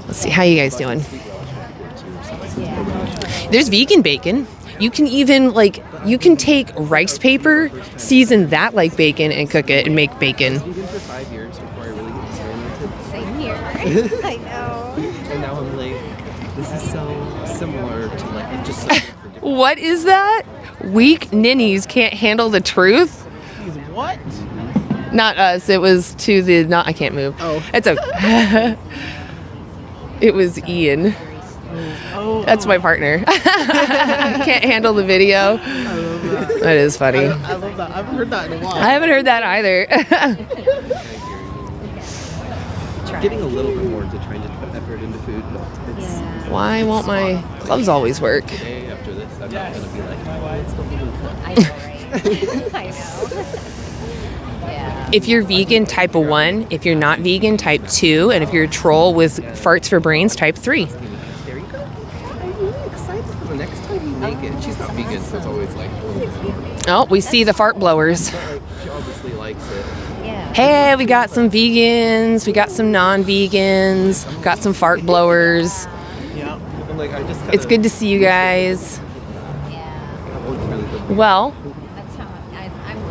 Let's see, how you guys doing? There's vegan bacon. You can even you can take rice paper, season that like bacon, and cook it and make bacon. For 5 years before I really get experimented. Same here. I know. And now I'm like, this is so similar to like just so What is that? Weak ninnies can't handle the truth? What? Not us. It was to the not. I can't move. Oh. It's okay. It was Ian. Oh. That's my partner. Can't handle the video. I love that. That is funny. I love that. I haven't heard that in a while. I haven't heard that either. getting a little bit more into trying to put effort into food, but it's Why won't my gloves always work? today after this, I'm not gonna be like, oh, it's still even cooked. I know, right? I know. Yeah. If you're vegan, type 1. If you're not vegan, type 2. And if you're a troll with farts for brains, type 3. There you go. I'm really excited for the next time you make it. She's not vegan, so it's always like, Oh, we see the fart blowers. but like, she obviously likes it. Hey, we got some vegans, we got some non-vegans, got some fart blowers. Yeah. I'm like, I just It's good to see you guys. Well,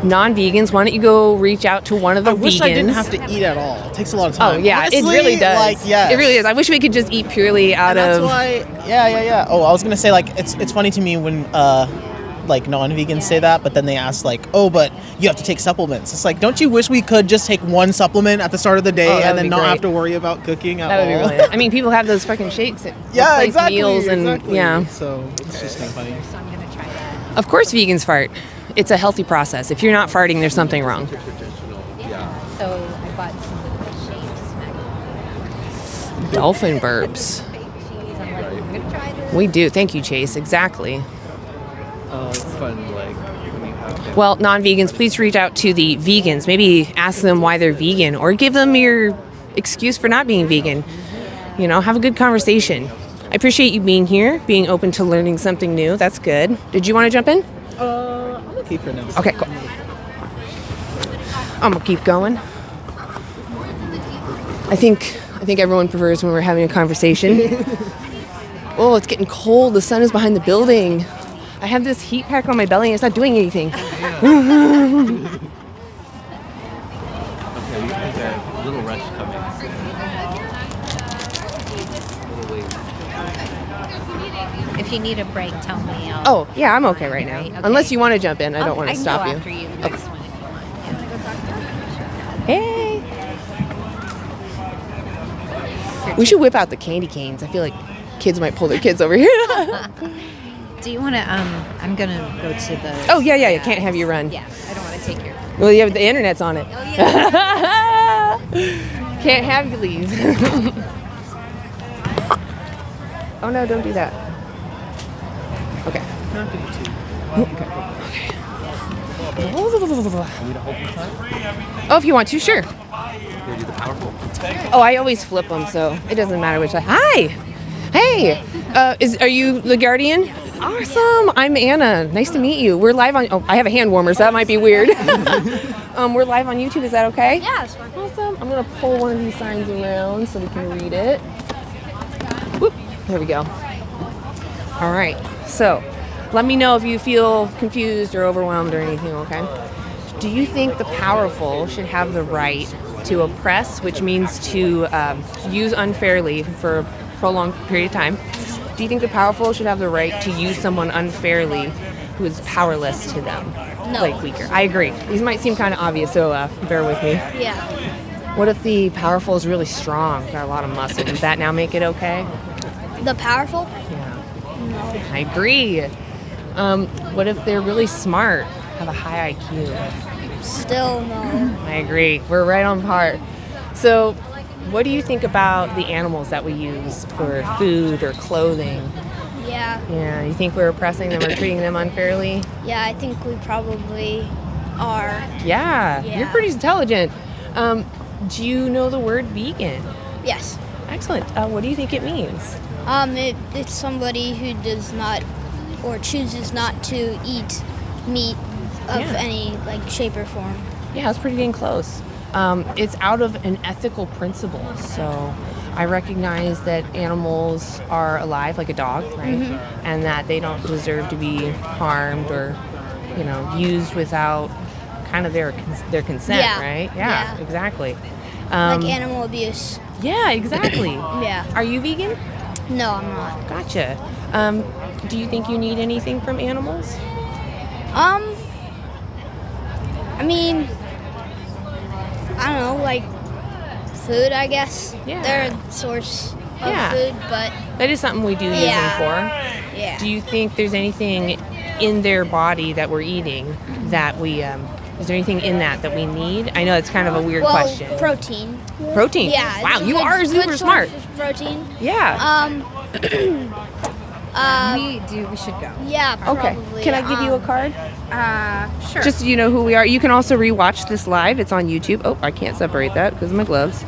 non-vegans, why don't you go reach out to one of the I vegans? wish I didn't have to eat at all. It takes a lot of time. Oh yeah, Honestly, it really does. Like, yes. It really is. I wish we could just eat purely out That's of. why. Yeah. Oh, I was gonna say like it's funny to me when like non-vegans say that, but then they ask like, oh, but you have to take supplements. It's like, don't you wish we could just take one supplement at the start of the day and then not have to worry about cooking at all? That would be really nice. I mean, people have those fucking shakes that Yeah, replace exactly. meals and exactly. yeah. So it's just kind of funny. So I'm gonna try that. Of course, vegans fart. It's a healthy process. If you're not farting, there's something wrong. Yeah. So I bought some shapes. Dolphin burps. I'm like, I'm gonna try this. We do. Thank you, Chase. Exactly. Oh, it's fun, like, when you have Well, non-vegans, please reach out to the vegans. Maybe ask them why they're vegan or give them your excuse for not being vegan. You know, have a good conversation. I appreciate you being here, being open to learning something new. That's good. Did you want to jump in? I'm okay for now. Okay, cool. I'm going to keep going. I think everyone prefers when we're having a conversation. Oh, it's getting cold. The sun is behind the building. I have this heat pack on my belly and it's not doing anything. Okay, there's a little rush coming. Little wait. If you need a break, tell me. Oh, yeah, I'm okay right now. Okay. Unless you want to jump in. I don't want to stop I you. can go after you. Okay. Next one if you want. Hey. We should whip out the candy canes. I feel like kids might pull their kids over here. Do you want to? I'm gonna go to the. Oh yeah. You can't have you run. Yeah, I don't want to take your. Well, yeah, the internet's on it. Oh yeah. Can't have you leave. Oh no! Don't do that. Okay. Oh, if you want to, sure. Here, do the powerful. Oh, I always flip them, so it doesn't matter which. Hi. Hey. Are you the Guardian? Awesome. I'm Anna. Nice to meet you. We're live on. Oh, I have a hand warmer, so that might be weird. We're live on YouTube. Is that okay? Yeah, it's fine. Awesome. I'm gonna pull one of these signs around so we can read it. Whoop. There we go. All right. So, let me know if you feel confused or overwhelmed or anything. Okay. Do you think the powerful should have the right to oppress, which means to use unfairly for a prolonged period of time? Do you think the powerful should have the right to use someone unfairly who is powerless to them? No. Like weaker. I agree. These might seem kind of obvious, so bear with me. Yeah. What if the powerful is really strong, got a lot of muscle? Does that now make it okay? The powerful? Yeah. No. I agree. What if they're really smart, have a high IQ? Still no. I agree. We're right on par. So, what do you think about the animals that we use for food or clothing? Yeah. Yeah, you think we're oppressing them or treating them unfairly? Yeah, I think we probably are. Yeah, Yeah. you're pretty intelligent. Do you know the word vegan? Yes. Excellent. What do you think it means? It's somebody who does not or chooses not to eat meat of any shape or form. Yeah, it's pretty dang close. It's out of an ethical principle. So I recognize that animals are alive, like a dog, right? Mm-hmm. And that they don't deserve to be harmed or, used without kind of their consent, Yeah. right? Yeah. Exactly. Like animal abuse. Yeah, exactly. Yeah. Are you vegan? No, I'm not. Gotcha. Do you think you need anything from animals? I mean, I don't know, like food, I guess. Yeah. They're a source of Yeah. food, but That is something we do use them for. yeah. Do you think there's anything in their body that we're eating that we, is there anything in that we need? I know it's kind of a weird question. Protein. Protein? Yeah. Wow, it's a you good- are good super source smart. of protein. Yeah. We should go. Yeah, Okay. probably. Can I give you a card? Sure. Just so you know who we are. You can also rewatch this live. It's on YouTube. Oh, I can't separate that because of my gloves.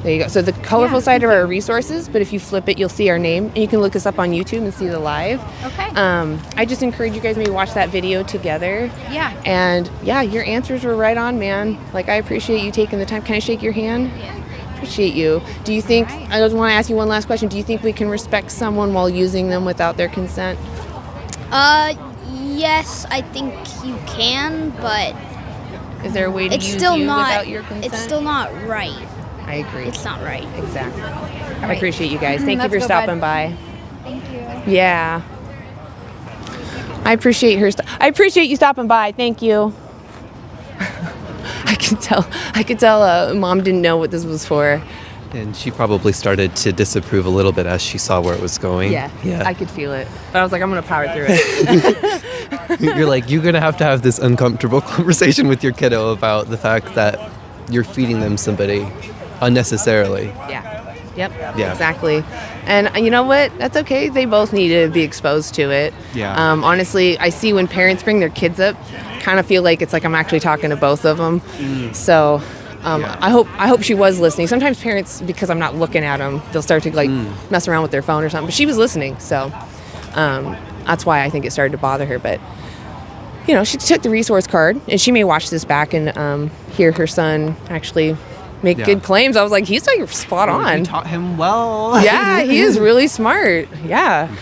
There you go. So the colorful side of our resources, but if you flip it, you'll see our name. And you can look us up on YouTube and see the live. Okay. I just encourage you guys maybe watch that video together. Yeah. And yeah, your answers were right on, man. Like, I appreciate you taking the time. Can I shake your hand? Yeah. Appreciate you. Do you think, I just want to ask you one last question. Do you think we can respect someone while using them without their consent? Yes, I think you can, but Is there a way to it's use still you not. without your consent? It's still not right. I agree. It's not right. Exactly. I right. appreciate you guys. Thank you Let's for go, stopping bud. by. Thank you. Yeah. I appreciate her. I appreciate you stopping by. Thank you. I could tell Mom didn't know what this was for. And she probably started to disapprove a little bit as she saw where it was going. Yeah. I could feel it. But I was like, I'm going to power through it. You're like, you're going to have this uncomfortable conversation with your kiddo about the fact that you're feeding them somebody unnecessarily. Yeah. Yep. Yeah. Exactly. And you know what? That's okay. They both need to be exposed to it. Yeah. Honestly, I see when parents bring their kids up, kind of feel like it's like I'm actually talking to both of them. So I hope she was listening. Sometimes parents, because I'm not looking at them, they'll start to mess around with their phone or something. But she was listening, so that's why I think it started to bother her. But she took the resource card, and she may watch this back and hear her son actually make good claims. I was like, he's like spot on. You taught him well. Yeah, he is really smart. Yeah.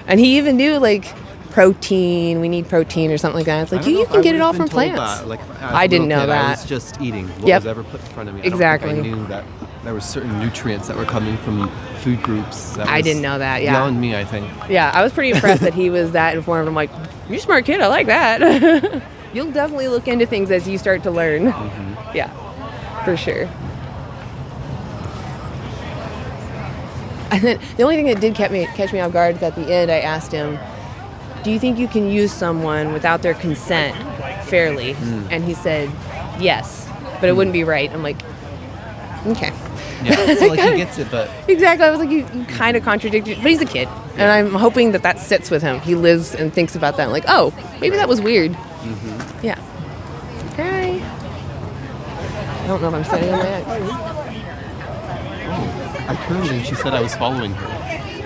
And he even knew like protein, we need protein or something like that. It's like, you can get it all from plants. Like, I didn't know that. I was just eating what was ever put in front of me. Exactly. I don't think I knew that there were certain nutrients that were coming from food groups. I didn't know that, yeah. Beyond me, I think. Yeah, I was pretty impressed that he was that informed. I'm like, you're a smart kid, I like that. You'll definitely look into things as you start to learn. Mm-hmm. Yeah, for sure. And then the only thing that did catch me off guard is at the end, I asked him, do you think you can use someone without their consent fairly? And he said, yes, but it wouldn't be right. I'm like, okay. Yeah, so like he gets it, but... Exactly, I was like, you kind of contradicted, but he's a kid. And I'm hoping that sits with him. He lives and thinks about that. I'm like, oh, maybe that was weird. Mm-hmm. Yeah. Hi. I don't know if I'm sitting on my ex. I turned and she said I was following her.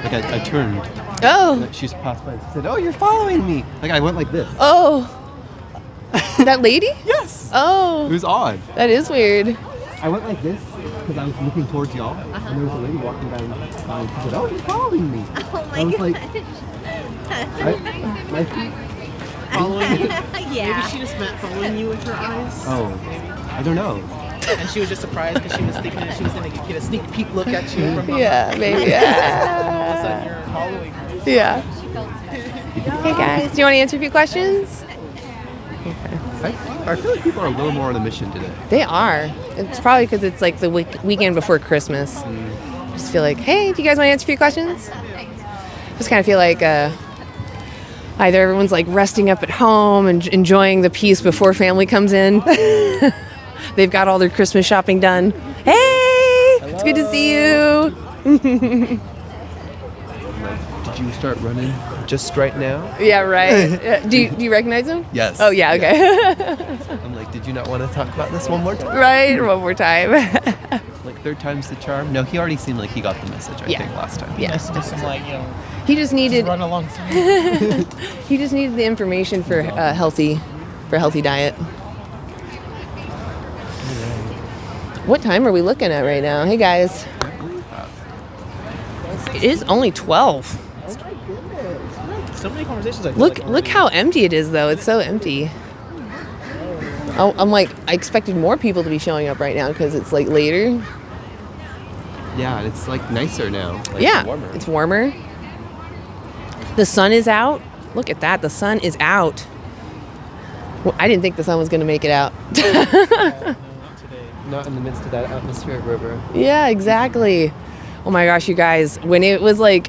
Like I turned. Oh. She just passed by and said, oh, you're following me. Like I went like this. Oh. That lady? Yes. Oh. It was odd. That is weird. I went like this because I was looking towards y'all, and there was a lady walking down. She said, oh, you're following me. Oh my I was like, my feet following you? Yeah. Maybe she just meant following you with her eyes. Oh, I don't know. And she was just surprised because she was thinking that she was going to get a sneak peek look at you from behind. Yeah, maybe. And all of a sudden you're following her. Yeah. Hey guys, do you want to answer a few questions? I feel like people are a little more on a mission today. They are. It's probably because it's like the weekend before Christmas. Just feel like, hey, do you guys want to answer a few questions? Just kind of feel like either everyone's like resting up at home and enjoying the peace before family comes in. They've got all their Christmas shopping done. Hey, hello. It's good to see you. Did you start running just right now? Yeah, right. Do you recognize him? Yes. Oh, yeah, okay. Yes. I'm like, did you not want to talk about this one more time? Right, one more time. Like third time's the charm? No, he already seemed like he got the message, I think, last time. Yeah. Just like, he just needed... run alongside. He just needed the information for a healthy diet. What time are we looking at right now? Hey, guys. It is only 12. So many conversations. Look how empty it is, though. It's so empty. Oh, I'm like, I expected more people to be showing up right now because it's like later. Yeah, it's like nicer now. Like, yeah, warmer. It's warmer. The sun is out. Look at that. The sun is out. Well, I didn't think the sun was going to make it out. Not in the midst of that atmospheric river. Yeah, exactly. Oh my gosh, you guys, when it was like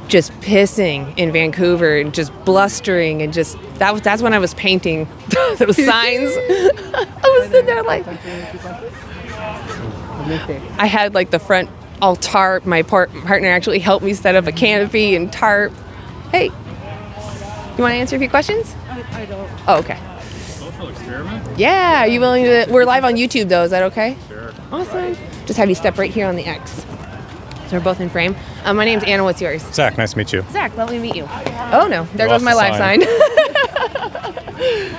just pissing in Vancouver and just blustering and just that's when I was painting those signs. I was sitting there like I had like the front all tarp. My partner actually helped me set up a canopy and tarp. Hey, you want to answer a few questions? I don't. Oh, okay. Social experiment? Yeah, are you willing to? We're live on YouTube though, is that okay? Sure. Awesome. Just have you step right here on the X. So we're both in frame. My name's Anna, what's yours? Zach, nice to meet you. Zach, lovely to meet you. Oh no, there goes my live sign.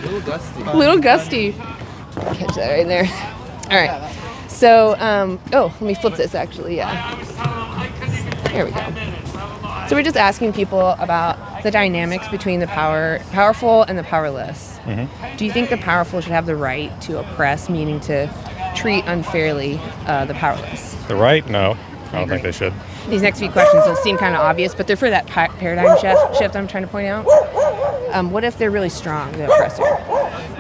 Little gusty. Little gusty. Catch that right there. All right. So, let me flip this actually, yeah. There we go. So we're just asking people about the dynamics between the powerful and the powerless. Mm-hmm. Do you think the powerful should have the right to oppress, meaning to treat unfairly the powerless? The right? No, I don't think they should. These next few questions will seem kind of obvious, but they're for that paradigm shift I'm trying to point out. What if they're really strong, the oppressor?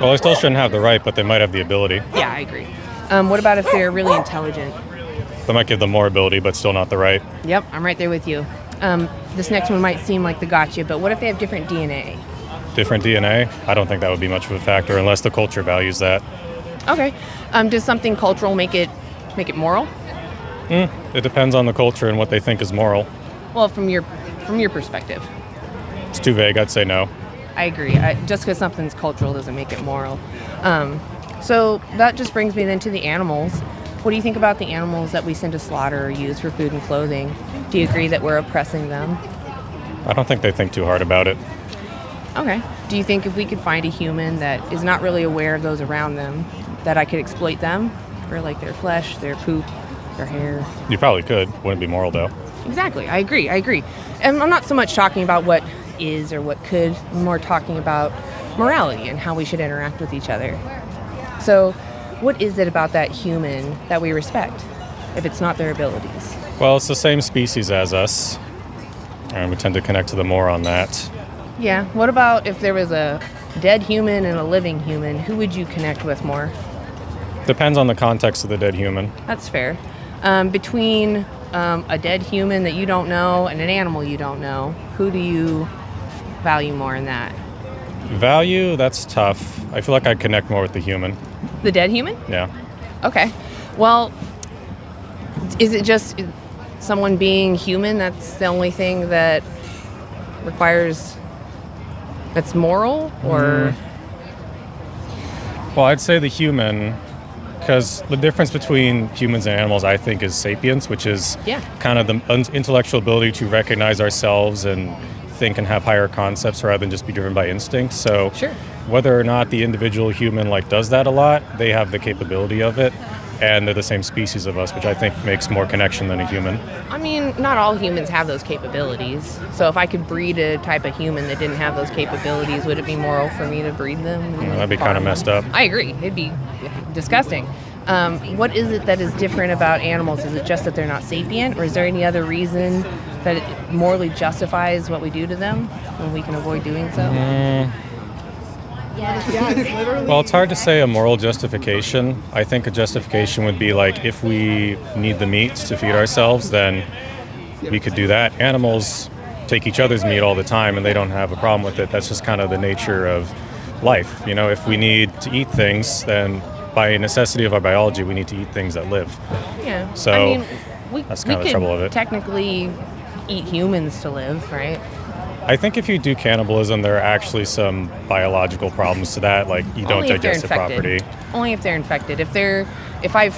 Well, they still shouldn't have the right, but they might have the ability. Yeah, I agree. What about if they're really intelligent? They might give them more ability, but still not the right. Yep, I'm right there with you. This next one might seem like the gotcha, but what if they have different DNA? Different DNA? I don't think that would be much of a factor unless the culture values that. Okay. Does something cultural make it moral? It depends on the culture and what they think is moral. Well, from your perspective. It's too vague. I'd say no. I agree. Just because something's cultural doesn't make it moral. So that just brings me then to the animals. What do you think about the animals that we send to slaughter or use for food and clothing? Do you agree that we're oppressing them? I don't think they think too hard about it. Okay. Do you think if we could find a human that is not really aware of those around them, that I could exploit them for like their flesh, their poop, their hair? You probably could. Wouldn't be moral though. Exactly. I agree. And I'm not so much talking about what is or what could. I'm more talking about morality and how we should interact with each other. So what is it about that human that we respect if it's not their abilities? Well, it's the same species as us, and we tend to connect to them more on that. Yeah. What about if there was a dead human and a living human? Who would you connect with more? Depends on the context of the dead human. That's fair. Between a dead human that you don't know and an animal you don't know, who do you value more in that? Value? That's tough. I feel like I'd connect more with the human. The dead human? Yeah. Okay. Well, is it just someone being human? That's the only thing that requires, that's moral? Or? Well, I'd say the human, because the difference between humans and animals, I think, is sapience, which is kind of the intellectual ability to recognize ourselves and think and have higher concepts rather than just be driven by instinct. So whether or not the individual human does that a lot, they have the capability of it, and they're the same species of us, which I think makes more connection than a human. I mean, not all humans have those capabilities. So if I could breed a type of human that didn't have those capabilities, would it be moral for me to breed them? That'd be kind of messed up. I agree. It'd be disgusting. What is it that is different about animals? Is it just that they're not sapient, or is there any other reason that it morally justifies what we do to them when we can avoid doing so? Well, it's hard to say a moral justification. I think a justification would be like, if we need the meat to feed ourselves, then we could do that. Animals take each other's meat all the time and they don't have a problem with it. That's just kind of the nature of life. You know, if we need to eat things, then by necessity of our biology, we need to eat things that live. Yeah. So I mean, that's kind of the trouble of it. Technically eat humans to live, right? I think if you do cannibalism, there are actually some biological problems to that, like you don't digest it properly. Only if they're infected. If I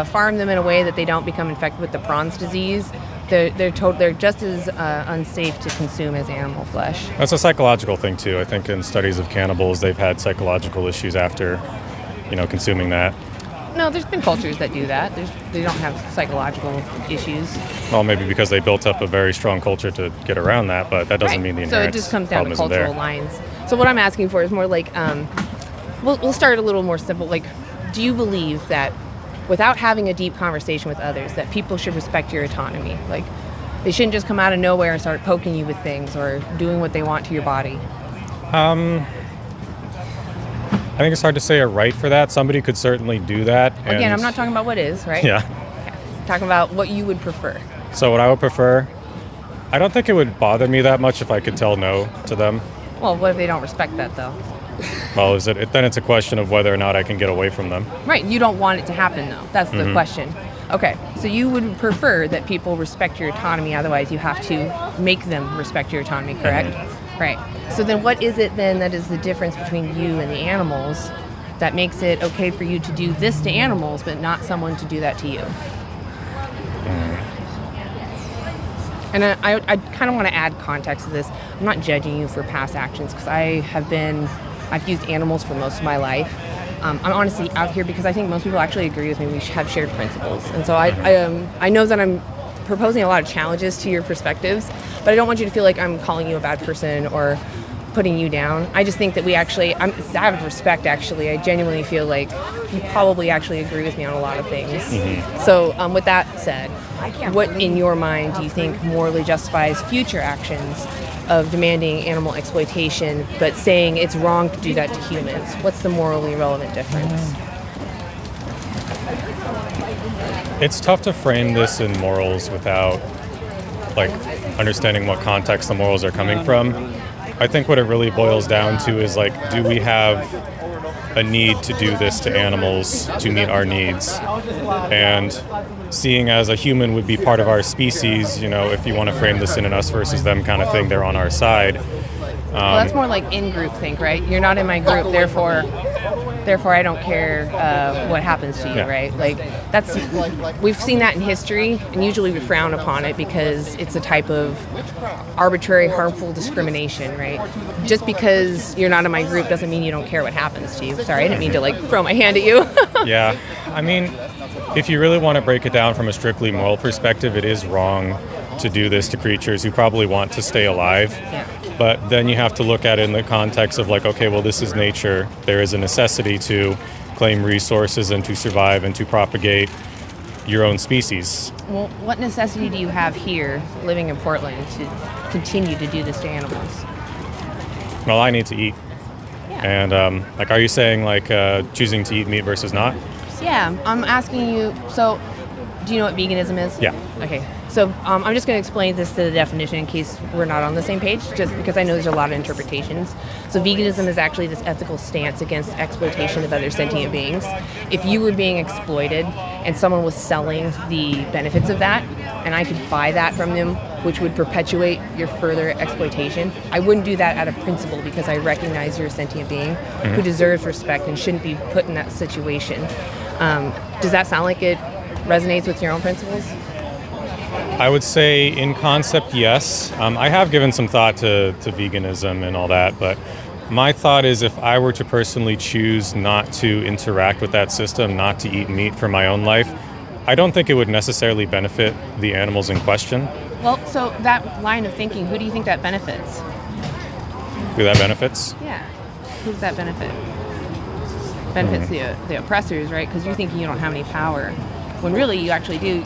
farm them in a way that they don't become infected with the Crohn's disease, they're just as unsafe to consume as animal flesh. That's a psychological thing too. I think in studies of cannibals, they've had psychological issues after, consuming that. No, there's been cultures that do that. They don't have psychological issues. Well, maybe because they built up a very strong culture to get around that, but that doesn't mean the inherent problem. So it just comes down to cultural there. lines. So what I'm asking for is more like, we'll start a little more simple. Like, do you believe that without having a deep conversation with others, that people should respect your autonomy? Like, they shouldn't just come out of nowhere and start poking you with things or doing what they want to your body? I think it's hard to say a right for that. Somebody could certainly do that. Again, I'm not talking about what is, right? Yeah. Okay. Talking about what you would prefer. So what I would prefer, I don't think it would bother me that much if I could tell no to them. Well, what if they don't respect that, though? Well, then it's a question of whether or not I can get away from them. Right. You don't want it to happen, though. That's the question. Okay. So you would prefer that people respect your autonomy. Otherwise, you have to make them respect your autonomy, correct? Right. So then what is it then that is the difference between you and the animals that makes it okay for you to do this to animals but not someone to do that to you? And I kind of want to add context to this. I'm not judging you for past actions because I've used animals for most of my life. I'm honestly out here because I think most people actually agree with me. We have shared principles. And so I know that I'm proposing a lot of challenges to your perspectives, but I don't want you to feel like I'm calling you a bad person or putting you down. I just think that it's out of respect, actually. I genuinely feel like you probably actually agree with me on a lot of things. So with that said, what in your mind do you think morally justifies future actions of demanding animal exploitation, but saying it's wrong to do that to humans? What's the morally relevant difference? It's tough to frame this in morals without understanding what context the morals are coming from. I think what it really boils down to is do we have a need to do this to animals to meet our needs? And seeing as a human would be part of our species, if you want to frame this in an us versus them kind of thing, they're on our side. Well, that's more like in-group think, right? You're not in my group, therefore I don't care what happens to you, right? We've seen that in history, and usually we frown upon it because it's a type of arbitrary, harmful discrimination, right? Just because you're not in my group doesn't mean you don't care what happens to you. Sorry, I didn't mean to throw my hand at you. Yeah, I mean, if you really want to break it down from a strictly moral perspective, it is wrong to do this to creatures who probably want to stay alive. Yeah. But then you have to look at it in the context of like, okay, well, this is nature. There is a necessity to claim resources and to survive and to propagate your own species. Well, what necessity do you have here, living in Portland, to continue to do this to animals? Well, I need to eat. Yeah. And like, are you saying like choosing to eat meat versus not? Yeah, I'm asking you, so do you know what veganism is? Yeah. Okay, so I'm just going to explain this to the definition in case we're not on the same page, just because I know there's a lot of interpretations. So veganism is actually this ethical stance against exploitation of other sentient beings. If you were being exploited and someone was selling the benefits of that, and I could buy that from them, which would perpetuate your further exploitation, I wouldn't do that out of principle because I recognize you're a sentient being who deserves respect and shouldn't be put in that situation. Does that sound like it resonates with your own principles? I would say in concept, yes. I have given some thought to veganism and all that, but my thought is if I were to personally choose not to interact with that system, not to eat meat for my own life, I don't think it would necessarily benefit the animals in question. Well, so that line of thinking, who do you think that benefits? Who that benefits? Yeah, who's that benefit? Benefits the oppressors, right? Because you're thinking you don't have any power, when really you actually do.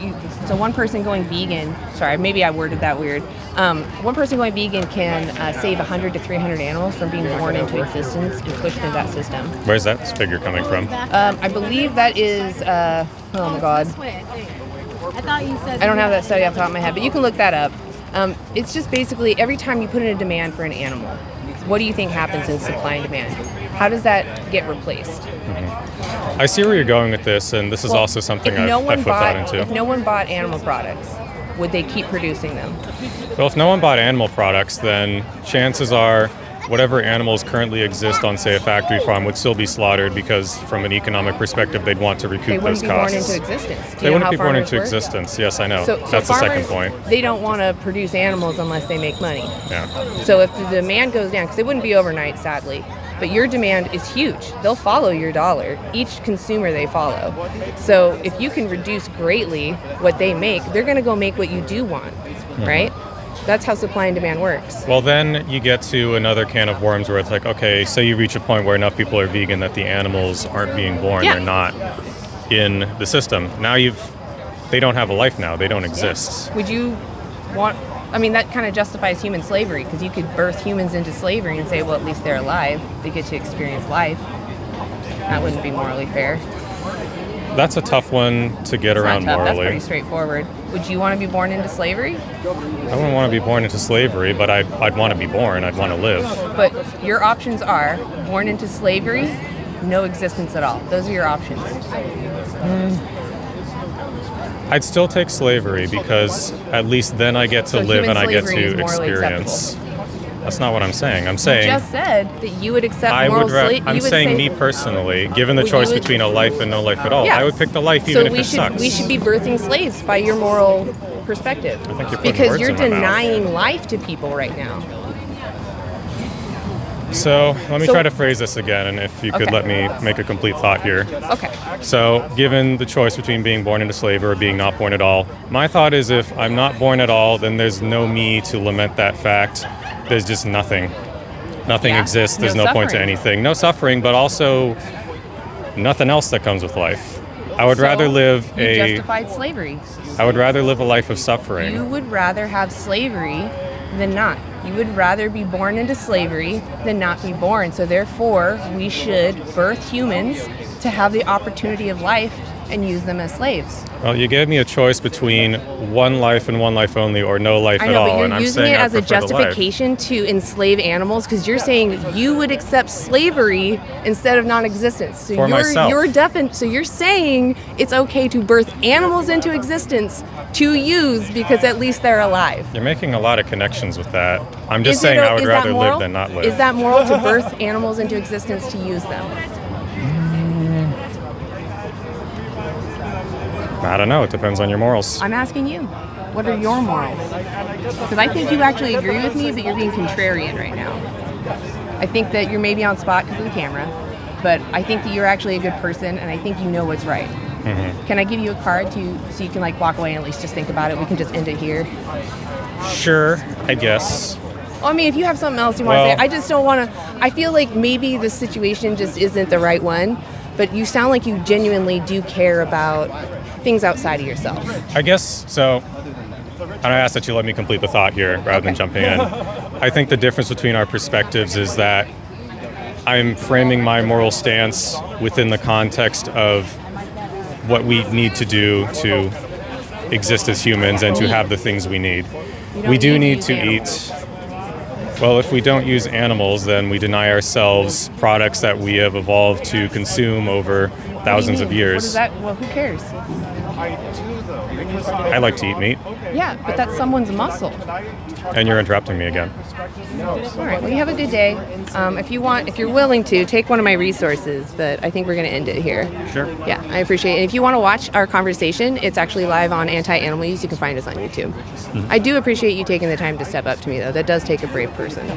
So one person going vegan, sorry, maybe I worded that weird. One person going vegan can save 100 to 300 animals from being born into existence and pushed into that system. Where's that figure coming from? I believe that is, oh my God. I don't have that study off the top of my head, but you can look that up. It's just basically every time you put in a demand for an animal, what do you think happens in supply and demand? How does that get replaced? I see where you're going with this, and this is also something I've put thought into. If no one bought animal products, would they keep producing them? Well, if no one bought animal products, then chances are whatever animals currently exist on, say, a factory farm would still be slaughtered because from an economic perspective, they'd want to recoup those costs. They wouldn't be born into existence. They wouldn't be born into existence. Yes, I know. So that's the second point. They don't want to produce animals unless they make money. Yeah. So if the demand goes down, because it wouldn't be overnight, sadly, but your demand is huge. They'll follow your dollar. Each consumer they follow. So if you can reduce greatly what they make, they're going to go make what you do want, right? That's how supply and demand works. Well, then you get to another can of worms where it's like, okay, say you reach a point where enough people are vegan that the animals aren't being born. Yeah. They're not in the system. Now they don't have a life now. They don't exist. Would you want, I mean, that kind of justifies human slavery because you could birth humans into slavery and say, well, at least they're alive. They get to experience life. That wouldn't be morally fair. That's a tough one to get around Not tough. morally. That's pretty straightforward. Would you want to be born into slavery? I wouldn't want to be born into slavery, but I'd want to be born. I'd want to live. But your options are born into slavery, no existence at all. Those are your options. I'd still take slavery because at least then I get to live and I get to experience. That's not what I'm saying. I'm saying You just said that you would accept moral slavery. I'm saying me personally, given the choice between a life and no life at all, I would pick the life even if it sucks. We should be birthing slaves by your moral perspective. I think you're putting because words you're in my mouth. denying life to people right now. So let me try to phrase this again, and if you could let me make a complete thought here. Okay. So given the choice between being born into slavery or being not born at all, my thought is if I'm not born at all, then there's no me to lament that fact. There's just nothing. Nothing exists. There's no point to anything. No suffering, but also nothing else that comes with life. I would rather live You justified slavery. I would rather live a life of suffering. You would rather have slavery than not. You would rather be born into slavery than not be born. So therefore, we should birth humans to have the opportunity of life and use them as slaves. Well, you gave me a choice between one life and one life only or no life I at know, all. but And you're I'm using saying it I as a prefer the life. justification to enslave animals because you're saying you would accept slavery instead of non-existence. So For myself. So you're saying it's okay to birth animals into existence to use because at least they're alive. You're making a lot of connections with that. I'm just Is saying it- I would is that rather moral? live than not live. Is that moral to birth animals into existence to use them? I don't know. It depends on your morals. I'm asking you. What are your morals? Because I think you actually agree with me, but you're being contrarian right now. I think that you're maybe on spot because of the camera, but I think that you're actually a good person, and I think you know what's right. Can I give you a card so you can like walk away and at least just think about it? We can just end it here. Sure, I guess. Well, I mean, if you have something else you want to say, I just don't want to. I feel like maybe the situation just isn't the right one, but you sound like you genuinely do care about things outside of yourself. I guess so. And I ask that you let me complete the thought here rather than jumping in. I think the difference between our perspectives is that I'm framing my moral stance within the context of what we need to do to exist as humans and to have the things we need. We do need to eat. Well, if we don't use animals, then we deny ourselves products that we have evolved to consume over thousands of years. What is that? Well, who cares? I like to eat meat. Yeah, but that's someone's muscle. And you're interrupting me again. All right. Well, you have a good day. If you're willing to, take one of my resources, but I think we're going to end it here. Sure. Yeah, I appreciate it. And if you want to watch our conversation, it's actually live on Anti-Animal Use. You can find us on YouTube. I do appreciate you taking the time to step up to me, though. That does take a brave person.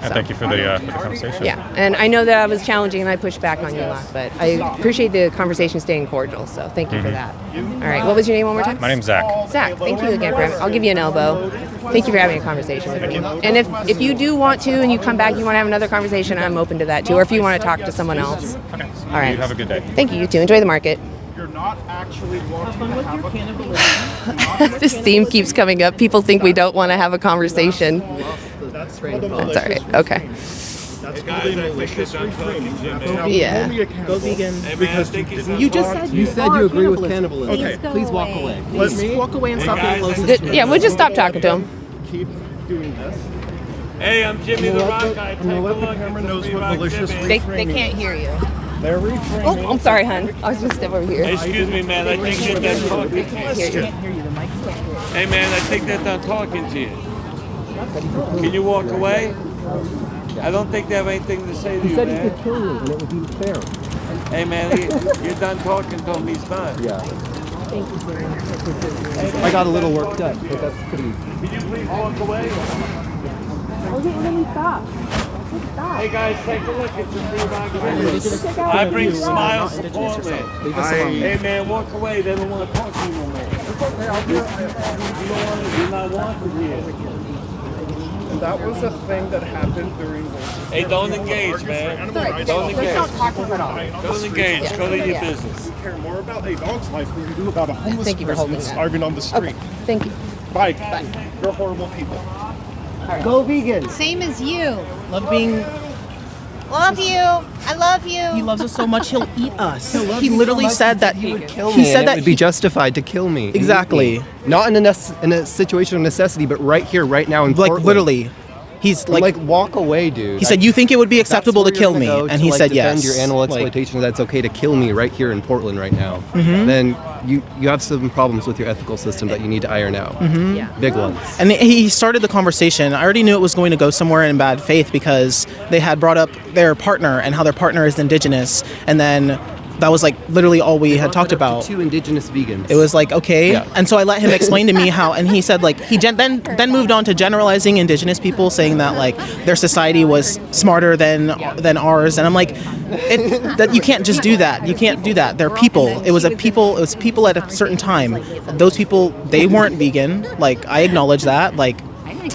And thank you for the conversation. Yeah, and I know that I was challenging and I pushed back on you a lot, but I appreciate the conversation staying cordial, so thank you for that. All right, what was your name one more time? My name's Zach. Zach, thank you again for having I'll give you an elbow. Thank you for having a conversation with me. And if you do want to and you come back, you want to have another conversation, I'm open to that too, or if you want to talk to someone else. Okay. All right. You have a good day. Thank you, you too. Enjoy the market. You're not actually wanting to have a conversation. This theme keeps coming up. People think we don't want to have a conversation. That's all right. Okay. That's called a malicious reframing. Yeah. Go vegan. Because You just said you agree with cannibalism. Okay, please walk away. Let me walk away and stop being closest. Yeah, we'll just stop talking to him. Keep doing this. Hey, I'm Jimmy the Rock Guy. I'm gonna let the camera knows what malicious reframing They can't hear you. They're reframing. Oh, I'm sorry, hon. I was just step over here. Hey, excuse me, man. I think they're done talking to you. Hey, man, I think they're done talking to you. Can you walk away? I don't think they have anything to say to you, man. He said he could kill you, and it would be fair. Hey, man, you're done talking to him. He's done. Yeah. Thank you very much. I got a little work done, but that's pretty easy. Can you please walk away? Let me stop. Hey guys, take a look at the three I bring smiles to Portland. Hey man, walk away. They don't want to talk to you no more. You're not wanted here. That was a thing that happened during this. Hey, don't engage, man. Don't engage. Don't engage. Go to your business. You care more about a dog's life than you do about a homeless Thank you for person holding that. starving on the street. Okay. Thank you. Bye. You're horrible people. Right. Go vegan. Same as you. Love being. Love you. I love you. He loves us so much he'll eat us. He literally said that he would kill me. He said that it would be justified to kill me. Exactly. Not in a situation of necessity, but right here, right now in Portland. Literally. He's like walk away, dude. He said, "You think it would be acceptable to kill me?" And he said, "Yes." Your animal exploitation. That's okay to kill me right here in Portland right now. Mhm. Then you have some problems with your ethical system that you need to iron out. Mhm. Yeah. Big ones. And he started the conversation. I already knew it was going to go somewhere in bad faith because they had brought up their partner and how their partner is indigenous, and then that was like literally all we had talked about. Two indigenous vegans. It was like, okay. Yeah. And so I let him explain to me how, and he said like, he then moved on to generalizing indigenous people, saying that like their society was smarter than ours. And I'm like, that you can't just do that. You can't do that. They're people. It was people at a certain time. Those people, they weren't vegan. Like, I acknowledge that. Like,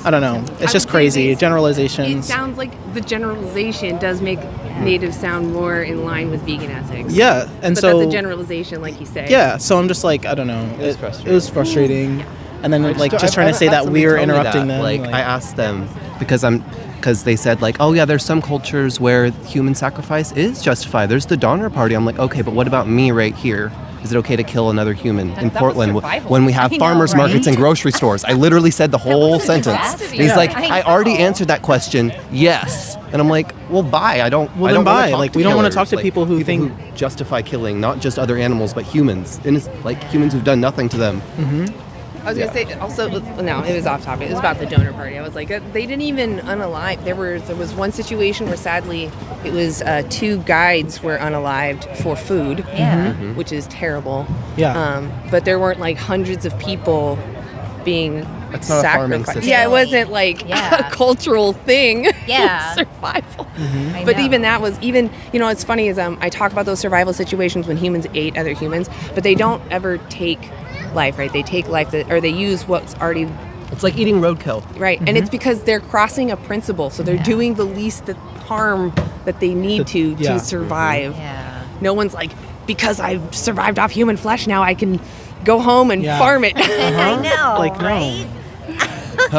I don't know. It's just crazy. It Generalizations. sounds like the generalization does make natives sound more in line with vegan ethics. Yeah, and but so that's a generalization, like you say. Yeah, so I'm just like, I don't know. It was frustrating. And then like just trying to say that we were interrupting them. Like I asked them because they said like, oh yeah, there's some cultures where human sacrifice is justified. There's the Donner Party. I'm like, okay, but what about me right here? Is it okay to kill another human in Portland when we have farmers markets and grocery stores? I literally said the whole sentence. And he's like, I already answered that question. Yes. And I'm like, well, bye. I don't. Well, I don't then wanna bye. talk Like to we don't want to killers. talk to people who think justify killing, not just other animals, but humans. Like humans who've done nothing to them. Mm-hmm. I was going to say, also, no, it was off topic. It was about the donor party. I was like, they didn't even unalive. There was one situation where, sadly, it was 2 guides were unalived for food, which is terrible. Yeah. But there weren't, like, hundreds of people being It's not a farming sacrifice. system. Yeah, it wasn't like a cultural thing. Yeah. Survival. I But know. even that was it's funny is I talk about those survival situations when humans ate other humans, but they don't ever take life, right? They take life or they use what's already. It's like eating roadkill. Right, and it's because they're crossing a principle, so they're doing the least harm that they need to survive. Yeah. No one's like, because I've survived off human flesh, now I can go home and farm it. I know, Like, no. right?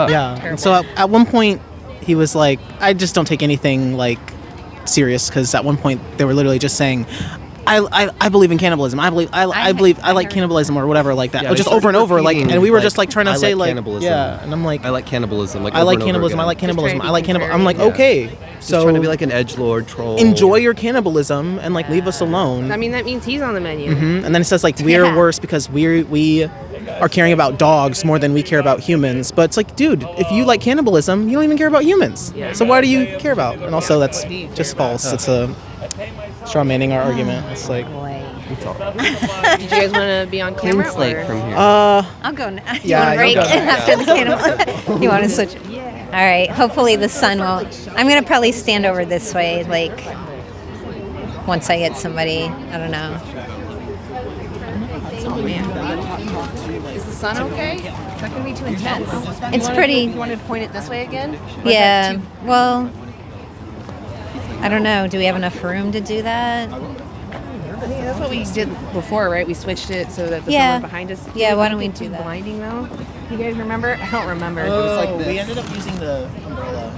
Yeah. And so at one point, he was like, I just don't take anything like serious, because at one point they were literally just saying, I believe in cannibalism. I like cannibalism or whatever like that. Yeah, just they over and over, like, repeating, and we were just like trying to I say like like, cannibalism. yeah, and I'm like, I like cannibalism. Like I like over and over cannibalism. I again. like cannibalism. I like cannibalism. I'm like, Yeah. okay, Just so trying to be like an edgelord troll. enjoy your cannibalism and like leave us alone. I mean, that means he's on the menu. And then it says like we're worse because we are caring about dogs more than we care about humans. But it's like, dude, if you like cannibalism, you don't even care about humans. Yeah. So why do you care about? And also, that's just false. It's a straw manning our argument. It's like, Did you guys want to be on camera? Clean slate or? from here. I'll go now. You Yeah, want to break you'll go. after the cannibal? You want to switch? All right. Hopefully the sun won't. I'm going to probably stand over this way, like, once I get somebody. I don't know. Oh, man. Is the sun okay? Is that going to be too intense? It's pretty. You want to point it this way again? Or is Yeah. that too- Well, I don't know. Do we have enough room to do that? Yeah, that's what we did before, right? We switched it so that the Yeah. sun was behind us. Yeah, why don't we Think do too that? Blinding though. You guys remember? I don't remember. we ended up using the umbrella.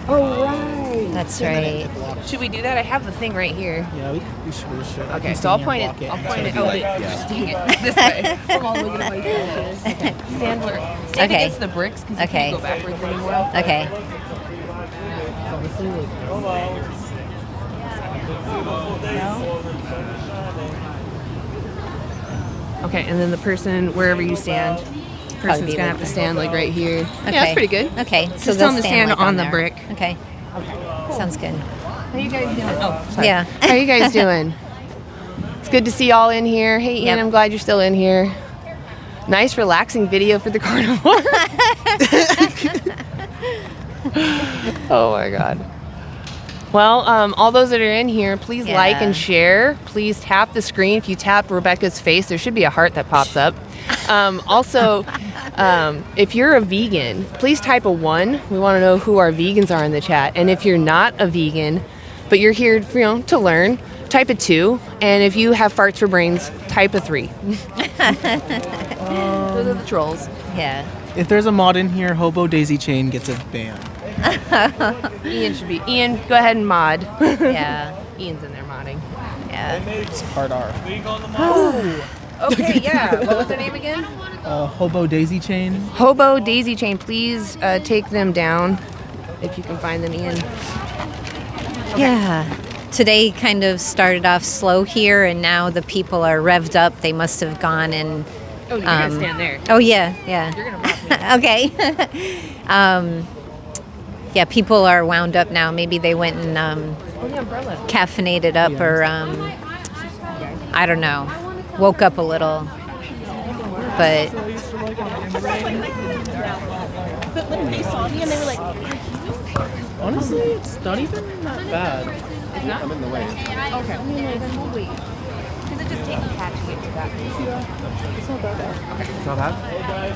Oh right. That's right. Should we do that? I have the thing right here. Yeah, we should. I Okay, can so I'll stand point here it. and I'll block point it. It's Oh, gonna wait. be like, Dang it. This way. I'm all looking at my shoulders. Okay. Stand where? Stand Okay. against the bricks because you Okay. can't go backwards anymore. Okay. Okay, and then the person wherever you stand, person's be gonna like have to stand like right here. Okay. Yeah, that's pretty good. Okay. Just So tell they'll them to stand like, on the there. brick. Okay. Sounds good. How you guys doing? Oh, sorry. Yeah. How you guys doing? It's good to see y'all in here. Hey, Ian, Yep. I'm glad you're still in here. Nice, relaxing video for the carnivore. Oh my God. Well, all those that are in here, please like Yeah. and share. Please tap the screen. If you tap Rebecca's face, there should be a heart that pops up. Also, if you're a vegan, please type a 1. We want to know who our vegans are in the chat. And if you're not a vegan, but you're here, to learn, type a 2. And if you have farts for brains, type a 3. Those are the trolls. Yeah. if there's a mod in here, Hobo Daisy Chain gets a ban. Ian should be. Ian, go ahead and mod. Yeah. Ian's in there modding. Yeah. It's hard R. Okay, yeah. What was their name again? Hobo Daisy Chain. Hobo Daisy Chain. Please take them down if you can find them, Ian. Yeah. Today kind of started off slow here, and now the people are revved up. They must have gone and. Oh, you're gonna stand there. Oh yeah, yeah. You're gonna rock me. Okay. Yeah, people are wound up now. Maybe they went and the umbrella. caffeinated up, or I don't know, woke up a little. But Honestly, it's not even that bad. I'm in the way. Okay. I mean, like, wait. Because it just takes a cat to get to that. It's not that bad. Okay. It's not bad?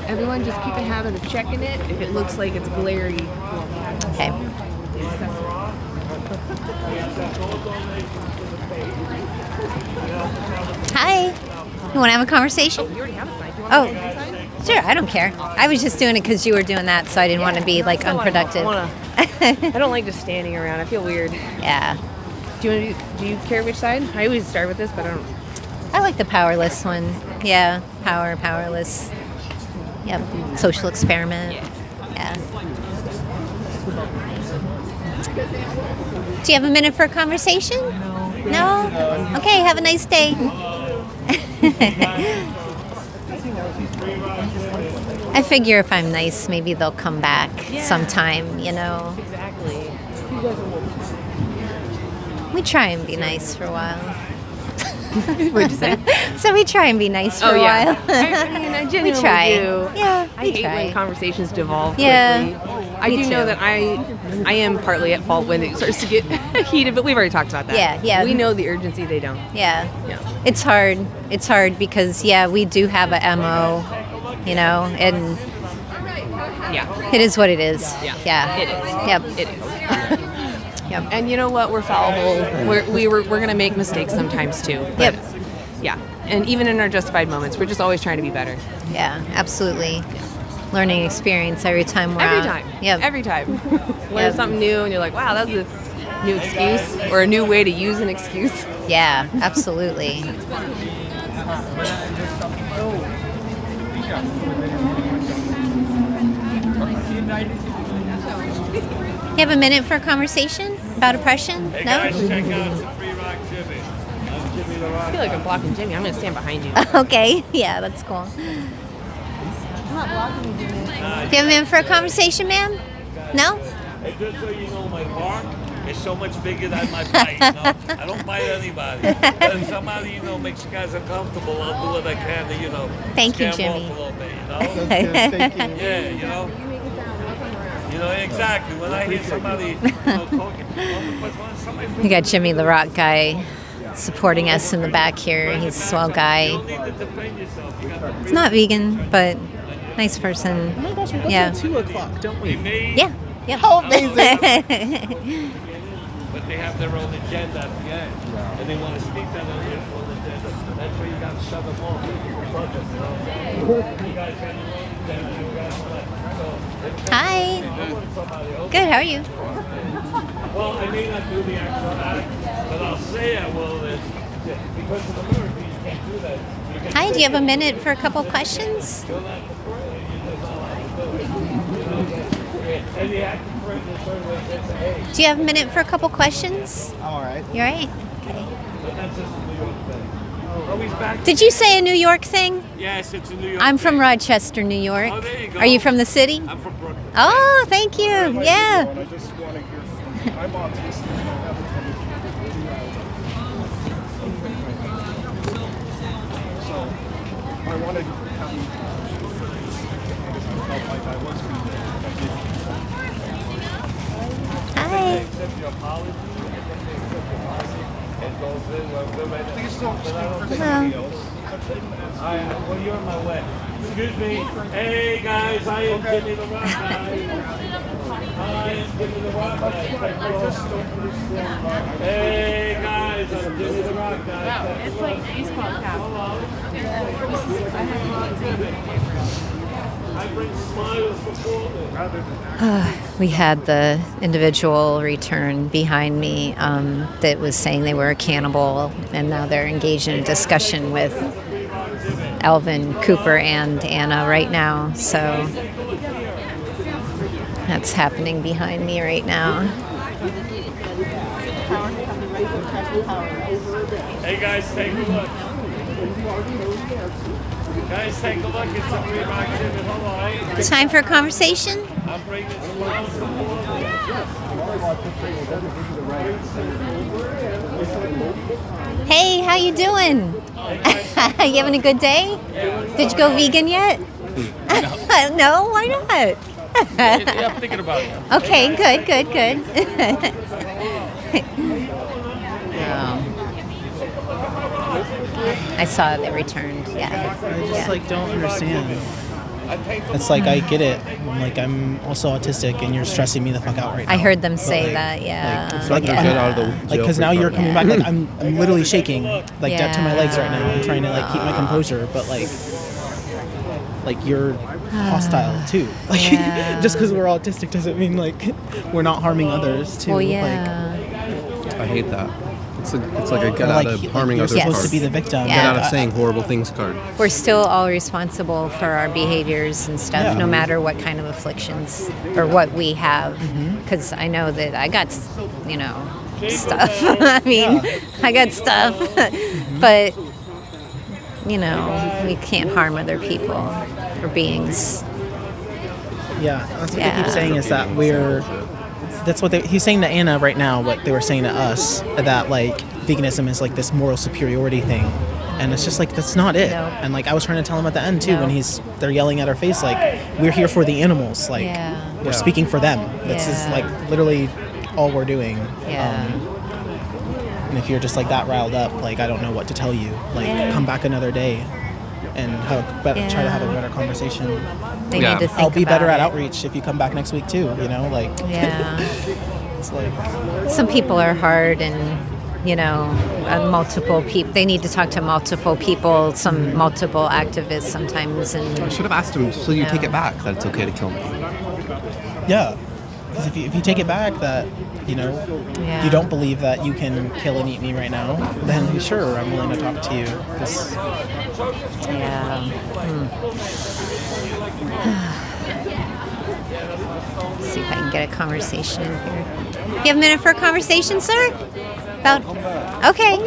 Everyone just keep a habit of checking it. If it looks like it's glary. okay. Hi. You want to have a conversation? You already have a sign. Do you want to have a sign? Sure. I don't care. I was just doing it because you were doing that, so I didn't want to be like unproductive. I don't like just standing around. I feel weird. Yeah. Do you care which side? I always start with this, but I don't. I like the powerless one. Yeah. Powerless. Yep. Social experiment. Yeah. Do you have a minute for a conversation? No? Okay, have a nice day. I figure if I'm nice, maybe they'll come back sometime, you know. Exactly. We try and be nice for a while. What'd you say? So we try and be nice for a yeah. while. I mean, I genuinely we try. do. Yeah, I we hate try. when conversations devolve Yeah, quickly. I me do know too. that I am partly at fault when it starts to get heated, but we've already talked about that. Yeah. We know the urgency, they don't. Yeah. It's hard. It's hard because we do have a MO, and it is what it is. Yeah. It is. Yep. It is. Yep. And you know what? We're fallible. We're gonna make mistakes sometimes too. But yeah. And even in our justified moments, we're just always trying to be better. Yeah, absolutely. Learning experience every time we're Every out. time. Yep. Every time. Learn something new, and you're like, wow, that's a new excuse or a new way to use an excuse. Yeah, absolutely. You have a minute for a conversation about oppression? Hey No? guys, check out some free rock Jimmy. I'm Jimmy the Rock. I feel like I'm blocking Jimmy. I'm going to stand behind you. Okay. Yeah, that's cool. Do you have a minute for a conversation, ma'am? No? Hey, just so you know, my bark is so much bigger than my bite. I don't bite anybody. But if somebody, makes you guys uncomfortable, I'll do what I can to, Thank you, scare 'em Jimmy. off a little bit, Thank you. Yeah, exactly. When I hear somebody, talking, somebody We got Jimmy the Rock guy supporting us in the back here. He's a swell guy. He's not vegan, but nice person. Oh my gosh, we go Yeah. till 2 o'clock, don't we? Yeah. Yep. How amazing! But they have their own agenda at the end, and they want to speak that on their own agenda. That's where you got to shut them off. You guys got your own agenda. You guys Hi. Good. How are you? Well, I may not do the actual act, but I'll say I will. Because of America, you can't do that. Hi. Do you have a minute for a couple of questions? Do you have a minute for a couple questions? I'm all right. You all right? Always back. Did you say a New York thing? Yes, it's a New York. I'm from Rochester, New York. Oh, there you go. Are you from the city? I'm from Brooklyn. Oh, thank you. Yeah. I just want to hear from you. I'm autistic. I have a So I wanted to have you because I felt like I was being Hi. Accept your apology. And goes in when we're ready. Please don't speak for Hello. somebody else. Well, you're in my way. Excuse me. Hey, guys, I am Jimmy the Rock Guy. I am Jimmy the Rock Guy. Hey, guys, I'm Jimmy the Rock Guy. It's like baseball cap. I bring smiles before them. We had the individual return behind me that was saying they were a cannibal, and now they're engaged in a discussion with Alvin, Cooper, and Anna right now. So that's happening behind me right now. Hey, guys, take a look. Guys, take a look. It's a free rock Jimmy. Hold on. Time for a conversation? I'm bringing smiles before them. Hey, how you doing? You having a good day? Did you go vegan yet? No, why not? Yeah, I'm thinking about it. Okay, good. I saw they returned. Yeah. I just don't understand. It's like I get it. I'm also autistic, and you're stressing me the fuck out right now. I heard them say that. Yeah. It's like get out of the because now you're coming back. I'm literally shaking dead to my legs right now. I'm trying to keep my composure, but you're hostile too. Just because we're autistic doesn't mean we're not harming others too. Well, yeah. I hate that. It's like a get out of harming others you're card. supposed to be the victim. Get out of saying horrible things card. We're still all responsible for our behaviors and stuff, no matter what kind of afflictions or what we have. Because I know that I got, stuff. I mean, I got stuff, but we can't harm other people or beings. Yeah, that's what they keep saying is that that's what he's saying to Anna right now, what they were saying to us, that veganism is like this moral superiority thing, and it's just like that's not it. No. And like I was trying to tell him at the end too, No. when they're yelling at our face like we're here for the animals, like we're speaking for them. This is like literally all we're doing. And if you're just like that riled up, like I don't know what to tell you. Like come back another day and try to have a better conversation. They need to think I'll be better about at it. outreach if you come back next week too. You know, like it's like some people are hard and multiple people. They need to talk to multiple people, multiple activists sometimes. And I should have asked him, so you take it back that it's okay to kill me. Yeah, because if you take it back that you don't believe that you can kill and eat me right now, then sure, I'm willing to talk to you. See if I can get a conversation in here. You have a minute for a conversation, sir? Okay.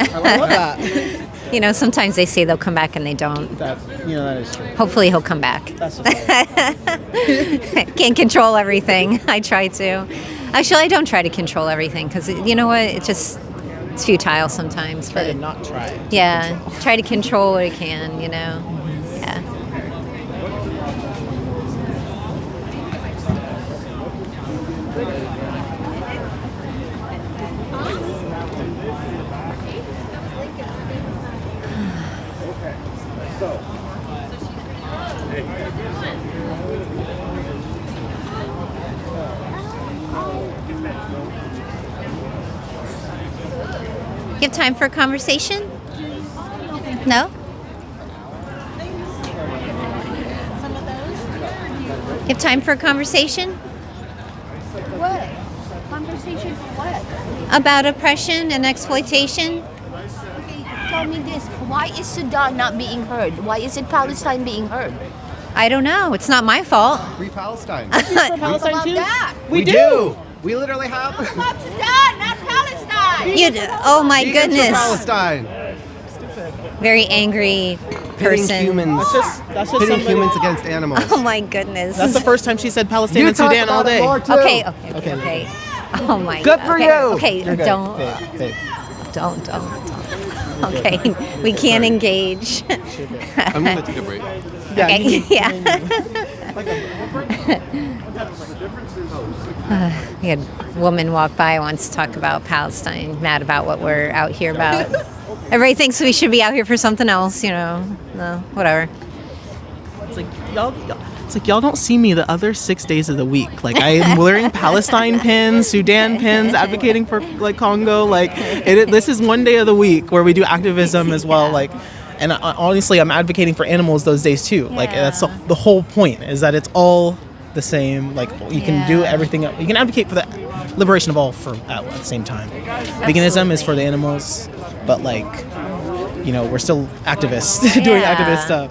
I love that. Sometimes they say they'll come back and they don't. That is true. Hopefully he'll come back. That's okay. Can't control everything. I try to. Actually, I don't try to control everything because you know what? It's futile sometimes. Try to not try. Yeah, try to control what I can. Yeah. You have time for a conversation? No? You have time for a conversation? What? Conversation for what? About oppression and exploitation? Okay, tell me this. Why is Sudan not being heard? Why isn't Palestine being heard? I don't know. It's not my fault. Free Palestine. Palestine too? We do. We literally have. About Sudan, not Palestine. Oh my Vegans goodness. for Palestine. Very angry Pitting person. humans. That's just pitting somebody- humans against animals. Oh my goodness. That's the first time she said Palestine You and talk Sudan all about it day. more, too. Okay. Oh my Good God. for okay. you. Okay, You're good. don't. Babe. Don't. Okay, we can't engage. I'm gonna take a break. Okay, yeah. We had a woman walk by wants to talk about Palestine, mad about what we're out here about. Everybody thinks we should be out here for something else, No, whatever. It's like y'all don't see me the other 6 days of the week. Like I am wearing Palestine pins, Sudan pins, advocating for like Congo. Like this is one day of the week where we do activism as well. Like, and honestly, I'm advocating for animals those days too. Like that's the whole point is that it's all the same. Like you can do everything. You can advocate for the liberation of all at the same time. Veganism is for the animals, but we're still activists doing activist stuff.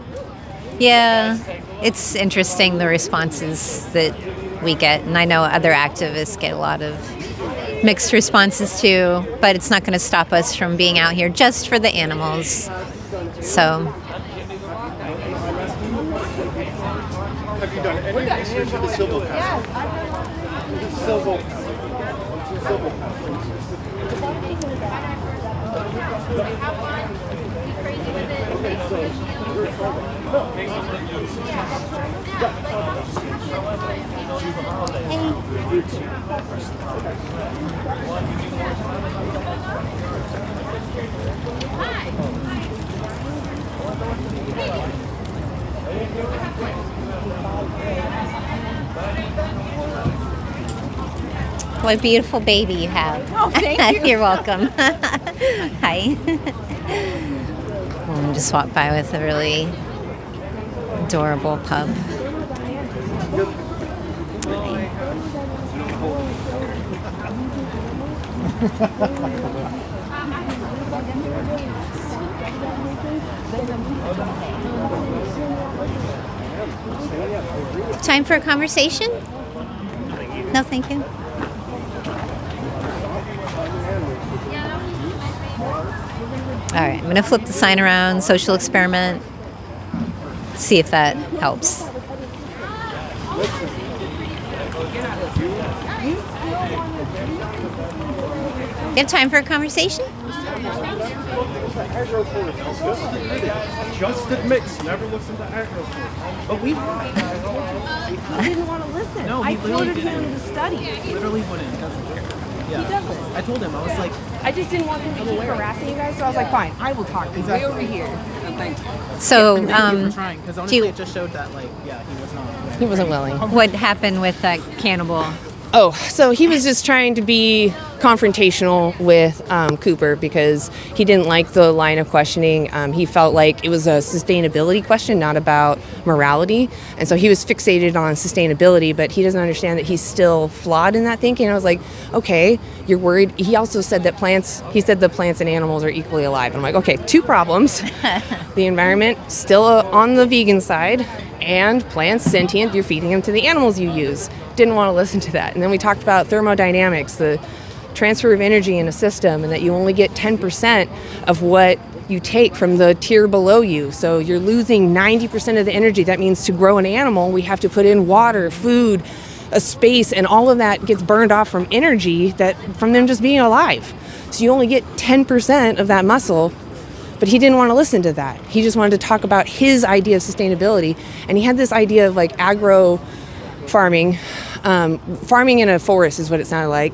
Yeah, it's interesting the responses that we get, and I know other activists get a lot of mixed responses too, but it's not going to stop us from being out here just for the animals. So. Have you done any research into civil What a beautiful baby you have. Oh, thank you. You're welcome. Hi. We'll just walk by with a really adorable pup. Time for a conversation? No, thank you. All right, I'm going to flip the sign around, social experiment, see if that helps. You have time for a conversation? Just admits, never listen to agro. But he didn't want to listen. No, I he literally quoted him didn't. to study. He literally wouldn't. He doesn't care. Yeah. He doesn't. I told him. I was like, I just didn't want him to keep harassing you guys, so I was like, fine, I will talk to you way over here. And thank you. So, thank you for trying, because do honestly, you- it just showed that, like, yeah, he was not. He wasn't willing. What happened with that cannibal? Oh, so he was just trying to be confrontational with Cooper because he didn't like the line of questioning. He felt like it was a sustainability question, not about morality. And so he was fixated on sustainability, but he doesn't understand that he's still flawed in that thinking. And I was like, okay, you're worried. He also said that the plants and animals are equally alive. And I'm like, okay, two problems. The environment, still on the vegan side, and plants, sentient, you're feeding them to the animals you use. Didn't want to listen to that. And then we talked about thermodynamics, the transfer of energy in a system, and that you only get 10% of what you take from the tier below you. So you're losing 90% of the energy. That means to grow an animal, we have to put in water, food, a space, and all of that gets burned off from energy from them just being alive. So you only get 10% of that muscle. But he didn't want to listen to that. He just wanted to talk about his idea of sustainability. And he had this idea of like agro farming. Farming in a forest is what it sounded like.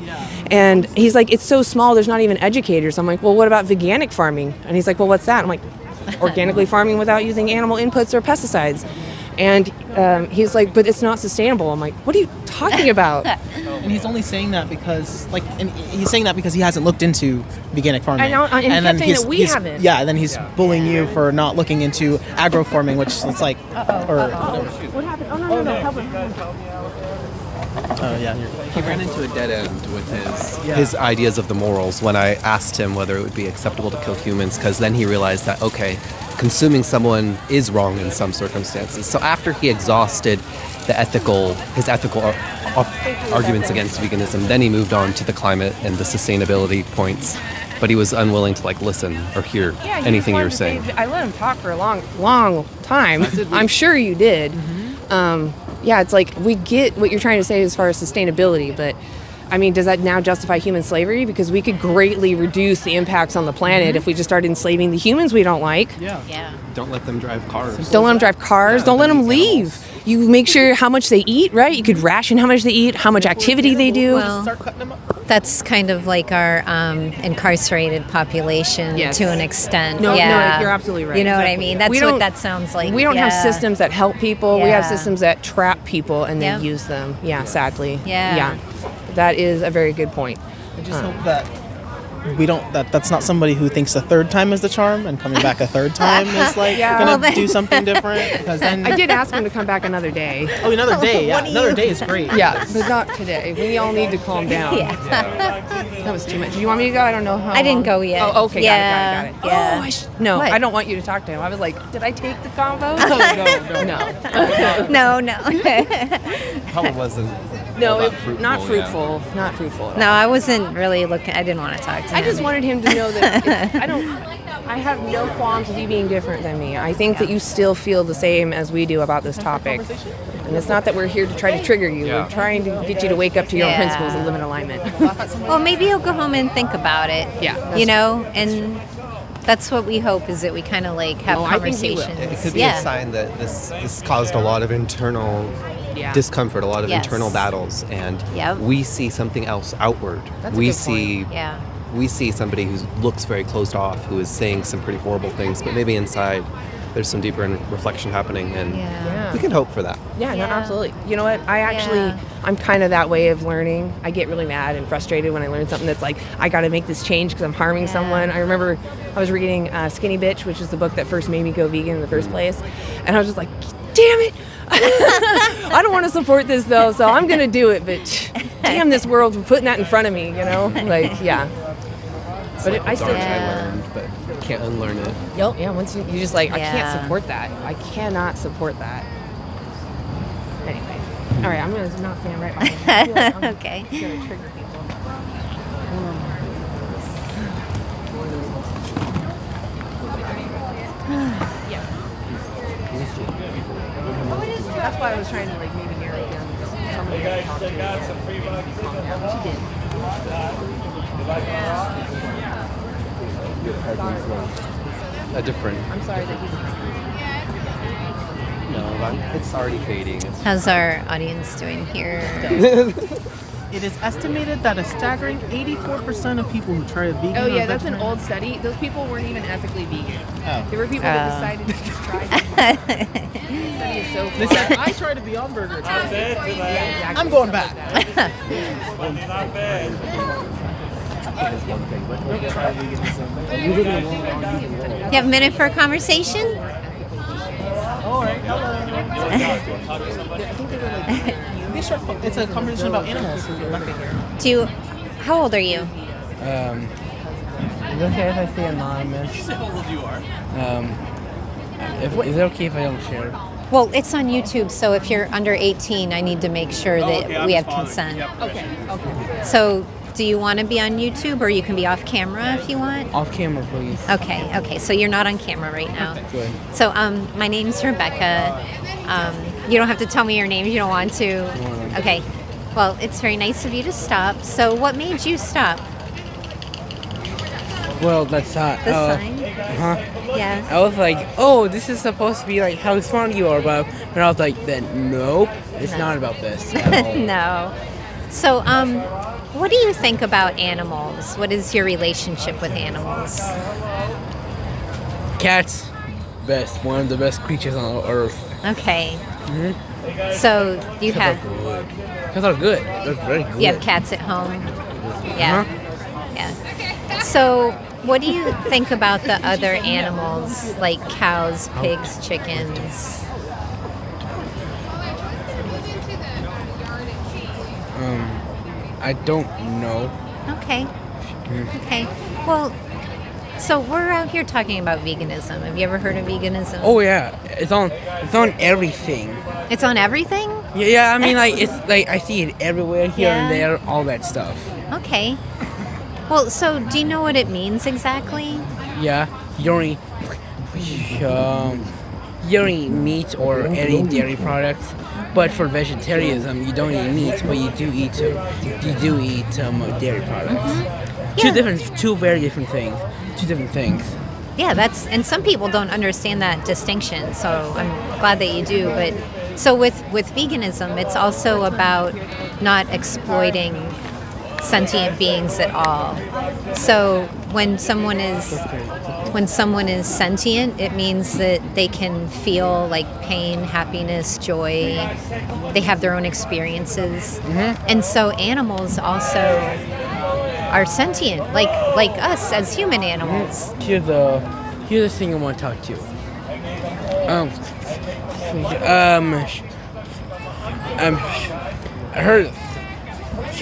And he's like, it's so small, there's not even educators. I'm like, well, what about veganic farming? And he's like, well, what's that? I'm like, organically farming without using animal inputs or pesticides. And he's like, but it's not sustainable. I'm like, what are you talking about? And he's only saying that because, he's saying that because he hasn't looked into veganic farming. And he kept saying that we haven't. Yeah, and then he's bullying you for not looking into agro farming, which it's like, or whatever. What happened? Oh, no, help him. Oh, yeah. He ran into a dead end with his ideas of the morals when I asked him whether it would be acceptable to kill humans, because then he realized that, okay, consuming someone is wrong in some circumstances. So after he exhausted his ethical arguments against veganism, then he moved on to the climate and the sustainability points. But he was unwilling to listen or hear anything you were saying. I let him talk for a long time. I'm sure you did. Yeah, it's like we get what you're trying to say as far as sustainability, but I mean, does that now justify human slavery? Because we could greatly reduce the impacts on the planet if we just started enslaving the humans we don't like. Yeah. Don't let them drive cars. Don't let them drive cars. Don't let them leave. You make sure how much they eat, right? You could ration how much they eat, how much activity they do. Well, that's kind of like our incarcerated population to an extent. No, yeah. no, you're absolutely right. You know what I mean? That's We what don't- that sounds like. We don't have systems that help people. We have Yeah. systems that trap people and then Yeah. use them. Yeah, sadly. Yeah. That is a very good point. I just hope that that's not somebody who thinks the third time is the charm and coming back a third time is gonna do something different, because then I did ask him to come back another day. Oh, another day, yeah. Another day is great. Yeah, but not today. We all need to calm down. Yeah. That was too much. Do you want me to go? I don't know how I didn't long. go yet. Oh, okay, Yeah, got it. yeah. Oh, no, What? I don't want you to talk to him. I was like, did I take the convo? No. Probably wasn't. No, fruitful, not yeah. fruitful. Not fruitful. at all. No, I wasn't really looking. I didn't want to talk to him. I just wanted him to know that I have no qualms with you being different than me. I think that you still feel the same as we do about this topic. And it's not that we're here to try to trigger you. We're trying to get you to wake up to your own principles and live in alignment. Well, maybe he'll go home and think about it. Yeah. You know, and that's what we hope, is that we kind of have I think he will. conversations. It could be a sign that this caused a lot of internal discomfort, a lot of Yes. internal battles, and Yep. we see something else outward. That's a we good see point. Yeah. we see somebody who looks very closed off, who is saying some pretty horrible things, but maybe inside there's some deeper reflection happening, and we can hope for that. Yeah, no, absolutely. You know what? I'm kind of that way of learning. I get really mad and frustrated when I learn something that's like, I got to make this change because I'm harming someone. I remember I was reading Skinny Bitch, which is the book that first made me go vegan in the first place. And I was just like, damn it. I don't want to support this though, so I'm going to do it. But damn this world for putting that in front of me, you know? Like, yeah. But I still I learned, but can't unlearn it. Yep. Yeah, once you just like, I Yeah. can't support that. I cannot support that. Anyway. All right, I'm going to not stand right behind you. I feel like I'm Okay. going to trigger people. That's why I was trying to maybe narrow it down to somebody to talk to. She did. A different. I'm sorry that No, it's already fading. How's our audience doing here? It is estimated that a staggering 84% of people who try a vegan. Oh or yeah, that's an vegetarian- old study. Those people weren't even ethically vegan. Oh. There were people that decided to just try. This study is so They said, I tried to be on burger. I'm going back. Not bad. You have a minute for a conversation? It's a conversation about animals. How old are you? Is it okay if I stay anonymous? You say how old you are. Is it okay if I don't share? Well, it's on YouTube, so if you're under 18, I need to make sure that okay, we I'm have consent. Okay. So, do you want to be on YouTube, or you can be off camera if you want? Off camera, please. Okay. So you're not on camera right now. Good. So, my name's Rebecca. You don't have to tell me your name if you don't want to. Okay. Well, it's very nice of you to stop. So, what made you stop? Well, that's not. The sign? Yeah. I was like, oh, this is supposed to be like how smart you are, but I was like, then nope, it's not about this at all. No. So, what do you think about animals? What is your relationship with animals? Cats, best, one of the best creatures on earth. Okay. So you have Cats are good. They're very good. you have cats at home. Yeah. Yeah. So what do you think about the other animals like cows, pigs, chickens? I don't know. Okay. Okay. Well, so we're out here talking about veganism. Have you ever heard of veganism? Oh yeah, it's on everything. It's on everything? Yeah, I mean like it's like I see it everywhere, here and there, all that stuff. Okay. Well, so do you know what it means exactly? Yeah, you don't eat meat or any dairy products. But for vegetarianism, you don't eat meat, but you do eat dairy products. Two very different things. Two different things. Yeah, and some people don't understand that distinction, so I'm glad that you do. But so with veganism, it's also about not exploiting sentient beings at all. So when someone is sentient, it means that they can feel like pain, happiness, joy. They have their own experiences. And so animals also are sentient, like us as human animals. Here's the thing I want to talk to you.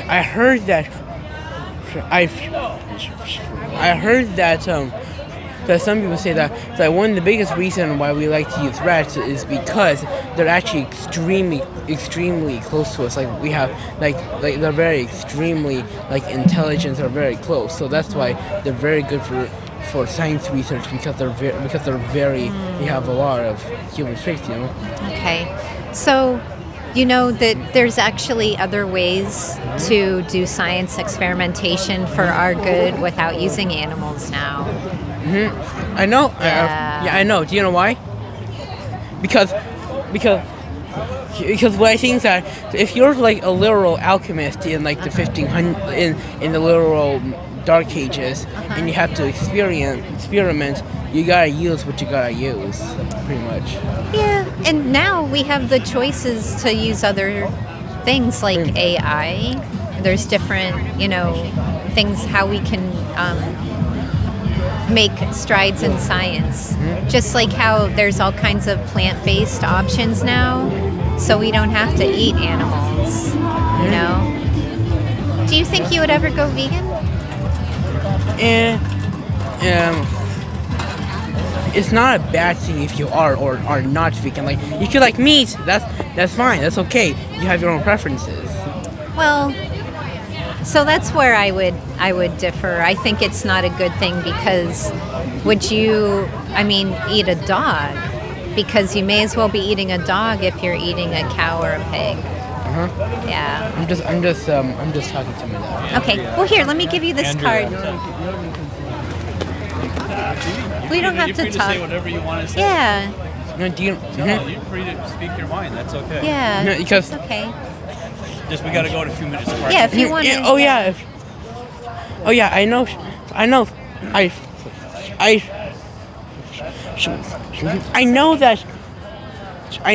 I heard that some people say that one of the biggest reasons why we like to use rats is because they're actually extremely close to us. Like we have like they're very extremely intelligence are very close. So that's why they're very good for science research because they're very we have a lot of human traits, you know. Okay, so you know that there's actually other ways to do science experimentation for our good without using animals now. I know. Yeah. I know. Do you know why? Because what I think is that if you're like a literal alchemist in like the 1500 in the literal Dark Ages, and you have to experiment, you gotta use what you gotta use, pretty much. Yeah, and now we have the choices to use other things like AI. There's different, things how we can make strides in science. Just like how there's all kinds of plant-based options now, so we don't have to eat animals, Do you think you would ever go vegan? It's not a bad thing if you are or are not vegan. Like if you like meat, that's fine. That's okay. You have your own preferences. Well, so that's where I would differ. I think it's not a good thing because would you eat a dog? Because you may as well be eating a dog if you're eating a cow or a pig. Yeah. I'm just talking to me now. Okay. Well, here, let me give you this card. We don't have you're to free talk. to say whatever you want to say. Yeah. No, do you, No, you're free to speak your mind. That's okay. Yeah. No, because it's okay. Just we got to go in a few minutes apart. Yeah, if you want to. Oh yeah. Oh yeah, I know. I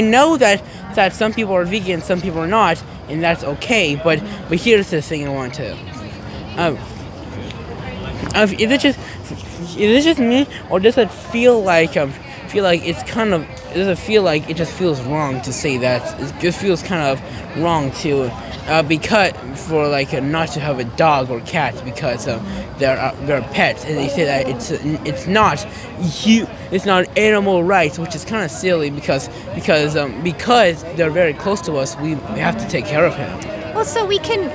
know that some people are vegan, some people are not, and that's okay. But here's the thing I want to. Is it just me, or does it feel like it's kind of? Does it feel like it just feels wrong to say that? It just feels kind of wrong to, because for like not to have a dog or cat because they're pets, and they say that it's not animal rights, which is kind of silly because they're very close to us. We have to take care of him. Well, so we can,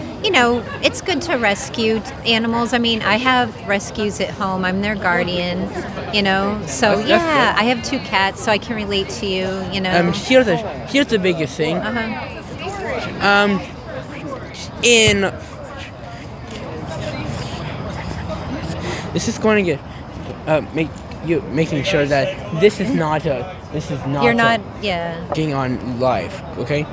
it's good to rescue animals. I mean, I have rescues at home. I'm their guardian, So That's yeah, good. I have 2 cats, so I can relate to you, Here's the biggest thing. This is going to get making sure that this is not You're not, yeah. getting on live, okay?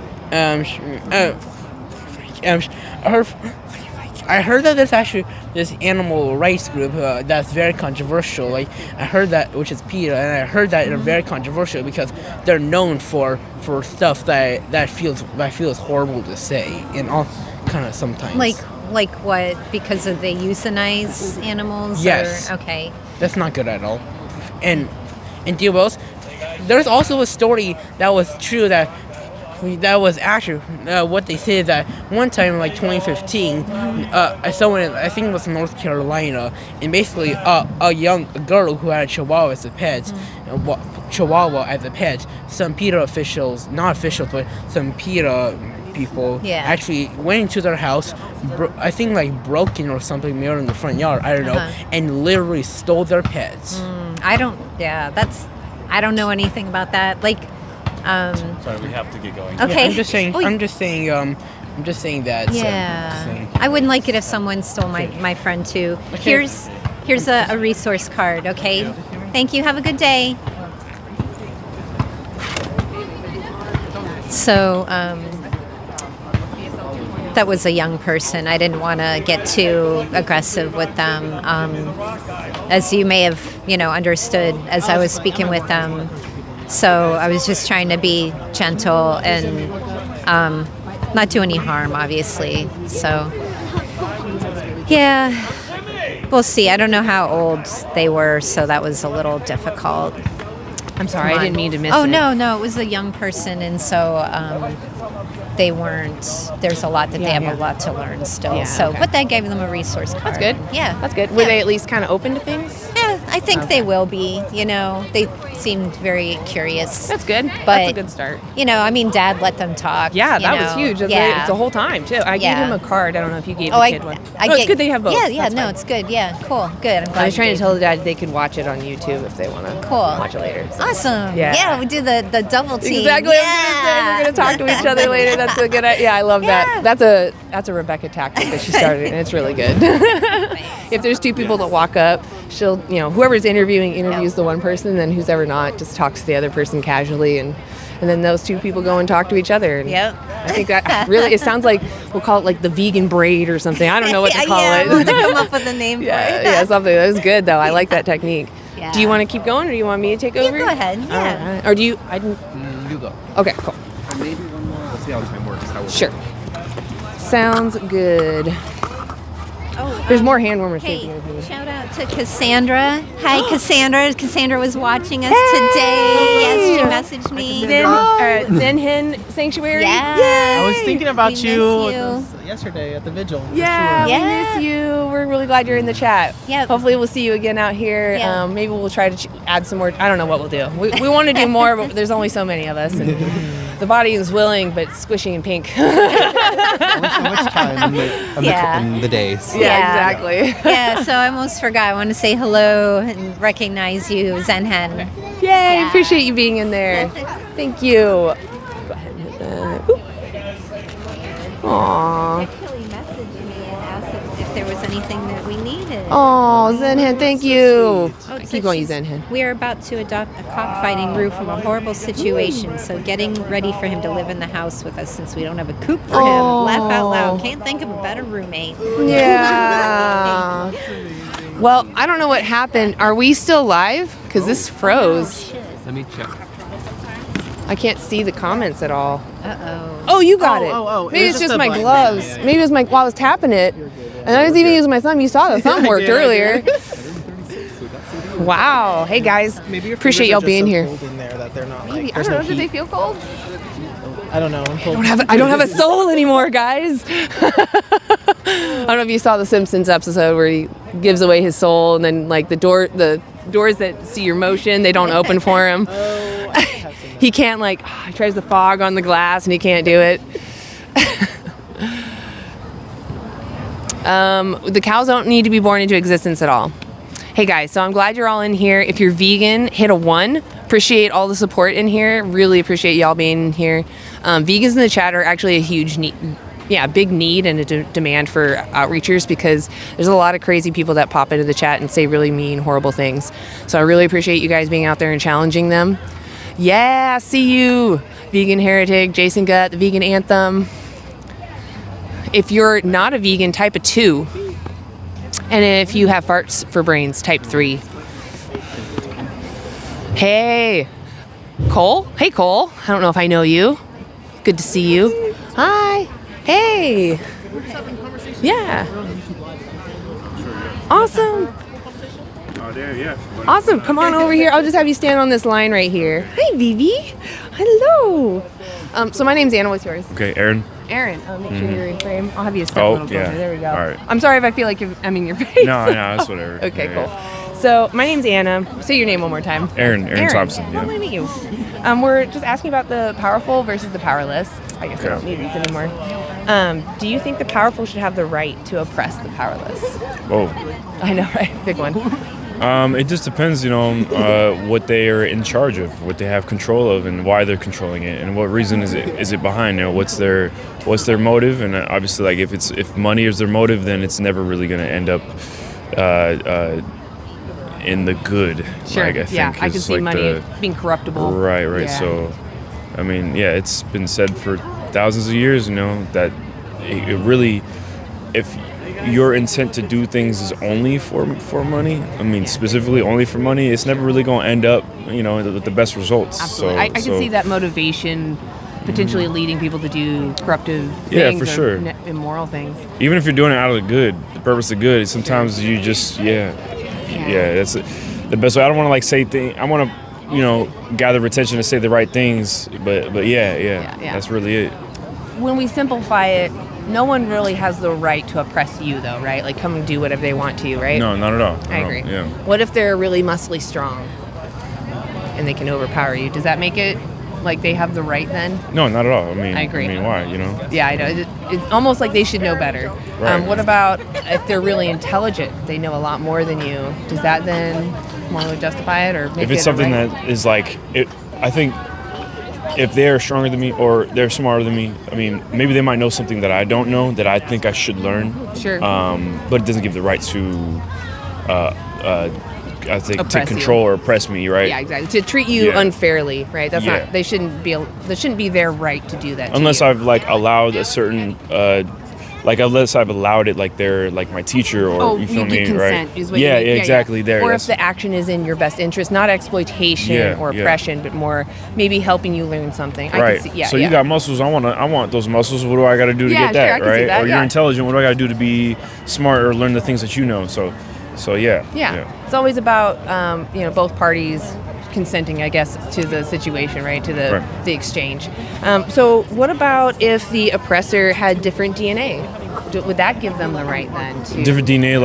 I heard that there's actually this animal rights group that's very controversial. Like I heard that, which is PETA, and I heard that they're very controversial because they're known for stuff that feels horrible to say, and all kind of sometimes. Like what? Because they euthanize animals? Yes. Or, okay. That's not good at all. And deal with, there's also a story that was true that was actually what they said, that one time in like 2015, someone, I think it was North Carolina, and basically a girl who had a Chihuahua as a pet, some PETA officials, not officials, but some PETA people actually went into their house, I think like broken or something, mirror in the front yard, I don't know, and literally stole their pets. I don't know anything about that. Like, Sorry, we have to get going. Okay. Yeah, I'm just saying that. Yeah. I wouldn't like it if someone stole my friend too. Okay. Here's a resource card, okay? Yeah. Thank you. Have a good day. So, that was a young person. I didn't want to get too aggressive with them. As you may have, understood as I was speaking with them. So I was just trying to be gentle and not do any harm, obviously. So, yeah, we'll see. I don't know how old they were, so that was a little difficult. I'm sorry, I didn't mean to miss it. Oh, no, it was a young person, and so they weren't, there's a lot that they have a lot to learn still. Yeah, so, okay. But that gave them a resource card. That's good. Yeah. That's good. Were they at least kind of open to things? Yeah, I think they will be, They seemed very curious. That's good. But, That's a good start. Dad let them talk. Yeah, that was huge. Yeah. It's the whole time, too. I gave him a card. I don't know if you gave the kid one. It's good they have both. Yeah, That's fine. it's good. Yeah, cool. Good. I'm glad I was trying you to tell the dad they could watch it on YouTube if they want to watch it later. So. Awesome. Yeah. We do the double team. Exactly. Yeah. I was gonna say, we're going to talk to each other later. That's a good idea. Yeah, I love that. That's a Rebecca tactic that she started, and it's really good. If there's 2 people that walk up, she'll, whoever's interviews the one person, then who's ever not just talks to the other person casually, and then those 2 people go and talk to each other. And I think that really, it sounds like, we'll call it like the vegan braid or something. I don't know what to call it. We'll have to come up with a name for it. Yeah, something. That was good, though. I like that technique. Yeah. Do you want to keep going, or do you want me to take over? Go ahead. Yeah. Right. Or do you? I didn't. You go. Okay, cool. Maybe one more. Let's see how time works. Sure. Sounds good. Oh, there's more hand warmers. Hey, shout out to Cassandra. Hi, Cassandra. Cassandra was watching us today. Yes, she messaged me. Zen Hen Sanctuary. Yeah. I was thinking about We you miss yesterday at the vigil. Yeah, for sure. we miss you. We're really glad you're in the chat. Yep. Hopefully we'll see you again out here. Yeah. Maybe we'll try to add some more. I don't know what we'll do. We want to do more, but there's only so many of us. And the body is willing, but squishy and pink. Which time in the days. Yeah, exactly. Yeah, so I almost forgot. I want to say hello and recognize you, Zen Hen. Yay, appreciate you being in there. Thank you. Go ahead and hit that. Aww. Kelly messaged me and asked if there was anything that we needed. Oh, Zenhen, thank you. Oh, Keep going, Zenhen. We are about to adopt a cockfighting Roo from a horrible situation, so getting ready for him to live in the house with us since we don't have a coop for him. Laugh out loud. Can't think of a better roommate. Yeah. Well, I don't know what happened. Are we still live? Because this froze. Let me check. I can't see the comments at all. Uh-oh. Oh, you got it. Oh. Maybe it's just my gloves. Maybe it was while I was tapping it. And I was even using my thumb. You saw the thumb worked earlier. Wow. Hey, guys. Maybe your Appreciate fingers y'all are being just so here. cold in there that they're not Maybe. like, I there's don't no know. Do they heat. feel cold? I don't know. I'm cold. I don't have a soul anymore, guys. I don't know if you saw the Simpsons episode where he gives away his soul, and then like the doors that see your motion, they don't open for him. He can't he tries to fog on the glass and he can't do it. The cows don't need to be born into existence at all. Hey guys, so I'm glad you're all in here. If you're vegan, hit a 1. Appreciate all the support in here. Really appreciate y'all being in here. Vegans in the chat are actually a huge need. Yeah, big need and a demand for outreachers, because there's a lot of crazy people that pop into the chat and say really mean, horrible things. So I really appreciate you guys being out there and challenging them. Yeah, see you, Vegan Heretic, Jason Gutt, the Vegan Anthem. If you're not a vegan, type a 2. And if you have farts for brains, type 3. Hey, Cole. Hey, Cole. I don't know if I know you. Good to see you. Hi. Hey. Yeah. Awesome. Oh, there, yeah. Awesome. Come on over here. I'll just have you stand on this line right here. Hi, Vivi. Hello. So my name's Anna. What's yours? Okay, Aaron. Aaron. Make sure you're in frame. I'll have you step a little closer. Yeah. There we go. All right. I'm sorry if I feel like I'm in your face. No, it's whatever. Okay, Yeah, cool. yeah. So my name's Anna. Say your name one more time. Aaron Thompson. Oh, Yeah. nice to meet you. We're just asking about the powerful versus the powerless. I guess I don't need these anymore. Do you think the powerful should have the right to oppress the powerless? Whoa. I know, right? Big one. It just depends, what they are in charge of, what they have control of, and why they're controlling it, and what reason is it behind. What's their motive? And obviously, like if money is their motive, then it's never really going to end up in the good. Sure. Like, I think, yeah, I can see money being corruptible. Right. Yeah. So, I mean, yeah, it's been said for thousands of years, that it really, if your intent to do things is only for money, specifically only for money, it's never really going to end up, with the best results. Absolutely. I can see that motivation potentially leading people to do corruptive things. Yeah, for sure. Immoral things. Even if you're doing it out of the purpose of good, sometimes you just, that's the best way. I don't want to say things. I want to, gather attention to say the right things, but yeah, that's really it. When we simplify it, no one really has the right to oppress you, though, right? Like, come and do whatever they want to you, right? No, not at all. I agree. Yeah. What if they're really muscly strong and they can overpower you? Does that make it like they have the right then? No, not at all. I agree. Why, Yeah, I know. It's almost like they should know better. Right. What about if they're really intelligent? They know a lot more than you. Does that then morally justify it, or make if it's it something right? that is I think if they're stronger than me or they're smarter than me, maybe they might know something that I don't know that I think I should learn. Sure. But it doesn't give the right to, I think, Oppress to control or oppress me, right? Yeah, exactly. To treat you unfairly, right? That's Yeah. not. That shouldn't be their right to do that. Unless to you. I've allowed a certain, unless I've allowed it, they're my teacher, or you feel get me, consent, right? is what Yeah, you mean. exactly. There. Or if the action is in your best interest, not exploitation or oppression, but more maybe helping you learn something. I Right. can see, so you got muscles. I want those muscles. What do I got to do to get sure, that? I can see Right. that, Or you're intelligent. What do I got to do to be smart or learn the things that you know? So yeah. Yeah. It's always about both parties consenting, I guess, to the situation, right? To the exchange. So what about if the oppressor had different DNA? Would that give them the right then to Different DNA,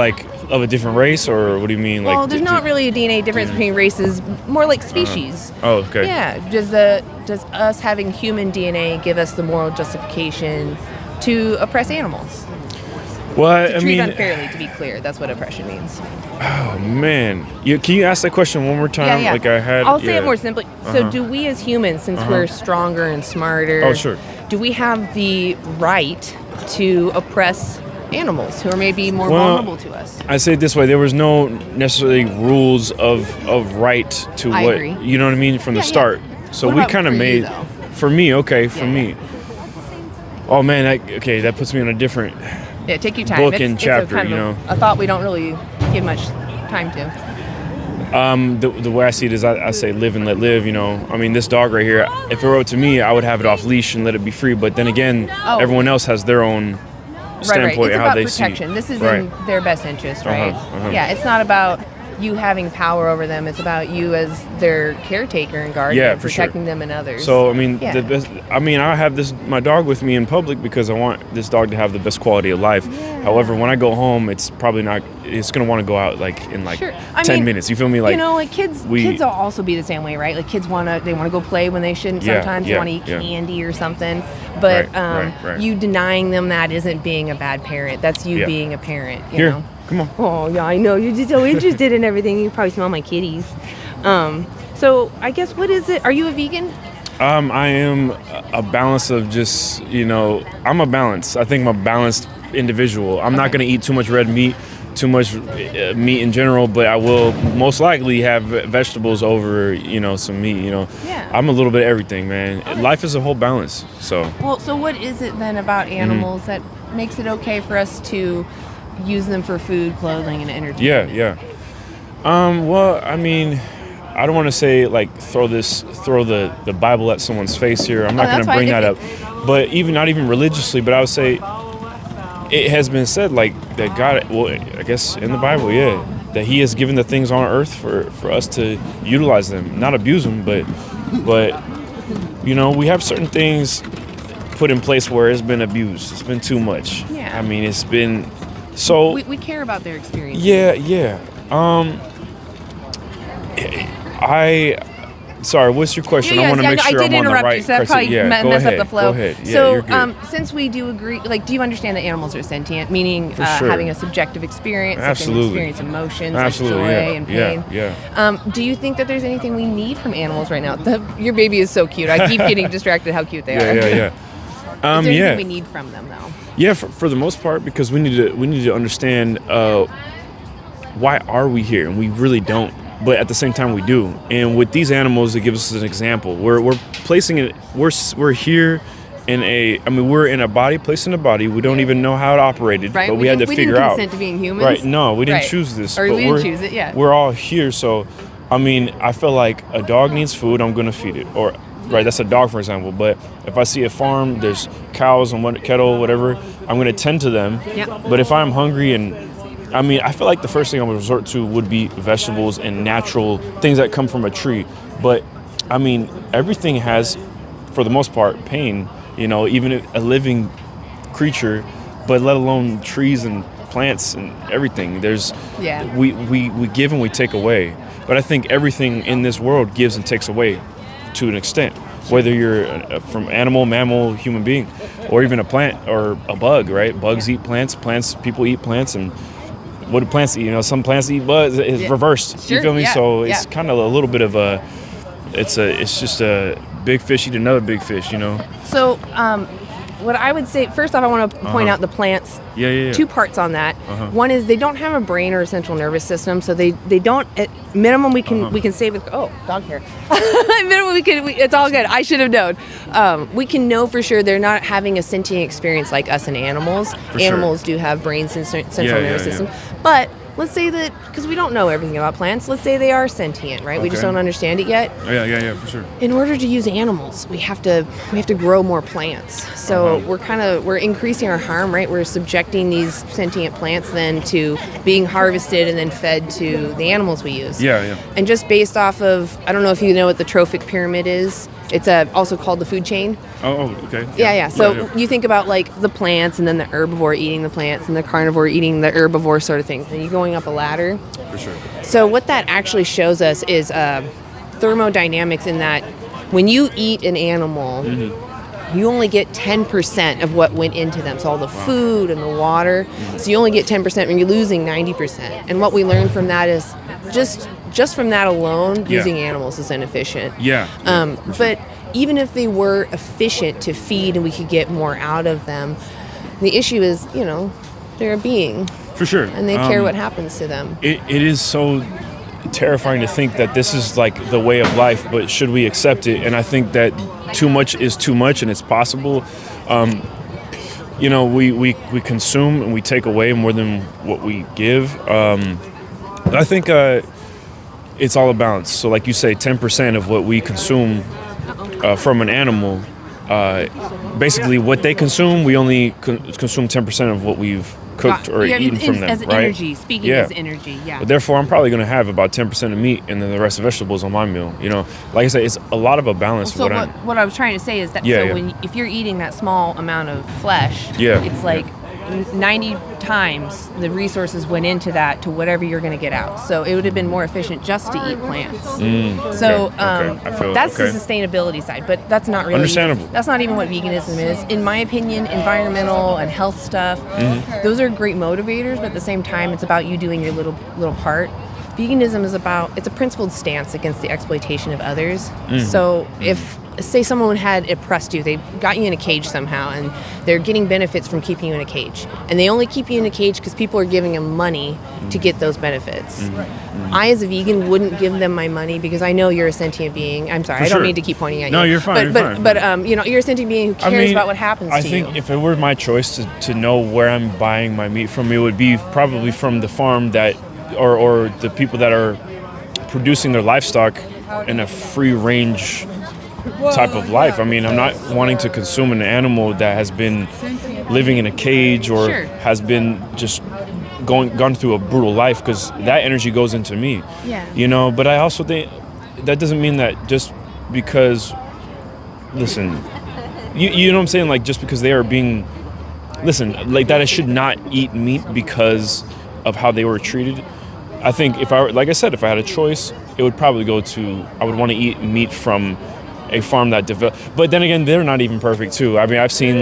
of a different race, or what do you mean? Well, there's not really a DNA difference between races, more like species. Oh, okay. Yeah. Does us having human DNA give us the moral justification to oppress animals? Well, To treat unfairly, to be clear. That's what oppression means. Oh man, can you ask that question one more time? Yeah. Like I had. I'll say it more simply. So, Uh-huh. do we as humans, since we're stronger and smarter, Oh, sure. do we have the right to oppress animals who are maybe more vulnerable to us? I say it this way: there was no necessarily rules of right to I what agree. you know what I mean from the start. So What we about kind of for you, made though? for me. Okay, for me. Oh man, that puts me on a different Yeah, take your time. book It's- and it's a chapter. kind You of know. a thought we don't really give much time to. The way I see it is I say live and let live, you know. I mean, this dog right here, if it were up to me, I would have it off leash and let it be free. But then again, Oh. everyone else has their own standpoint It's how about they protection. see. This is Right. in their best interest, right? Uh-huh. Yeah, it's not about you having power over them. It's about you as their caretaker and guardian, Yeah, for sure. protecting them and others. So I mean, Yeah. I have my dog with me in public because I want this dog to have the best quality of life. However, when I go home, it's probably not. It's gonna want to go out in Sure. I 10 mean, minutes. You feel me? Like you know, like kids will also be the same way, right? Like kids want to go play when they shouldn't. Yeah, Sometimes yeah, they want to eat yeah. candy or something. But right. you denying them that isn't being a bad parent. That's you Yeah. being a parent. You Here, know? come on. Oh yeah, I know. You're just so interested in everything. You probably smell my kitties. So I guess what is it? Are you a vegan? I am a balance of just I'm a balance. I think I'm a balanced individual. I'm not gonna eat too much red meat. Too much meat in general, but I will most likely have vegetables over, some meat, Yeah. I'm a little bit of everything, man. Life is a whole balance, so. Well, so what is it then about animals that makes it okay for us to use them for food, clothing, and entertainment? Yeah. Well, I mean, I don't want to say throw the Bible at someone's face here. I'm not going to bring that up, but not even religiously, but I would say it has been said that God, well, I guess in the Bible, that He has given the things on earth for us to utilize them, not abuse them, but we have certain things put in place where it's been abused. It's been too much. Yeah. I mean, it's been so. We care about their experience. Yeah. Sorry, what's your question? I want to make sure I'm on the right. I did interrupt you, so that probably go messed ahead, up the flow. Go ahead. Yeah, So, you're good. since we do agree, do you understand that animals are sentient, meaning For sure. having a subjective experience, that can Absolutely. experience emotions, Absolutely, like joy yeah, and pain? yeah. Do you think that there's anything we need from animals right now? Your baby is so cute. I keep getting distracted how cute they are. Yeah. Is there anything we need from them, though? Yeah, for the most part, because we need to understand why are we here, and we really don't. But at the same time, we do. And with these animals, it gives us an example. We're placing it. We're here we're in a body, placed in a body. We don't even know how it operated, Right. but we had to figure out. We didn't consent to being humans. Right. No, we didn't Right. choose this. Or but we didn't choose it. Yeah. We're all here, so I feel like a dog needs food. I'm gonna feed it. Or right, that's a dog, for example. But if I see a farm, there's cows on one kettle, whatever, I'm gonna tend to them. Yep. But if I'm hungry I feel like the first thing I would resort to would be vegetables and natural things that come from a tree. But everything has, for the most part, pain. Even a living creature, but let alone trees and plants and everything. We give and we take away. But I think everything in this world gives and takes away to an extent. Whether you're from animal, mammal, human being, or even a plant or a bug, right? Bugs eat plants. People eat plants, and what do plants eat? Some plants eat bugs. It's reversed. Sure, You feel me? yeah, So it's kind of a little bit of it's just a big fish eat another big fish. So, what I would say, first off, I want to point out the plants. Yeah. Two parts on that. Uh-huh. One is they don't have a brain or a central nervous system, so they don't. At minimum, we can say with dog hair. At minimum, it's all good. I should have known. We can know for sure they're not having a sentient experience like us and animals. For sure. Animals do have brains and central nervous yeah. system, but let's say that, because we don't know everything about plants, let's say they are sentient, right? We just Okay. don't understand it yet. Yeah, for sure. In order to use animals, we have to grow more plants. So we're increasing our harm, right? We're subjecting these sentient plants then to being harvested and then fed to the animals we use. Yeah. And just based off of, I don't know if you know what the trophic pyramid is. It's also called the food chain. Oh, okay. Yeah. So you think about the plants, and then the herbivore eating the plants, and the carnivore eating the herbivore sort of thing. And you're going up a ladder. For sure. So what that actually shows us is thermodynamics, in that when you eat an animal, you only get 10% of what went into them. So all the food and the water. So you only get 10% when you're losing 90%. And what we learned from that is just from that alone, using animals is inefficient. Yeah. But even if they were efficient to feed and we could get more out of them, the issue is, they're a being. For sure. And they care what happens to them. It is so terrifying to think that this is like the way of life, but should we accept it? And I think that too much is too much, and it's possible. You know, we consume and we take away more than what we give. I think it's all a balance. So like you say, 10% of what we consume from an animal, basically what they consume, we only consume 10% of what we've cooked or eaten from them, as right? energy, speaking as energy, yeah. But therefore, I'm probably going to have about 10% of meat and then the rest of vegetables on my meal. You know, like I said, it's a lot of a balance. So what I was trying to say is that if you're eating that small amount of flesh, it's like 90 times the resources went into that to whatever you're going to get out. So it would have been more efficient just to eat plants. So that's the sustainability side, but that's not really understandable. That's not even what veganism is. In my opinion, environmental and health stuff, those are great motivators, but at the same time, it's about you doing your little part. Veganism is it's a principled stance against the exploitation of others. So if, say someone had oppressed you, they got you in a cage somehow, and they're getting benefits from keeping you in a cage, and they only keep you in a cage because people are giving them money to get those benefits. I, as a vegan, wouldn't give them my money because I know you're a sentient being. I'm sorry, I don't mean to keep pointing at you. No, you're fine. But you know, you're a sentient being who cares about what happens to you. I think if it were my choice to know where I'm buying my meat from, it would be probably from the farm that, or the people that are producing their livestock in a free range type of life. I mean, I'm not wanting to consume an animal that has been living in a cage or has been just gone through a brutal life, because that energy goes into me. You know, but I also think that doesn't mean that just because, listen, you know what I'm saying? Like, just because they are being, like that I should not eat meat because of how they were treated. I think if I had a choice, it would probably go to, I would want to eat meat from a farm that developed. But then again, they're not even perfect too. I mean, I've seen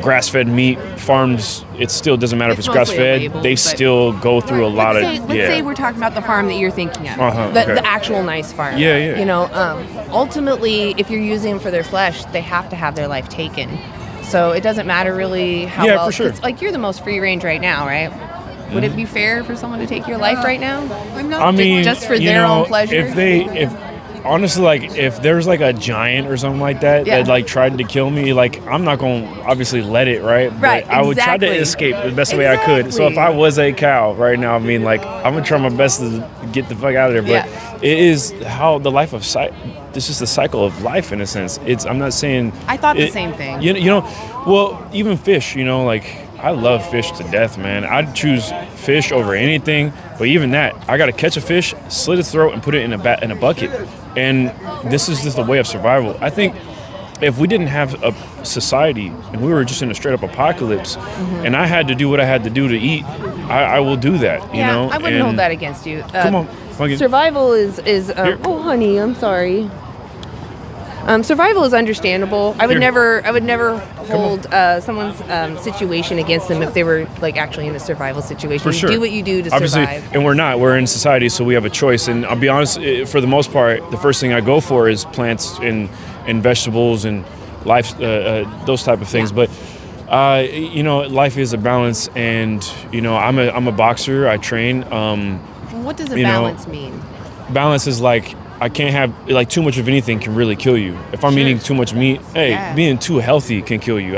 grass-fed meat farms. It still doesn't matter if it's grass-fed. They still go through a lot of. Let's say we're talking about the farm that you're thinking of, the actual nice farm. Yeah. You know, ultimately, if you're using them for their flesh, they have to have their life taken. So it doesn't matter really how well. For sure. It's like you're the most free range right now, right? Would it be fair for someone to take your life right now? I mean, just for their own pleasure. Honestly, if there's like a giant or something like that that like tried to kill me, like I'm not going to obviously let it, right? But I would try to escape the best way I could. So if I was a cow right now, I mean, like I'm gonna try my best to get the fuck out of there. But it is how the life of this is the cycle of life in a sense. I'm not saying I thought the same thing. You know, well, even fish. You know, like I love fish to death, man. I'd choose fish over anything. But even that, I got to catch a fish, slit its throat, and put it in a bucket. And this is just the way of survival. I think if we didn't have a society and we were just in a straight up apocalypse, and I had to do what I had to do to eat, I will do that. You know, I wouldn't hold that against you. Come on. Survival is oh honey, I'm sorry. Survival is understandable. I would never hold someone's situation against them if they were like actually in a survival situation. For sure. You do what you do to survive. And we're not. We're in society, so we have a choice. And I'll be honest, for the most part, the first thing I go for is plants and vegetables and life, those type of things. But you know, life is a balance, and you know, I'm a boxer. I train. What does a balance mean? Balance is like, I can't have, like, too much of anything can really kill you. If I'm eating too much meat, being too healthy can kill you.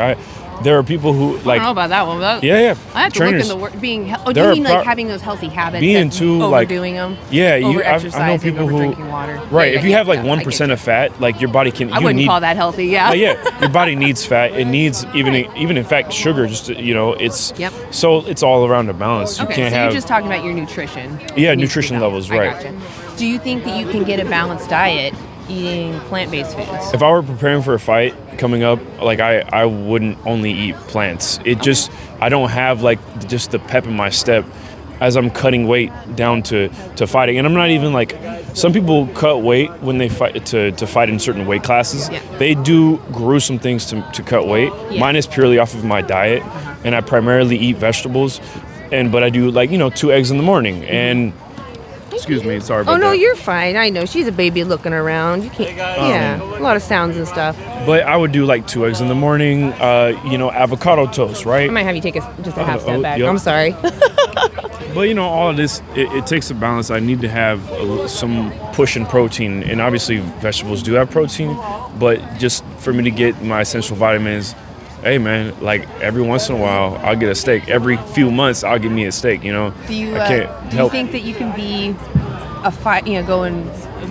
There are people who, like... I don't know about that one. But yeah. I have to look in the word. Do you mean like having those healthy habits? Being too, overdoing them? Yeah, I know people who... drinking water. Right, if you have like 1% of fat, like your body can... I wouldn't call that healthy, yeah. Your body needs fat. It needs, even in fact, sugar, just to, you know, it's... Yep. So it's all around a balance. You can't have... you're just talking about your nutrition. Yeah, nutrition levels, right. I gotcha. Do you think that you can get a balanced diet eating plant-based foods? If I were preparing for a fight coming up, like I wouldn't only eat plants. It just, I don't have like just the pep in my step as I'm cutting weight down to fighting. And I'm not even like, some people cut weight when they fight to fight in certain weight classes. Yeah. They do gruesome things to cut weight. Yeah. Mine is purely off of my diet, and I primarily eat vegetables. But I do, like, you know, 2 eggs in the morning. And Excuse me, sorry about Oh no, that. you're fine. I know she's a baby looking around. You can't. Yeah, a lot of sounds and stuff. But I would do like 2 eggs in the morning, avocado toast, right? I might have you take just a half step back. yep. I'm sorry. But all of this, it takes a balance. I need to have some push in protein, and obviously vegetables do have protein, but just for me to get my essential vitamins, hey man, like every once in a while I'll get a steak. Every few months I'll get me a steak. Do you I can't do you think that you can be a fight?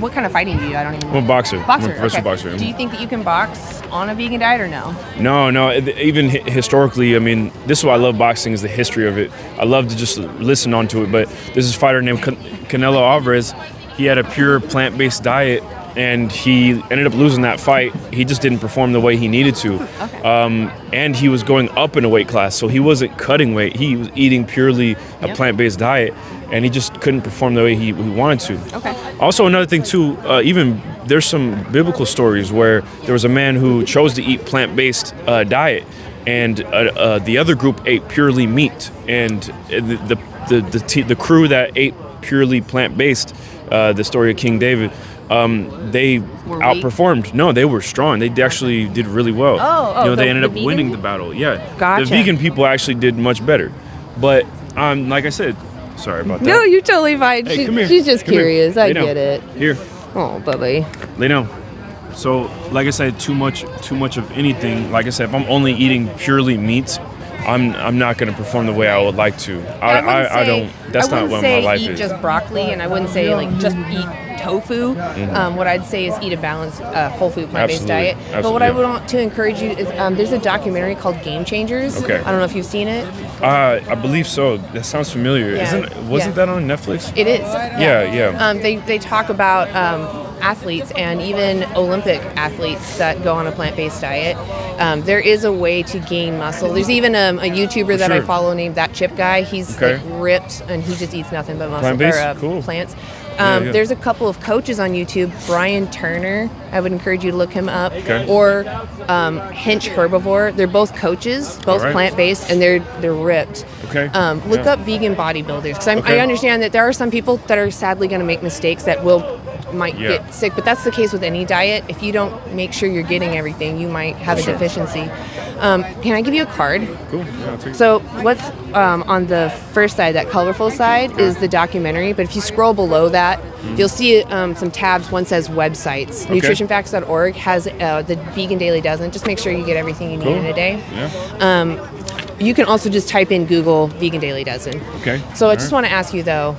What kind of fighting do you do? I don't even know. I'm a boxer. Boxer. I'm a professional Okay. boxer. Do you think that you can box on a vegan diet or no? No. Even historically, I mean, this is why I love boxing, is the history of it. I love to just listen onto it. But there's this fighter named Canelo Alvarez. He had a pure plant-based diet, and he ended up losing that fight. He just didn't perform the way he needed to. Okay. And he was going up in a weight class, so he wasn't cutting weight. He was eating purely a plant-based diet, and he just couldn't perform the way he wanted to. Okay. Also, another thing too, even there's some biblical stories where there was a man who chose to eat plant-based diet, and the other group ate purely meat, and the crew that ate purely plant-based, the story of King David, they outperformed. No, they were strong. They actually did really well. They ended up winning the battle. Yeah. Gotcha. The vegan people actually did much better. But like I said, sorry about that. No, you're totally fine. Hey, come here. She's just Come here. curious. I Lay down. get it. Here. Oh, Bubby. Lay down. So, like I said, too much of anything. Like I said, if I'm only eating purely meat, I'm not going to perform the way I would like to. I don't. That's not what my life eat is. just broccoli, and I wouldn't say just eat tofu. What I'd say is eat a balanced whole food plant-based diet. But what I would want to encourage you is there's a documentary called Game Changers. Okay. I don't know if you've seen it. I believe so. That sounds familiar. Yeah. Wasn't that on Netflix? It is. Yeah. They talk about athletes and even Olympic athletes that go on a plant-based diet. There is a way to gain muscle. There's even a YouTuber that I follow named That Chip Guy. He's like ripped and he just eats nothing but muscle Plant-based? Cool. plants. Yeah. There's a couple of coaches on YouTube. Brian Turner, I would encourage you to look him up. Okay. Or Hinch Herbivore. They're both coaches, both All right. plant-based, and they're ripped. Okay. Look up vegan bodybuilders, because I understand that there are some people that are sadly going to make mistakes that might get sick, but that's the case with any diet. If you don't make sure you're getting everything, you might have a deficiency. Can I give you a card? Cool. Yeah, I'll take it. So what's on the first side, that colorful side, is the documentary, but if you scroll below that, you'll see some tabs. One says websites. Okay. Nutritionfacts.org has the Vegan Daily Dozen. Just make sure you get everything you need in a day. Yeah. You can also just type in Google Vegan Daily Dozen. Okay. So I just want to ask you though,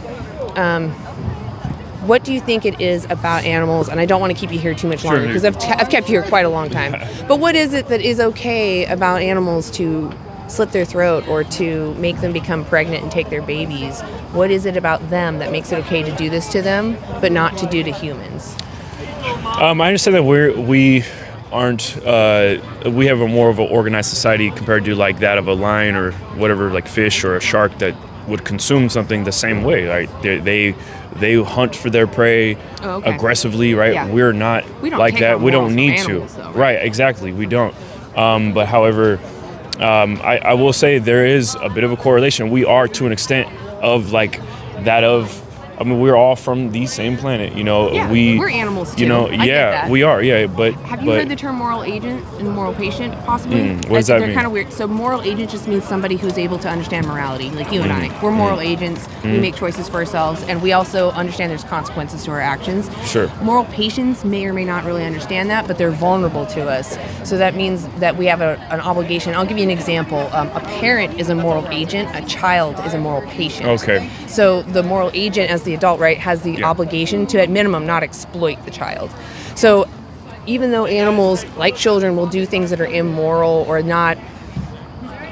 what do you think it is about animals? And I don't want to keep you here too much longer because I've kept you here quite a long time. But what is it that is okay about animals to slit their throat or to make them become pregnant and take their babies? What is it about them that makes it okay to do this to them, but not to do to humans? I understand that we have a more of an organized society compared to like that of a lion or whatever, like fish or a shark that would consume something the same way. Right? They hunt for their prey aggressively. Right? Yeah. We're not We don't like take that. our We don't morals need from to. animals, though, right? Exactly. We don't. But however, I will say there is a bit of a correlation. We are to an extent of like that of. I mean, we're all from the same planet, Yeah, we're animals too. I get that. We are, but Have you heard the term moral agent and moral patient, possibly? What does that They're mean? kind of weird. So moral agent just means somebody who's able to understand morality, like you and I. We're moral agents. We make choices for ourselves, and we also understand there's consequences to our actions. Sure. Moral patients may or may not really understand that, but they're vulnerable to us. So that means that we have an obligation. I'll give you an example. A parent is a moral agent. A child is a moral patient. Okay. So the moral agent, as the adult, right, has the obligation to, at minimum, not exploit the child. So even though animals, like children, will do things that are immoral or not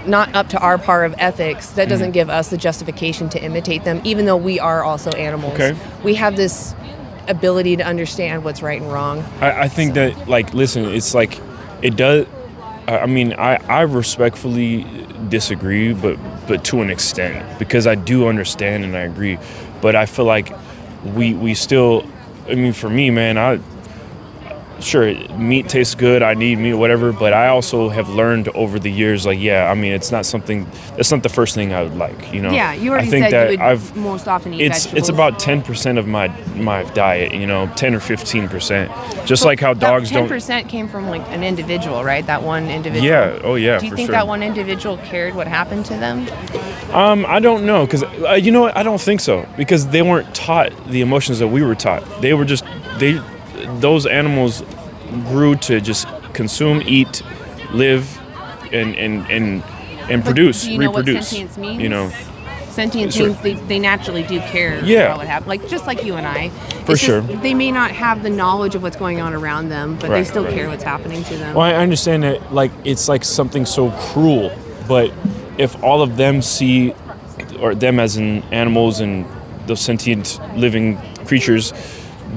up to our par of ethics, that doesn't give us the justification to imitate them, even though we are also animals. Okay. We have this ability to understand what's right and wrong. I think that, like, listen, it's like, it does, I mean, I respectfully disagree, but to an extent, because I do understand and I agree, but I feel like we still, I mean, for me, man, sure, meat tastes good. I need meat, whatever. But I also have learned over the years, like, I mean, it's not the first thing I would like, you know. Yeah, you already I think said that you would most often eat vegetables. It's about 10% of my diet, you know, 10 or 15%. Just like how dogs that 10% don't. 10% came from like an individual, right? That one individual. Yeah. Oh yeah. Do you for think sure. that one individual cared what happened to them? I don't know, because you know what? I don't think so, because they weren't taught the emotions that we were taught. They were just those animals grew to just consume, eat, live, and produce, do you know reproduce. What sentience means? You know, sentience Sure. means they naturally do care about what happened, like just like you and I. For It's sure. just, they may not have the knowledge of what's going on around them, but they Right, still right. care what's happening to them. Well, I understand that, like, it's like something so cruel, but if all of them see, or them as in animals and those sentient living creatures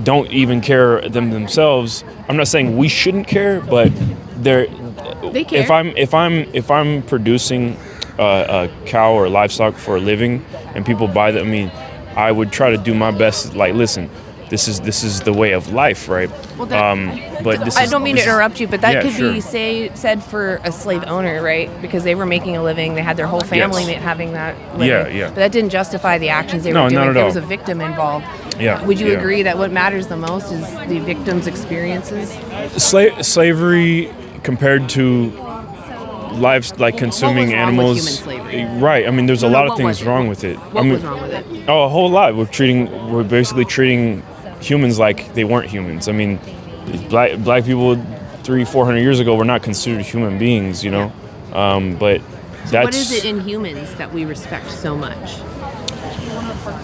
don't even care themselves, I'm not saying we shouldn't care, but they care. If I'm producing a cow or livestock for a living and people buy them, I mean, I would try to do my best. Like, listen, this is the way of life, right? Well, but this I is, don't mean to this is- interrupt you, but that yeah, could sure. be said for a slave owner, right? Because they were making a living, they had their whole family Yes. having that living. Yeah, yeah. But that didn't justify the actions they No, were doing. not at There all. was a victim involved. Yeah, Would you yeah. agree that what matters the most is the victim's experiences? Slavery compared to lives, like consuming What was wrong with animals, human slavery? right? I mean, there's a lot of what things was it? wrong with it. What I mean, was wrong with it? Oh, a whole lot. We're basically treating humans like they weren't humans. I mean, black people 300-400 years ago were not considered human beings, you know. But that's What is it in humans that we respect so much?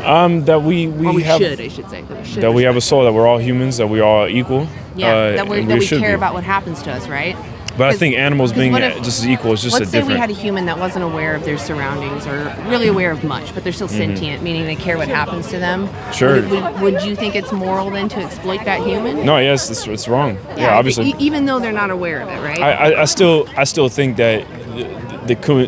that we Or we have should, I should say. That we should that we have a respect. soul, that we're all humans, that we all equal. Yeah, that and we should care be. about what happens to us, right? But I think animals 'cause being what if- just as equal is just a Let's say different. we had a human that wasn't aware of their surroundings or really aware of much, but they're still Mhm. sentient, meaning they care what happens to them. Sure. Would you think it's moral then to exploit that human? No, yes, it's wrong. Yeah, obviously. Even though they're not aware of it, right? I still think that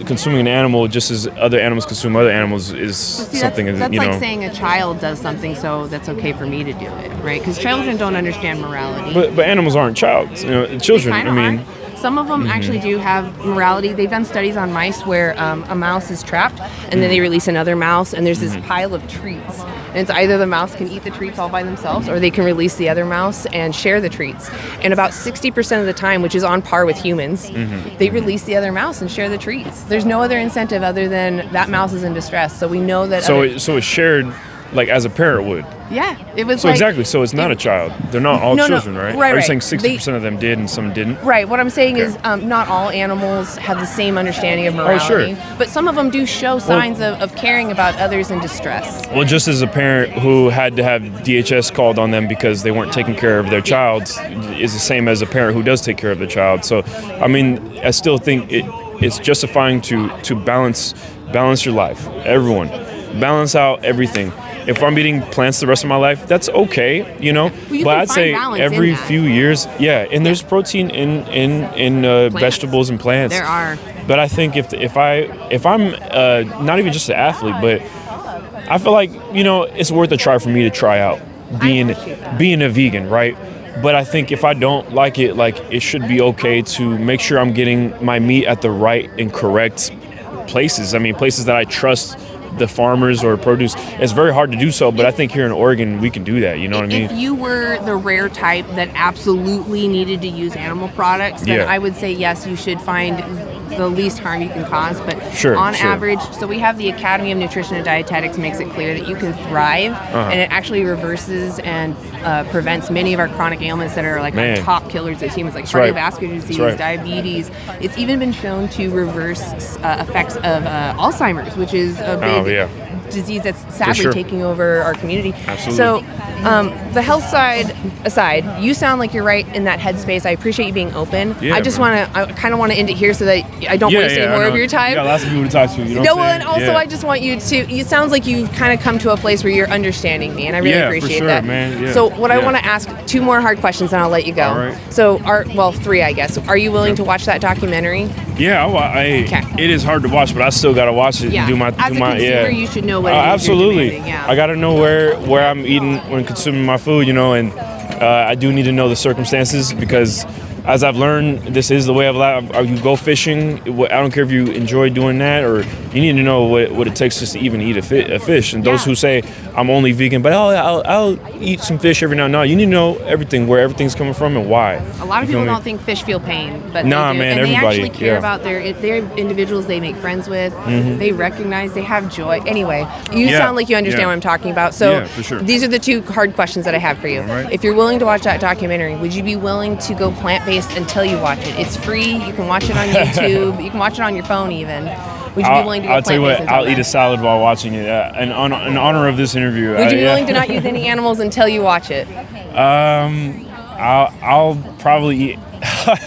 consuming an animal just as other animals consume other animals is See, something that's you like know. saying a child does something, so that's okay for me to do it, right? Because children don't understand morality. But animals aren't childs. You know, children. They I kinda mean, are. Some of them Mhm. actually do have morality. They've done studies on mice where a mouse is trapped, and then they release another mouse, and there's this pile of treats. And it's either the mouse can eat the treats all by themselves, or they can release the other mouse and share the treats. And about 60% of the time, which is on par with humans, they release the other mouse and share the treats. There's no other incentive other than that mouse is in distress. So we know that. so it's shared like as a parent would. Yeah, it was So like, exactly. So it's not a child. They're not all No, no, children, right? right, Are you right. saying 60% of them did and some didn't? Right. What I'm saying Okay. is not all animals have the same understanding of Oh, morality. sure. But some of them do show signs of caring about others in distress. Well, just as a parent who had to have DHS called on them because they weren't taking care of their child is the same as a parent who does take care of their child. So, I mean, I still think it's justifying to balance your life. Everyone, balance out everything. If I'm eating plants the rest of my life, that's okay, you know. you but can I'd find say balance in every that. few years, yeah. And there's protein in vegetables and plants. There are. But I think if I'm not even just an athlete, but I feel like, you know, it's worth a try for me to try out being a vegan, right? But I think if I don't like it, like, it should be okay to make sure I'm getting my meat at the right and correct places. I mean, places that I trust the farmers or produce. It's very hard to do so, but I think here in Oregon we can do that. You know what I mean? If you were the rare type that absolutely needed to use animal products, then Yeah. I would say yes, you should find the least harm you can cause. But Sure, on sure. average, so we have the Academy of Nutrition and Dietetics makes it clear that you can thrive, and it actually reverses and prevents many of our chronic ailments that are like our Man. top killers as humans, like That's right. cardiovascular disease, That's right. diabetes. It's even been shown to reverse effects of Alzheimer's, which is a big Oh, yeah. disease that's sadly sure. taking over our community. Absolutely. So, the health side aside, you sound like you're right in that headspace. I appreciate you being open. Yeah, I just man. I kind of want to end it here so that I don't waste any I more of know. your time. You got lots of people to talk to. You know No, what I'm and saying? also Yeah. I just want you to. It sounds like you've kind of come to a place where you're understanding me, and I really Yeah, for appreciate sure, that. man. Yeah. So, what I Yeah. want to ask, 2 more hard questions, and I'll let you go. All right. So, three, I guess. Are you willing to watch that documentary? Yeah, it is hard to watch, but I still gotta watch it Yeah. and do my As a yeah. consumer, you should know what it is you're absolutely. demanding, yeah. I gotta know where I'm eating when consuming my food, you know, and I do need to know the circumstances because, as I've learned, this is the way of life. You go fishing. I don't care if you enjoy doing that, or you need to know what it takes just to even eat a fish. And those who say I'm only vegan, but I'll eat some fish every now and then. You need to know everything, where everything's coming from and why. A lot of people don't think fish feel pain, but nah, they do. man, And they everybody, actually care yeah. about they're individuals they make friends with. Mhm. They recognize, they have joy. Anyway, you Yeah, sound like you understand yeah. what I'm talking about. So Yeah, for sure. these are the two hard questions that I have for you. right. If you're willing to watch that documentary, would you be willing to go plant-based until you watch it? It's free. You can watch it on YouTube. You can watch it on your phone even. Would you be willing to go I'll tell you plant-based what, until I'll eat then? a salad while watching it. In honor of this interview. Would you be yeah. willing to not use any animals until you watch it? I'll probably eat.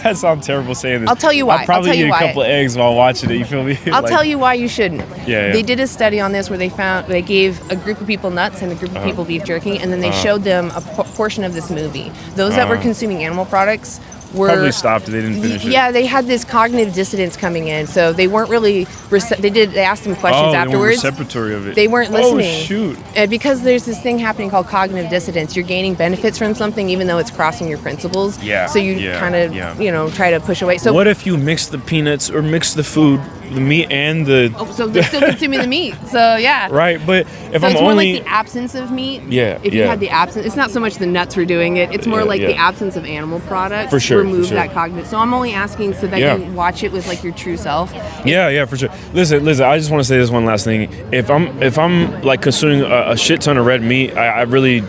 That sounds terrible saying this. I'll tell you why. I'll probably I'll tell eat you a why. couple of eggs while watching it. You feel me? I'll tell you why you shouldn't. Yeah. They did a study on this where they gave a group of people nuts and a group of people beef jerky, and then they showed them a portion of this movie. Those that were consuming animal products were Probably stopped. They didn't finish it. Yeah, they had this cognitive dissonance coming in, so they weren't really. They asked them questions They afterwards. weren't receptory of it. They weren't listening. Oh shoot. Because there's this thing happening called cognitive dissonance. You're gaining benefits from something even though it's crossing your principles. Yeah, So you yeah, kind of, yeah. try to push away. So What if you mix the peanuts or mix the food, the meat and the? Oh, so they're still consuming the meat. So yeah. Right, but if So I'm it's more only like the absence of meat. Yeah, If you yeah. had the absence, it's not so much the nuts for doing it. It's more Yeah, like yeah. the absence of animal products. For sure, for Remove sure. that cognitive. So I'm only asking so that Yeah. you watch it with like your true self. Yeah, for sure. Listen. I just want to say this one last thing. If I'm like consuming a shit ton of red meat, I really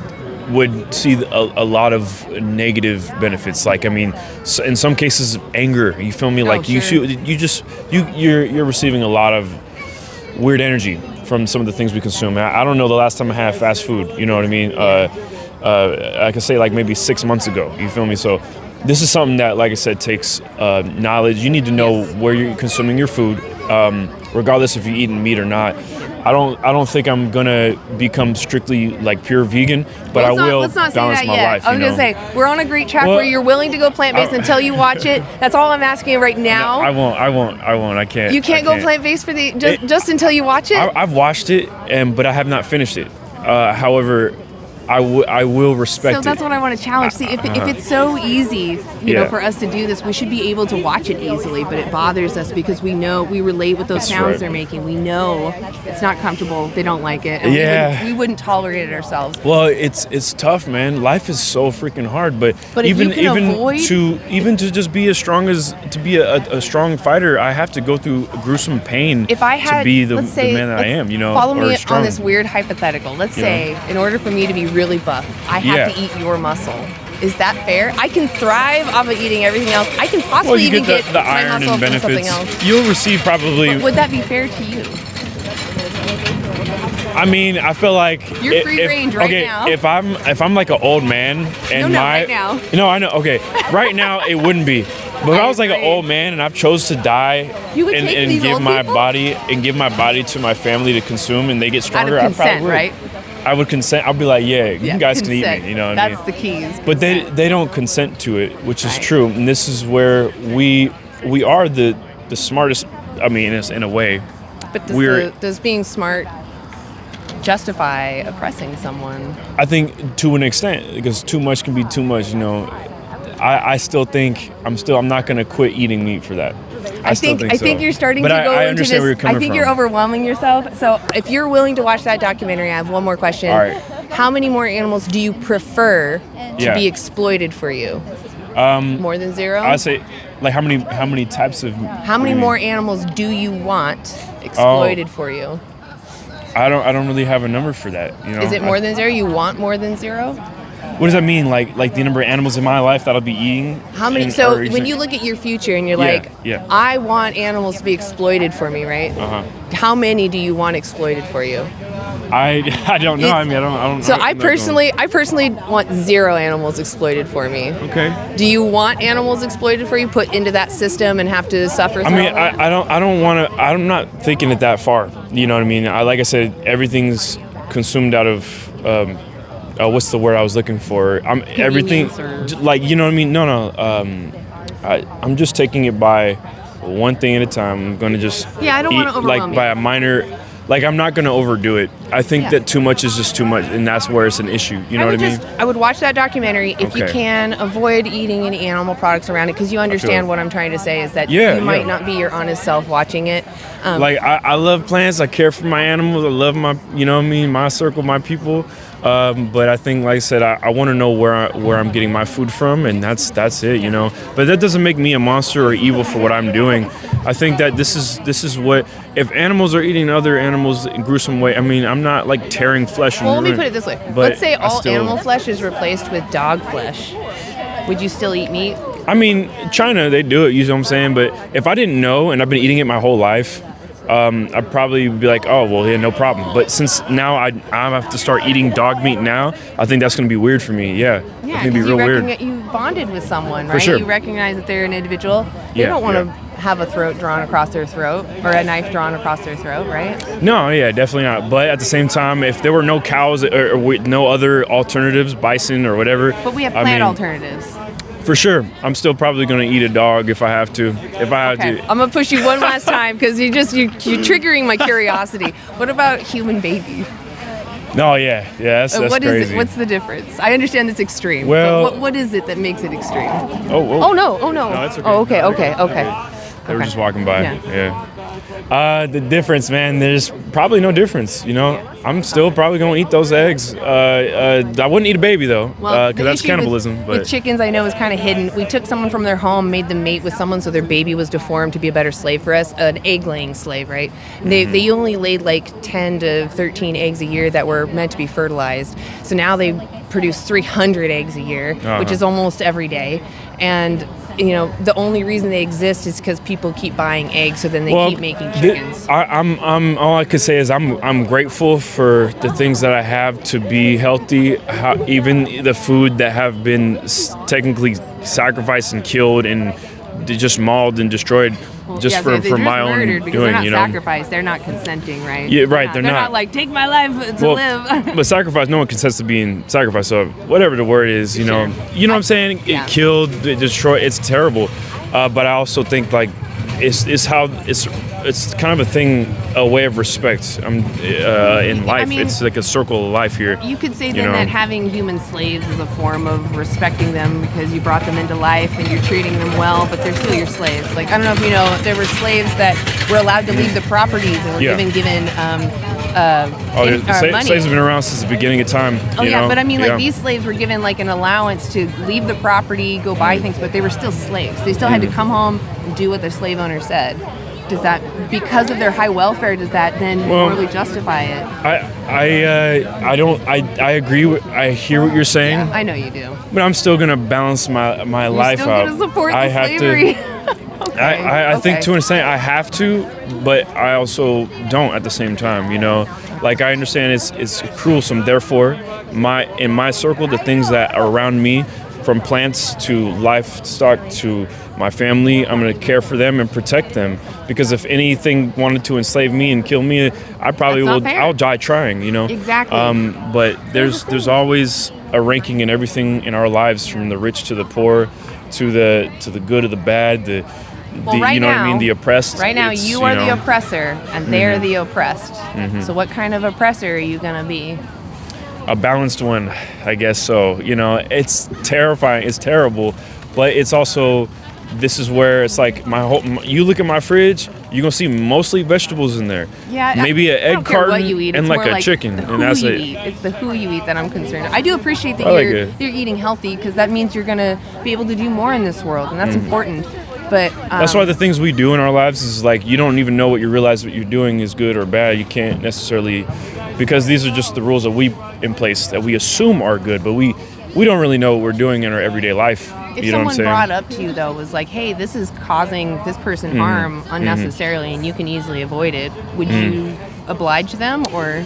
would see a lot of negative benefits. Like, I mean, in some cases, anger. You feel me? Like sure. you're receiving a lot of weird energy from some of the things we consume. I don't know the last time I had fast food. You know what I mean? I could say like maybe 6 months ago. You feel me? So this is something that, like I said, takes knowledge. You need to know where you're consuming your food, regardless if you're eating meat or not. I don't think I'm gonna become strictly like pure vegan, but I will Let's not say balance that my yet. life. I was you gonna know? say we're on a great track Well, where you're willing to go plant-based until you watch it. That's all I'm asking right now. I won't. I can't. You can't I go plant-based for just until you watch it. I've watched it, but I have not finished it. However, I will respect So that's it. what I want to challenge. See, if it's so easy, you know, for us to do this, we should be able to watch it easily. But it bothers us because we know we relate with those That's sounds right. they're making. We know it's not comfortable. They don't like it. And Yeah. we wouldn't tolerate it ourselves. Well, it's tough, man. Life is so freaking hard. But But if even you can avoid- to just be to be a strong fighter, I have to go through gruesome pain If I had, to be the let's say, man that I am. You know, follow or me strong. on this weird hypothetical. Let's You say, in order for me to be really buff, I have Yeah. to eat your muscle. Is that fair? I can thrive off of eating everything else. I can possibly Well, you even get get the my iron muscle and from something benefits. else. You'll receive probably. But would that be fair to you? I mean, I feel like You're free range right okay, now. If I'm like an old man and No, my right now. No, I know. Okay, right now it wouldn't be. But if I was like an old man and I've chose to die You would and, take and these give old my people? body to my family to consume and they get Out stronger, of I consent, probably would. right? I would consent. I'll be like, yeah, you guys can eat consent. me. You know what I That's mean? the keys. But they don't consent to it, which is true. And this is where we are the smartest. I mean, in a way. But We're- does being smart justify oppressing someone? I think to an extent, because too much can be too much. You know, I still think I'm not going to quit eating meat for that. I think so. you're starting But to go I into understand this. where you're coming I think from. you're overwhelming yourself. So if you're willing to watch that documentary, I have one more question. All right. How many more animals do you prefer to Yeah. be exploited for you? More than zero? I say, like how many types of? How many more animals do you want exploited for you? I don't really have a number for that. You know. Is it more than zero? You want more than zero? What does that mean? Like the number of animals in my life that I'll be eating? How many? And- So or when you look at your future and you're Yeah, like, yeah. I want animals to be exploited for me, right? How many do you want exploited for you? I don't know. I mean, I don't. So I I'm not going- personally want zero animals exploited for me. Okay. Do you want animals exploited for you, put into that system and have to suffer? I mean, through it? I don't want to. I'm not thinking it that far. You know what I mean? Like I said, everything's consumed out of. What's the word I was looking for? Everything. Like, you know what I mean? No. I'm just taking it by one thing at a time. I'm going to just Yeah, I don't eat, wanna overwhelm like you. by a minor. like I'm not going to overdo it. I think that too much is just too much, and that's where it's an issue. You know what I mean? I would watch that documentary if you Okay. can avoid eating any animal products around it, because you understand what I'm trying to say is that you might not be your honest self watching it. Like I love plants. I care for my animals. I love my, you know what I mean, my circle, my people. But I think, like I said, I want to know where I'm getting my food from, and that's it, you know. But that doesn't make me a monster or evil for what I'm doing. I think that this is what, if animals are eating other animals in gruesome way. I mean, I'm not like tearing flesh. Well, let me put it this way. but Let's say I all still- animal flesh is replaced with dog flesh. Would you still eat meat? I mean, China, they do it, you know what I'm saying? But if I didn't know and I've been eating it my whole life, I'd probably be like, oh, well, yeah, no problem. But since now I have to start eating dog meat now, I think that's going to be weird for me. Yeah, it's Yeah, going to be because real weird. you bonded with someone, For right? sure. You recognize that they're an individual. They Yeah, don't want to yeah. have a throat drawn across their throat or a knife drawn across their throat, right? No, yeah, definitely not. But at the same time, if there were no cows or with no other alternatives, bison or whatever. But we have I plant mean, alternatives. For sure. I'm still probably going to eat a dog if I have to. If I have Okay, to. I'm gonna push you one last time because you're triggering my curiosity. What about human baby? No, yeah, that's What is crazy. it? What's the difference? I understand it's extreme. Well- but what is it that makes it extreme? Oh no! No, it's okay. Oh, okay, okay. They were just walking by. Yeah. The difference, man, there's probably no difference, you know? I'm still probably going to eat those eggs. I wouldn't eat a baby, though, Well, because the that's issue cannibalism. With chickens, I know, is kind of hidden. We took someone from their home, made them mate with someone so their baby was deformed to be a better slave for us, an egg-laying slave, right? They only laid like 10 to 13 eggs a year that were meant to be fertilized. So now they produce 300 eggs a year, which is almost every day. And you know, the only reason they exist is because people keep buying eggs, so then they keep making chickens. I'm all I could say is I'm grateful for the things that I have to be healthy. Even the food that have been technically sacrificed and killed and just mauled and destroyed, just they're for my own murdered because doing. they're not You know, sacrificed. They're not consenting, right? Yeah, right, they're They're not. not like take my life to well, live. but sacrifice, no one consents to being sacrificed. So whatever the word is, you know what I'm saying. It killed, it destroyed. It's terrible. But I also think like it's how it's kind of a thing, a way of respect. In life, mean, it's like a circle of life here. You could say you then know? that having human slaves is a form of respecting them because you brought them into life and you're treating them well, but they're still your slaves. Like, I don't know if you know, there were slaves that were allowed to leave the properties and were given money. Slaves have been around since the beginning of time. Oh you yeah, know? but I mean, like Yeah. these slaves were given like an allowance to leave the property, go buy things, but they were still slaves. They still had to come home and do what their slave owner said. Does that, because of their high welfare, does that then morally justify it? I agree with, I hear what you're saying. I know you do. But I'm still gonna balance my life still out. gonna support I the have slavery. to. I think to an extent I have to, but I also don't at the same time. You know, like I understand it's cruel. Therefore, in my circle, the things that are around me, from plants to livestock to my family, I'm gonna care for them and protect them. Because if anything wanted to enslave me and kill me, I probably That's not will. fair. I'll die trying. You know. Exactly. But there's always a ranking in everything in our lives, from the rich to the poor, to the good or the bad, Right you know now, what I mean, the oppressed. Right now, It's, you are the know, oppressor, and they're the oppressed. Mhm. So, what kind of oppressor are you gonna be? a balanced one, I guess so. You know, it's terrifying, it's terrible, but it's also, this is where it's like you look at my fridge, you're gonna see mostly vegetables in there. Yeah, maybe an I don't egg care what carton you eat. and It's like more a chicken, the and that's who you it. eat. It's the who you eat that I'm concerned. I do appreciate that I like you're it. eating healthy, because that means you're gonna be able to do more in this world, and that's important. But That's why the things we do in our lives is like, you don't even know what you realize what you're doing is good or bad. You can't necessarily, because these are just the rules that we in place that we assume are good, but we don't really know what we're doing in our everyday life. if You know what someone I'm saying? brought up to you though was like, hey, this is causing this person harm unnecessarily, and you can easily avoid it, would you oblige them, or?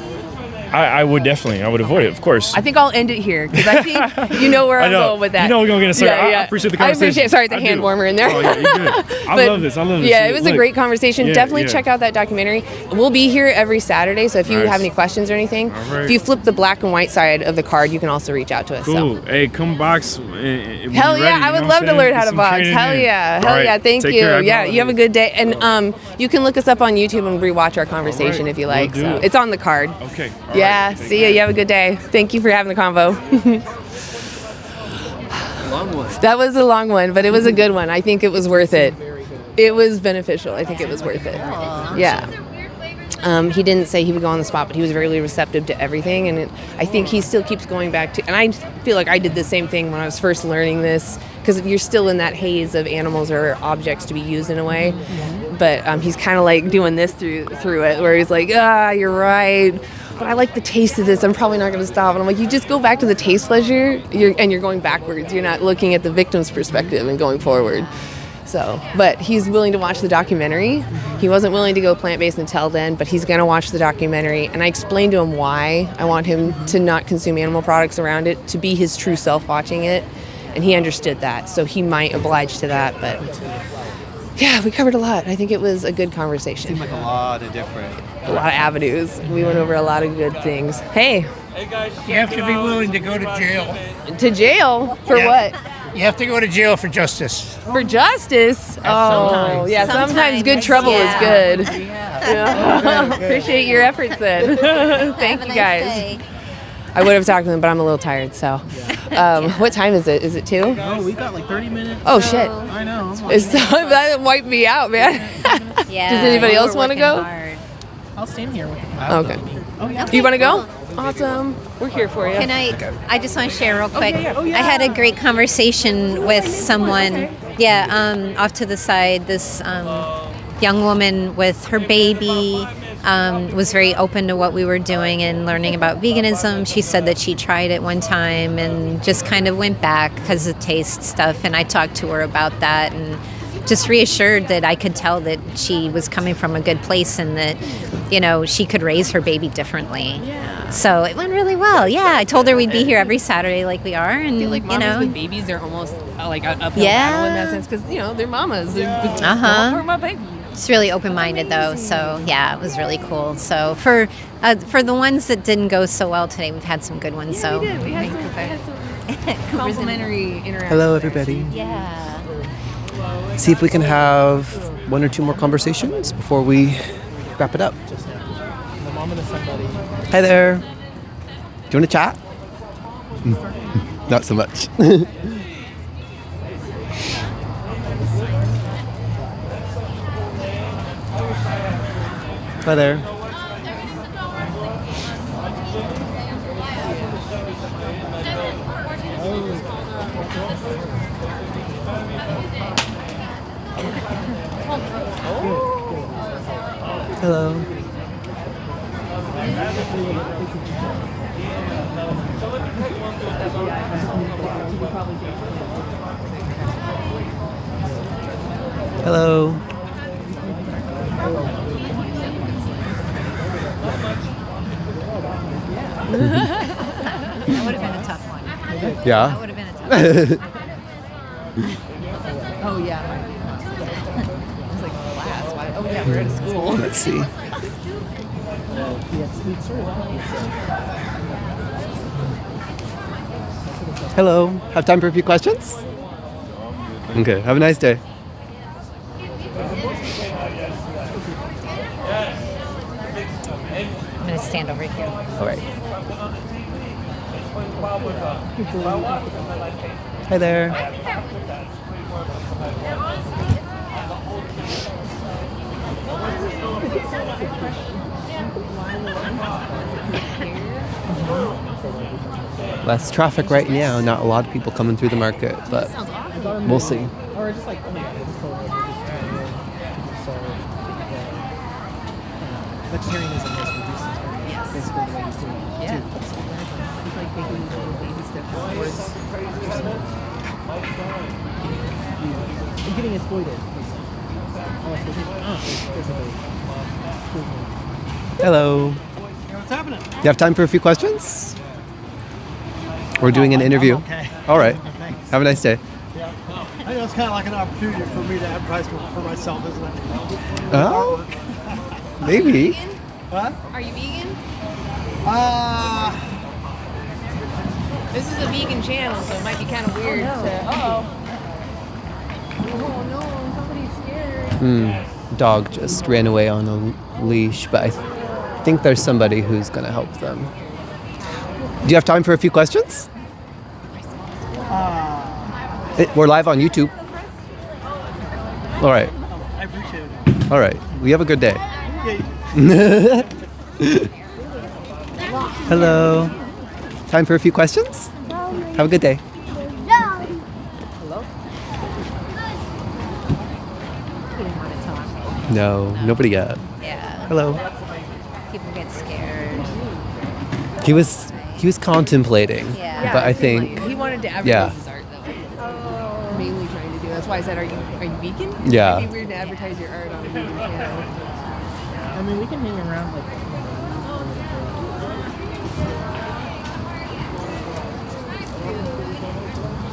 I would avoid it, of course. I think I'll end it here because I think you know where I'm going with that. You know we're going to start. I appreciate the conversation. Sorry, it's a hand warmer in there. Oh, yeah, you're good. I love this. Yeah, it was a great conversation. Yeah, Definitely check out that documentary. We'll be here every Saturday, so if you have any questions or anything, if you flip the black and white side of the card, you can also reach out to us. Cool. So. Hey, come box. Hell yeah, I would love to learn how to box. Hell yeah. Thank you. Yeah, you have a good day. And you can look us up on YouTube and rewatch our conversation if you like. So it's on the card. Okay. Yeah. See ya. You have a good day. Thank you for having the convo. Long one. That was a long one, but it was a good one. I think it was worth it. It was beneficial. I think it was worth it. Yeah. He didn't say he would go on the spot, but he was very receptive to everything. And I think he still keeps going back to, and I feel like I did the same thing when I was first learning this, because you're still in that haze of animals or objects to be used in a way. But he's kind of like doing this through it, where he's like, you're right. But I like the taste of this. I'm probably not going to stop. And I'm like, you just go back to the taste pleasure, and you're going backwards. You're not looking at the victim's perspective and going forward. So, but he's willing to watch the documentary. He wasn't willing to go plant-based until then, but he's going to watch the documentary. And I explained to him why I want him to not consume animal products around it, to be his true self watching it. And he understood that, so he might oblige to that. But yeah, we covered a lot. I think it was a good conversation. Seemed like a lot of avenues. We went over a lot of good things. Hey. Hey guys, you have to be willing to go to jail. To jail? For what? You have to go to jail for justice. For justice? Oh, yeah. Sometimes good trouble is good. Yeah. Appreciate your efforts then. Thank you guys. I would have talked to them, but I'm a little tired, so. What time is it? Is it 2? No, we got like 30 minutes. Oh, shit. I know. That wiped me out, man. Yeah. Does anybody else want to go? I'll stand here with you. Okay. Oh, yeah. Do you want to go? Awesome. We're here for you. Can I just want to share real quick. Oh, yeah. I had a great conversation with someone, off to the side. This young woman with her baby was very open to what we were doing and learning about veganism. She said that she tried it one time and just kind of went back because of taste stuff. And I talked to her about that and just reassured that I could tell that she was coming from a good place and that, she could raise her baby differently. Yeah. So it went really well. Yeah, I told her we'd be here every Saturday like we are. And, I feel like mamas with babies, they're almost like an uphill battle in that sense because, they're mamas. They're my baby. It's really open-minded though, so yeah, it was really cool. So for the ones that didn't go so well today, we've had some good ones. Yeah, we did. We had some complimentary interaction. Hello, everybody. Yeah. See if we can have one or two more conversations before we wrap it up. Hi there. Do you want to chat? Not so much. Hi there. Hello. Hello. That would have been a tough one. Yeah. That would have been a tough one. Oh, yeah. I was like, class. Oh, yeah, we're at a school. Let's see. Hello. Have time for a few questions? Okay. Have a nice day. I'm going to stand over here. All right. Hi there. Less traffic right now, not a lot of people coming through the market, but we'll see. Or just like, vegetarianism is reducing basically the way he's doing it. Yeah. It's like taking baby steps towards and getting exploited. Hello. What's happening? You have time for a few questions? We're doing an interview. okay. All right. Thanks. Have a nice day. Yeah. I know it's kind of like an opportunity for me to advertise for myself, isn't it? Oh, maybe. What? Are you vegan? This is a vegan channel, so it might be kind of weird to. Oh no, somebody's scared. Dog just ran away on a leash, but I think there's somebody who's going to help them. Do you have time for a few questions? We're live on YouTube. All right. I appreciate it. All right. We have a good day. Yeah. Hello. Time for a few questions? Have a good day. No, nobody yet. Yeah. Hello. People get scared. He was contemplating, Yeah. but I think he wanted to advertise yeah. his art, though. Mainly trying to do. That's why I said, "Are you vegan?" Yeah. It'd be weird to advertise your art on a vegan channel. I mean, we can hang around like.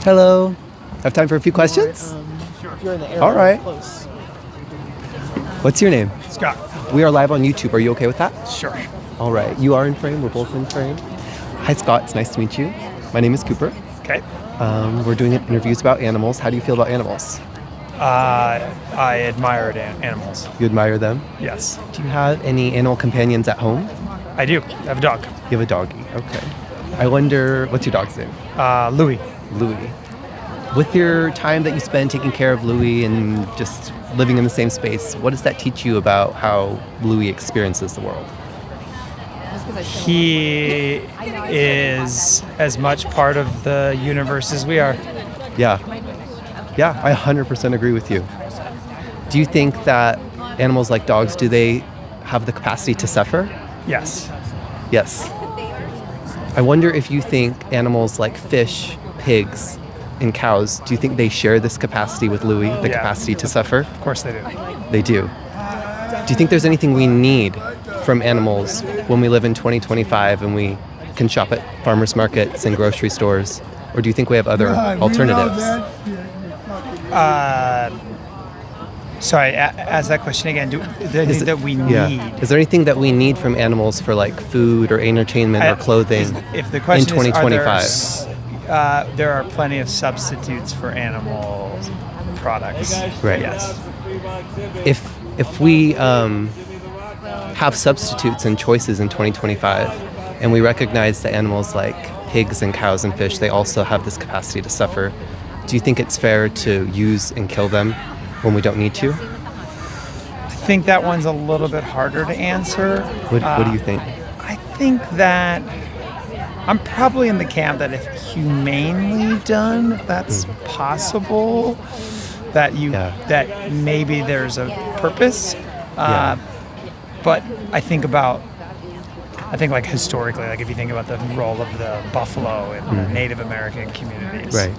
Hello. Have time for a few questions? Sure. If you're in the area, All right. close. What's your name? Scott. We are live on YouTube. Are you okay with that? Sure. All right. You are in frame. We're both in frame. Hi, Scott. It's nice to meet you. My name is Cooper. Okay. We're doing interviews about animals. How do you feel about animals? I admire animals. You admire them? Yes. Do you have any animal companions at home? I do. I have a dog. You have a doggie. Okay. I wonder, what's your dog's name? Louis. Louis. With your time that you spend taking care of Louis and just living in the same space, what does that teach you about how Louis experiences the world? He is as much part of the universe as we are. Yeah. Yeah, I 100% agree with you. Do you think that animals like dogs, do they have the capacity to suffer? Yes. Yes. I wonder if you think animals like fish, pigs, and cows, do you think they share this capacity with Louis, the capacity to suffer? Of course they do. They do. Do you think there's anything we need from animals when we live in 2025 and we can shop at farmers markets and grocery stores? Or do you think we have other alternatives? Sorry, ask that question again. Is there anything that we need? Is there anything that we need from animals for like food or entertainment or clothing If the question in 2025? There are plenty of substitutes for animal products. Right. Yes. If we have substitutes and choices in 2025, and we recognize that animals like pigs and cows and fish, they also have this capacity to suffer, do you think it's fair to use and kill them when we don't need to? I think that one's a little bit harder to answer. What do you think? I think that I'm probably in the camp that if humanely done, if that's possible, that maybe there's a purpose. But I think like historically, like if you think about the role of the buffalo in the Native American communities. Right.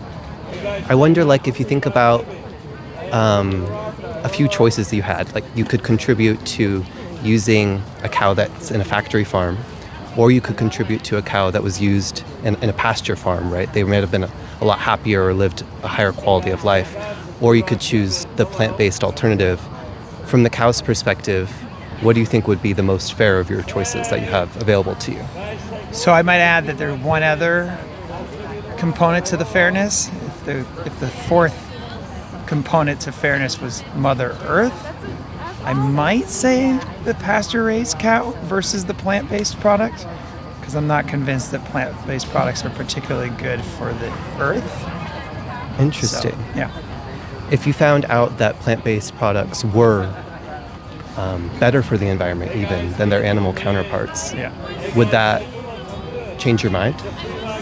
I wonder, like, if you think about a few choices that you had, like you could contribute to using a cow that's in a factory farm, or you could contribute to a cow that was used in a pasture farm, right? They might have been a lot happier or lived a higher quality of life. Or you could choose the plant-based alternative. From the cow's perspective, what do you think would be the most fair of your choices that you have available to you? So I might add that there's one other component to the fairness. If the fourth component to fairness was Mother Earth, I might say the pasture-raised cow versus the plant-based product, because I'm not convinced that plant-based products are particularly good for the earth. Interesting. So, yeah. If you found out that plant-based products were better for the environment even than their animal counterparts, would that change your mind?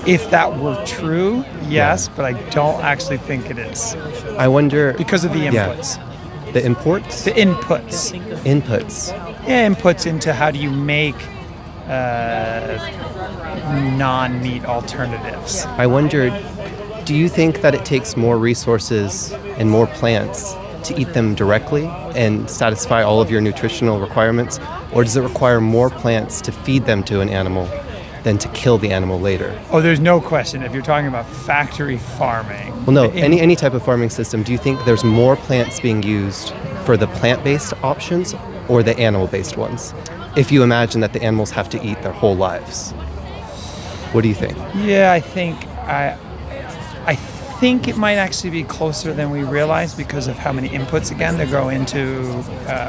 If that were true, yes, but I don't actually think it is. I wonder... Because of the inputs. Yeah. The imports? The inputs. Inputs. Yeah, inputs into how do you make non-meat alternatives. I wonder, do you think that it takes more resources and more plants to eat them directly and satisfy all of your nutritional requirements? Or does it require more plants to feed them to an animal than to kill the animal later? Oh, there's no question. If you're talking about factory farming. Well, no, any type of farming system, do you think there's more plants being used for the plant-based options or the animal-based ones? If you imagine that the animals have to eat their whole lives. What do you think? Yeah, I think it might actually be closer than we realize because of how many inputs, again, that go into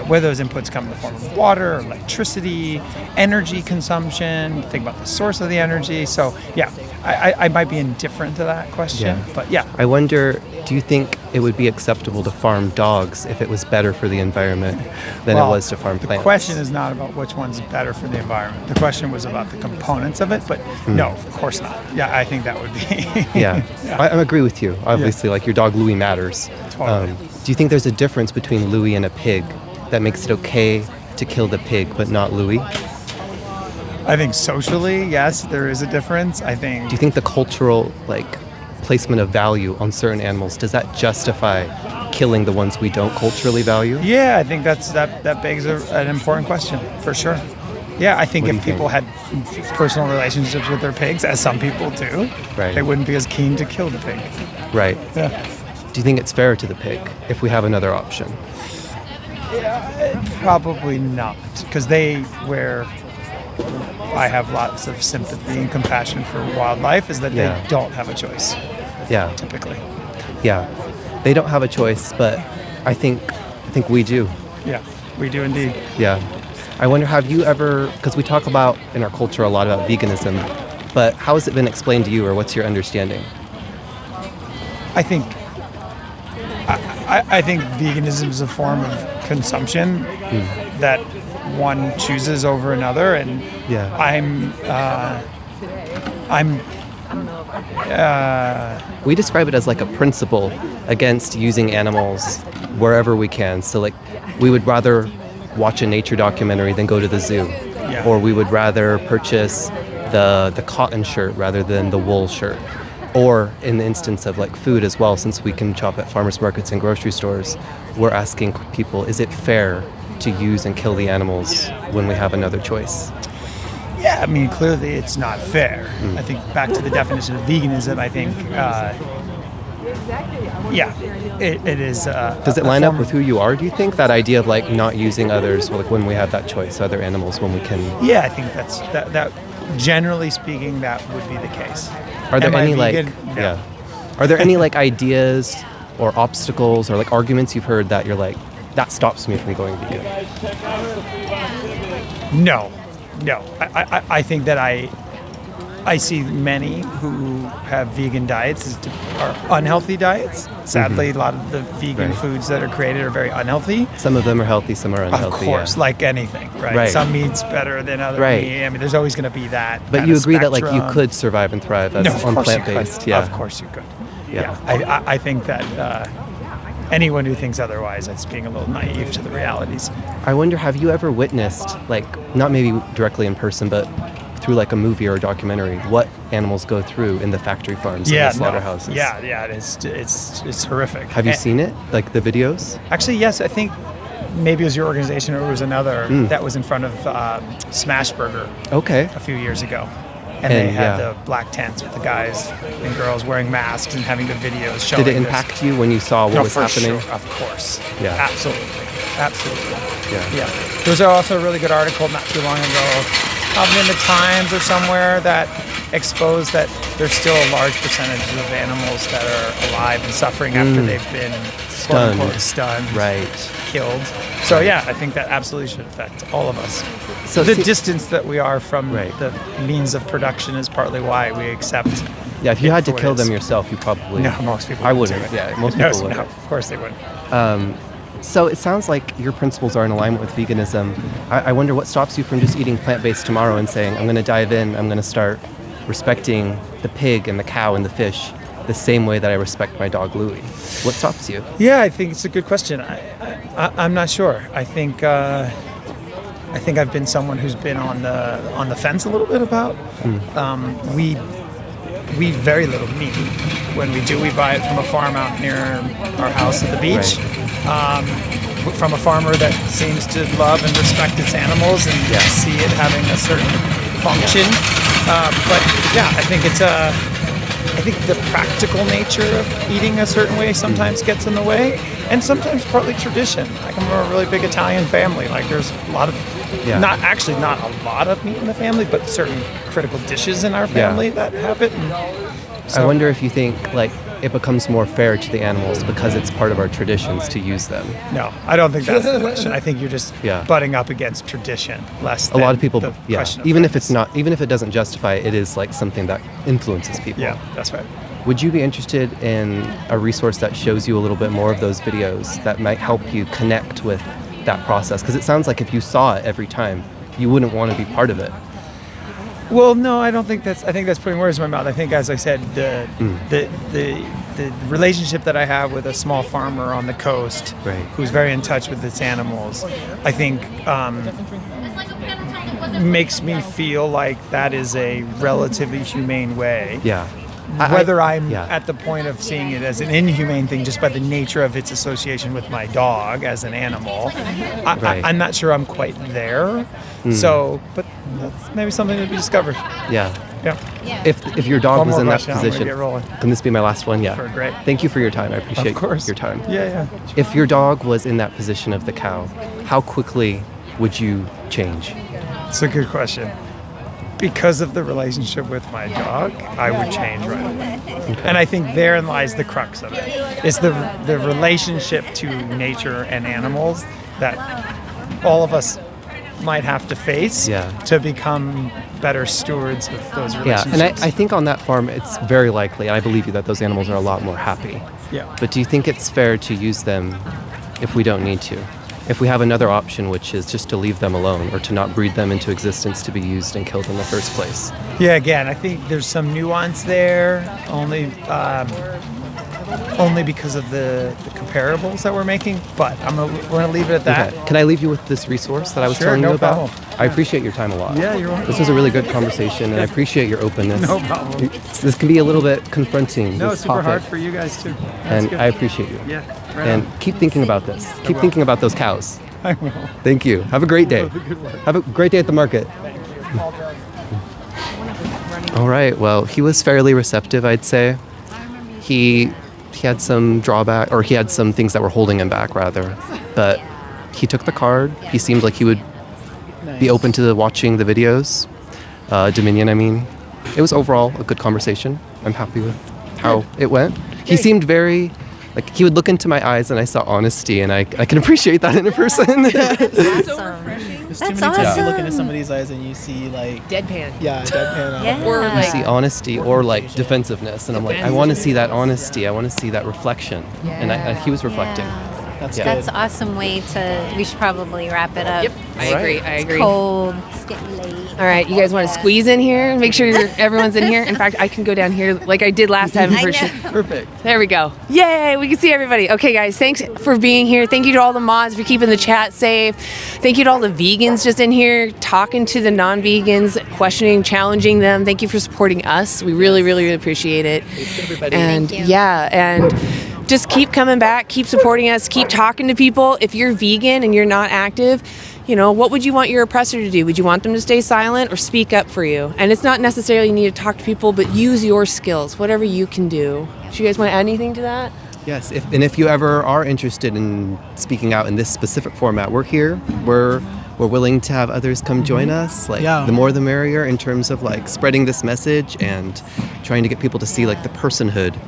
where those inputs come in the form of water, electricity, energy consumption, think about the source of the energy. So, yeah, I might be indifferent to that question, but yeah. I wonder, do you think it would be acceptable to farm dogs if it was better for the environment than it was to farm plants? The question is not about which one's better for the environment. The question was about the components of it, but no, of course not. Yeah, I think that would be... yeah. I agree with you. Obviously, like your dog Louie matters. Totally. Do you think there's a difference between Louie and a pig that makes it okay to kill the pig but not Louie? I think socially, yes, there is a difference. I think... Do you think the cultural, placement of value on certain animals, does that justify killing the ones we don't culturally value? Yeah, I think that begs an important question, for sure. Yeah, I think if people had personal relationships with their pigs, as some people do, they wouldn't be as keen to kill the pig. Right. Yeah. Do you think it's fair to the pig if we have another option? Yeah, probably not, because where I have lots of sympathy and compassion for wildlife is that they don't have a choice. Yeah. Typically. Yeah. They don't have a choice, but I think we do. Yeah, we do indeed. Yeah. I wonder, have you ever, because we talk about in our culture a lot about veganism, but how has it been explained to you, or what's your understanding? I think veganism is a form of consumption that one chooses over another, and we describe it as like a principle against using animals wherever we can. So we would rather watch a nature documentary than go to the zoo, or we would rather purchase the cotton shirt rather than the wool shirt. Or in the instance of food as well, since we can shop at farmers markets and grocery stores, we're asking people, is it fair to use and kill the animals when we have another choice? Yeah, I mean, clearly it's not fair. I think back to the definition of veganism, I think, it is... Does it line up with who you are, do you think? That idea of not using others when we have that choice, other animals when we can... Yeah, I think that generally speaking, that would be the case. Are there any No. Are there any ideas or obstacles or arguments you've heard that you're that stops me from going vegan? No. I think that I see many who have vegan diets are unhealthy diets. Sadly, a lot of the vegan foods that are created are very unhealthy. Some of them are healthy, some are unhealthy. Of course, like anything, right? Some meat's better than other meat. I mean, there's always going to be that. But you agree that you could survive and thrive on plant-based? Yeah, of course you could. Yeah. I think that anyone who thinks otherwise, that's being a little naive to the realities. I wonder, have you ever witnessed, not maybe directly in person, but through a movie or a documentary, what animals go through in the factory farms and the slaughterhouses? Yeah, it's horrific. Have you seen it, the videos? Actually, yes. I think maybe it was your organization or it was another that was in front of Smashburger. Okay. A few years ago. And they had the black tents with the guys and girls wearing masks and having the videos showing. Did it impact you when you saw what was happening? Sure, of course. Yeah. Absolutely. Yeah. There was also a really good article not too long ago, probably in the Times or somewhere, that exposed that there's still a large percentage of animals that are alive and suffering after they've been stunned, killed. So I think that absolutely should affect all of us. So the distance that we are from the means of production is partly why we accept. Yeah, if you had to kill them yourself, you probably... No, most people I wouldn't. Yeah, most people wouldn't. No, of course they wouldn't. So it sounds like your principles are in alignment with veganism. I wonder what stops you from just eating plant-based tomorrow and saying, I'm going to dive in, I'm going to start respecting the pig and the cow and the fish the same way that I respect my dog Louie. What stops you? Yeah, I think it's a good question. I'm not sure. I think I've been someone who's been on the fence a little bit about. We eat very little meat. When we do, we buy it from a farm out near our house at the beach. from a farmer that seems to love and respect its animals and see it having a certain function. But yeah, I think I think the practical nature of eating a certain way sometimes gets in the way, and sometimes partly tradition. Like I'm from a really big Italian family. Like there's a lot of, not a lot of meat in the family, but certain critical dishes in our family that have it. I wonder if you think like it becomes more fair to the animals because it's part of our traditions to use them. No, I don't think that's the question. I think you're just butting up against tradition less than a lot of people, even if fairness. even if it doesn't justify it, it is like something that influences people. Yeah, that's right. Would you be interested in a resource that shows you a little bit more of those videos that might help you connect with that process? Because it sounds like if you saw it every time, you wouldn't want to be part of it. Well, no, I don't think that's. I think that's putting words in my mouth. I think, as I said, the relationship that I have with a small farmer on the coast, who's very in touch with its animals, I think makes me feel like that is a relatively humane way. Yeah. Whether I'm at the point of seeing it as an inhumane thing just by the nature of its association with my dog as an animal, I'm not sure I'm quite there. So, but that's maybe something to be discovered. Yeah. Yeah. If your dog was in that position, get rolling. can this be my last one? Yeah. Sure, great. Thank you for your time. I appreciate Of course. your time. Yeah. If your dog was in that position of the cow, how quickly would you change? It's a good question. Because of the relationship with my dog, I would change right away. Okay. And I think therein lies the crux of it. It's the relationship to nature and animals that all of us might have to face to become better stewards of those relationships. Yeah, and I think on that farm, it's very likely, and I believe you, that those animals are a lot more happy. Yeah. But do you think it's fair to use them if we don't need to? If we have another option, which is just to leave them alone or to not breed them into existence to be used and killed in the first place? Yeah, again, I think there's some nuance there, only because of the comparables that we're making, but we're going to leave it at that. Okay. Can I leave you with this resource that I was telling you about? Problem. I appreciate your time a lot. Yeah, you're welcome. This was a really good conversation, and I appreciate your openness. No problem. This can be a little bit confronting. No, this it's super topic, hard for you guys too. And I appreciate you. Yeah. Right and on. keep thinking about this. Keep thinking about those cows. I will. Thank you. Have a great day. Have a great day at the market. All right. Well, he was fairly receptive, I'd say. He had some drawback, or he had some things that were holding him back, rather. But he took the card. He seemed like he would be open to watching the videos. Dominion, I mean. It was overall a good conversation. I'm happy with how it went. He seemed very... Like, he would look into my eyes and I saw honesty, and I can appreciate that in a person. That's awesome. There's too many times you look into somebody's eyes and you see, like... Deadpan. Yeah, deadpan. Or you see honesty or, like, defensiveness. And I'm like, I want to see that honesty. I want to see that reflection. And he was reflecting. That's good. That's an awesome way to... We should probably wrap it up. Yep, I agree. It's cold. It's getting late. All right, you guys want to squeeze in here? Make sure everyone's in here. In fact, I can go down here like I did last time. Perfect. There we go. Yay, we can see everybody. Okay, guys, thanks for being here. Thank you to all the mods for keeping the chat safe. Thank you to all the vegans just in here, talking to the non-vegans, questioning, challenging them. Thank you for supporting us. We really, really, really appreciate it. Thanks, everybody. And Thank you. and just keep coming back, keep supporting us, keep talking to people. If you're vegan and you're not active, what would you want your oppressor to do? Would you want them to stay silent or speak up for you? And it's not necessarily you need to talk to people, but use your skills, whatever you can do. Do you guys want to add anything to that? Yes, if you ever are interested in speaking out in this specific format, we're here. We're willing to have others come join us. The more the merrier in terms of spreading this message and trying to get people to see the personhood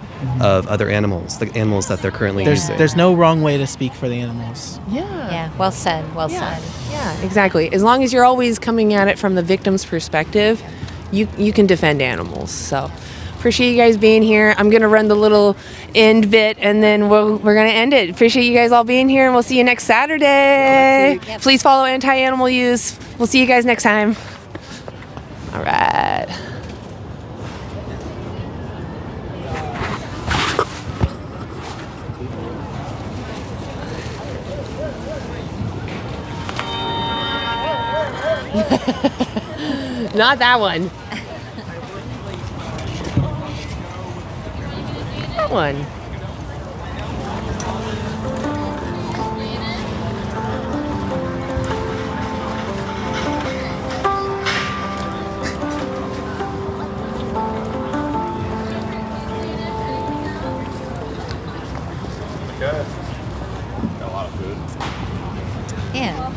of other animals, the animals that they're currently using. There's no wrong way to speak for the animals. Yeah, well said, well said. Yeah, exactly. As long as you're always coming at it from the victim's perspective, you can defend animals. So appreciate you guys being here. I'm going to run the little end bit and then we're going to end it. Appreciate you guys all being here, and we'll see you next Saturday. Please follow Anti-Animal Use. We'll see you guys next time. All right. Not that one. That one. Got a lot of food. Yeah.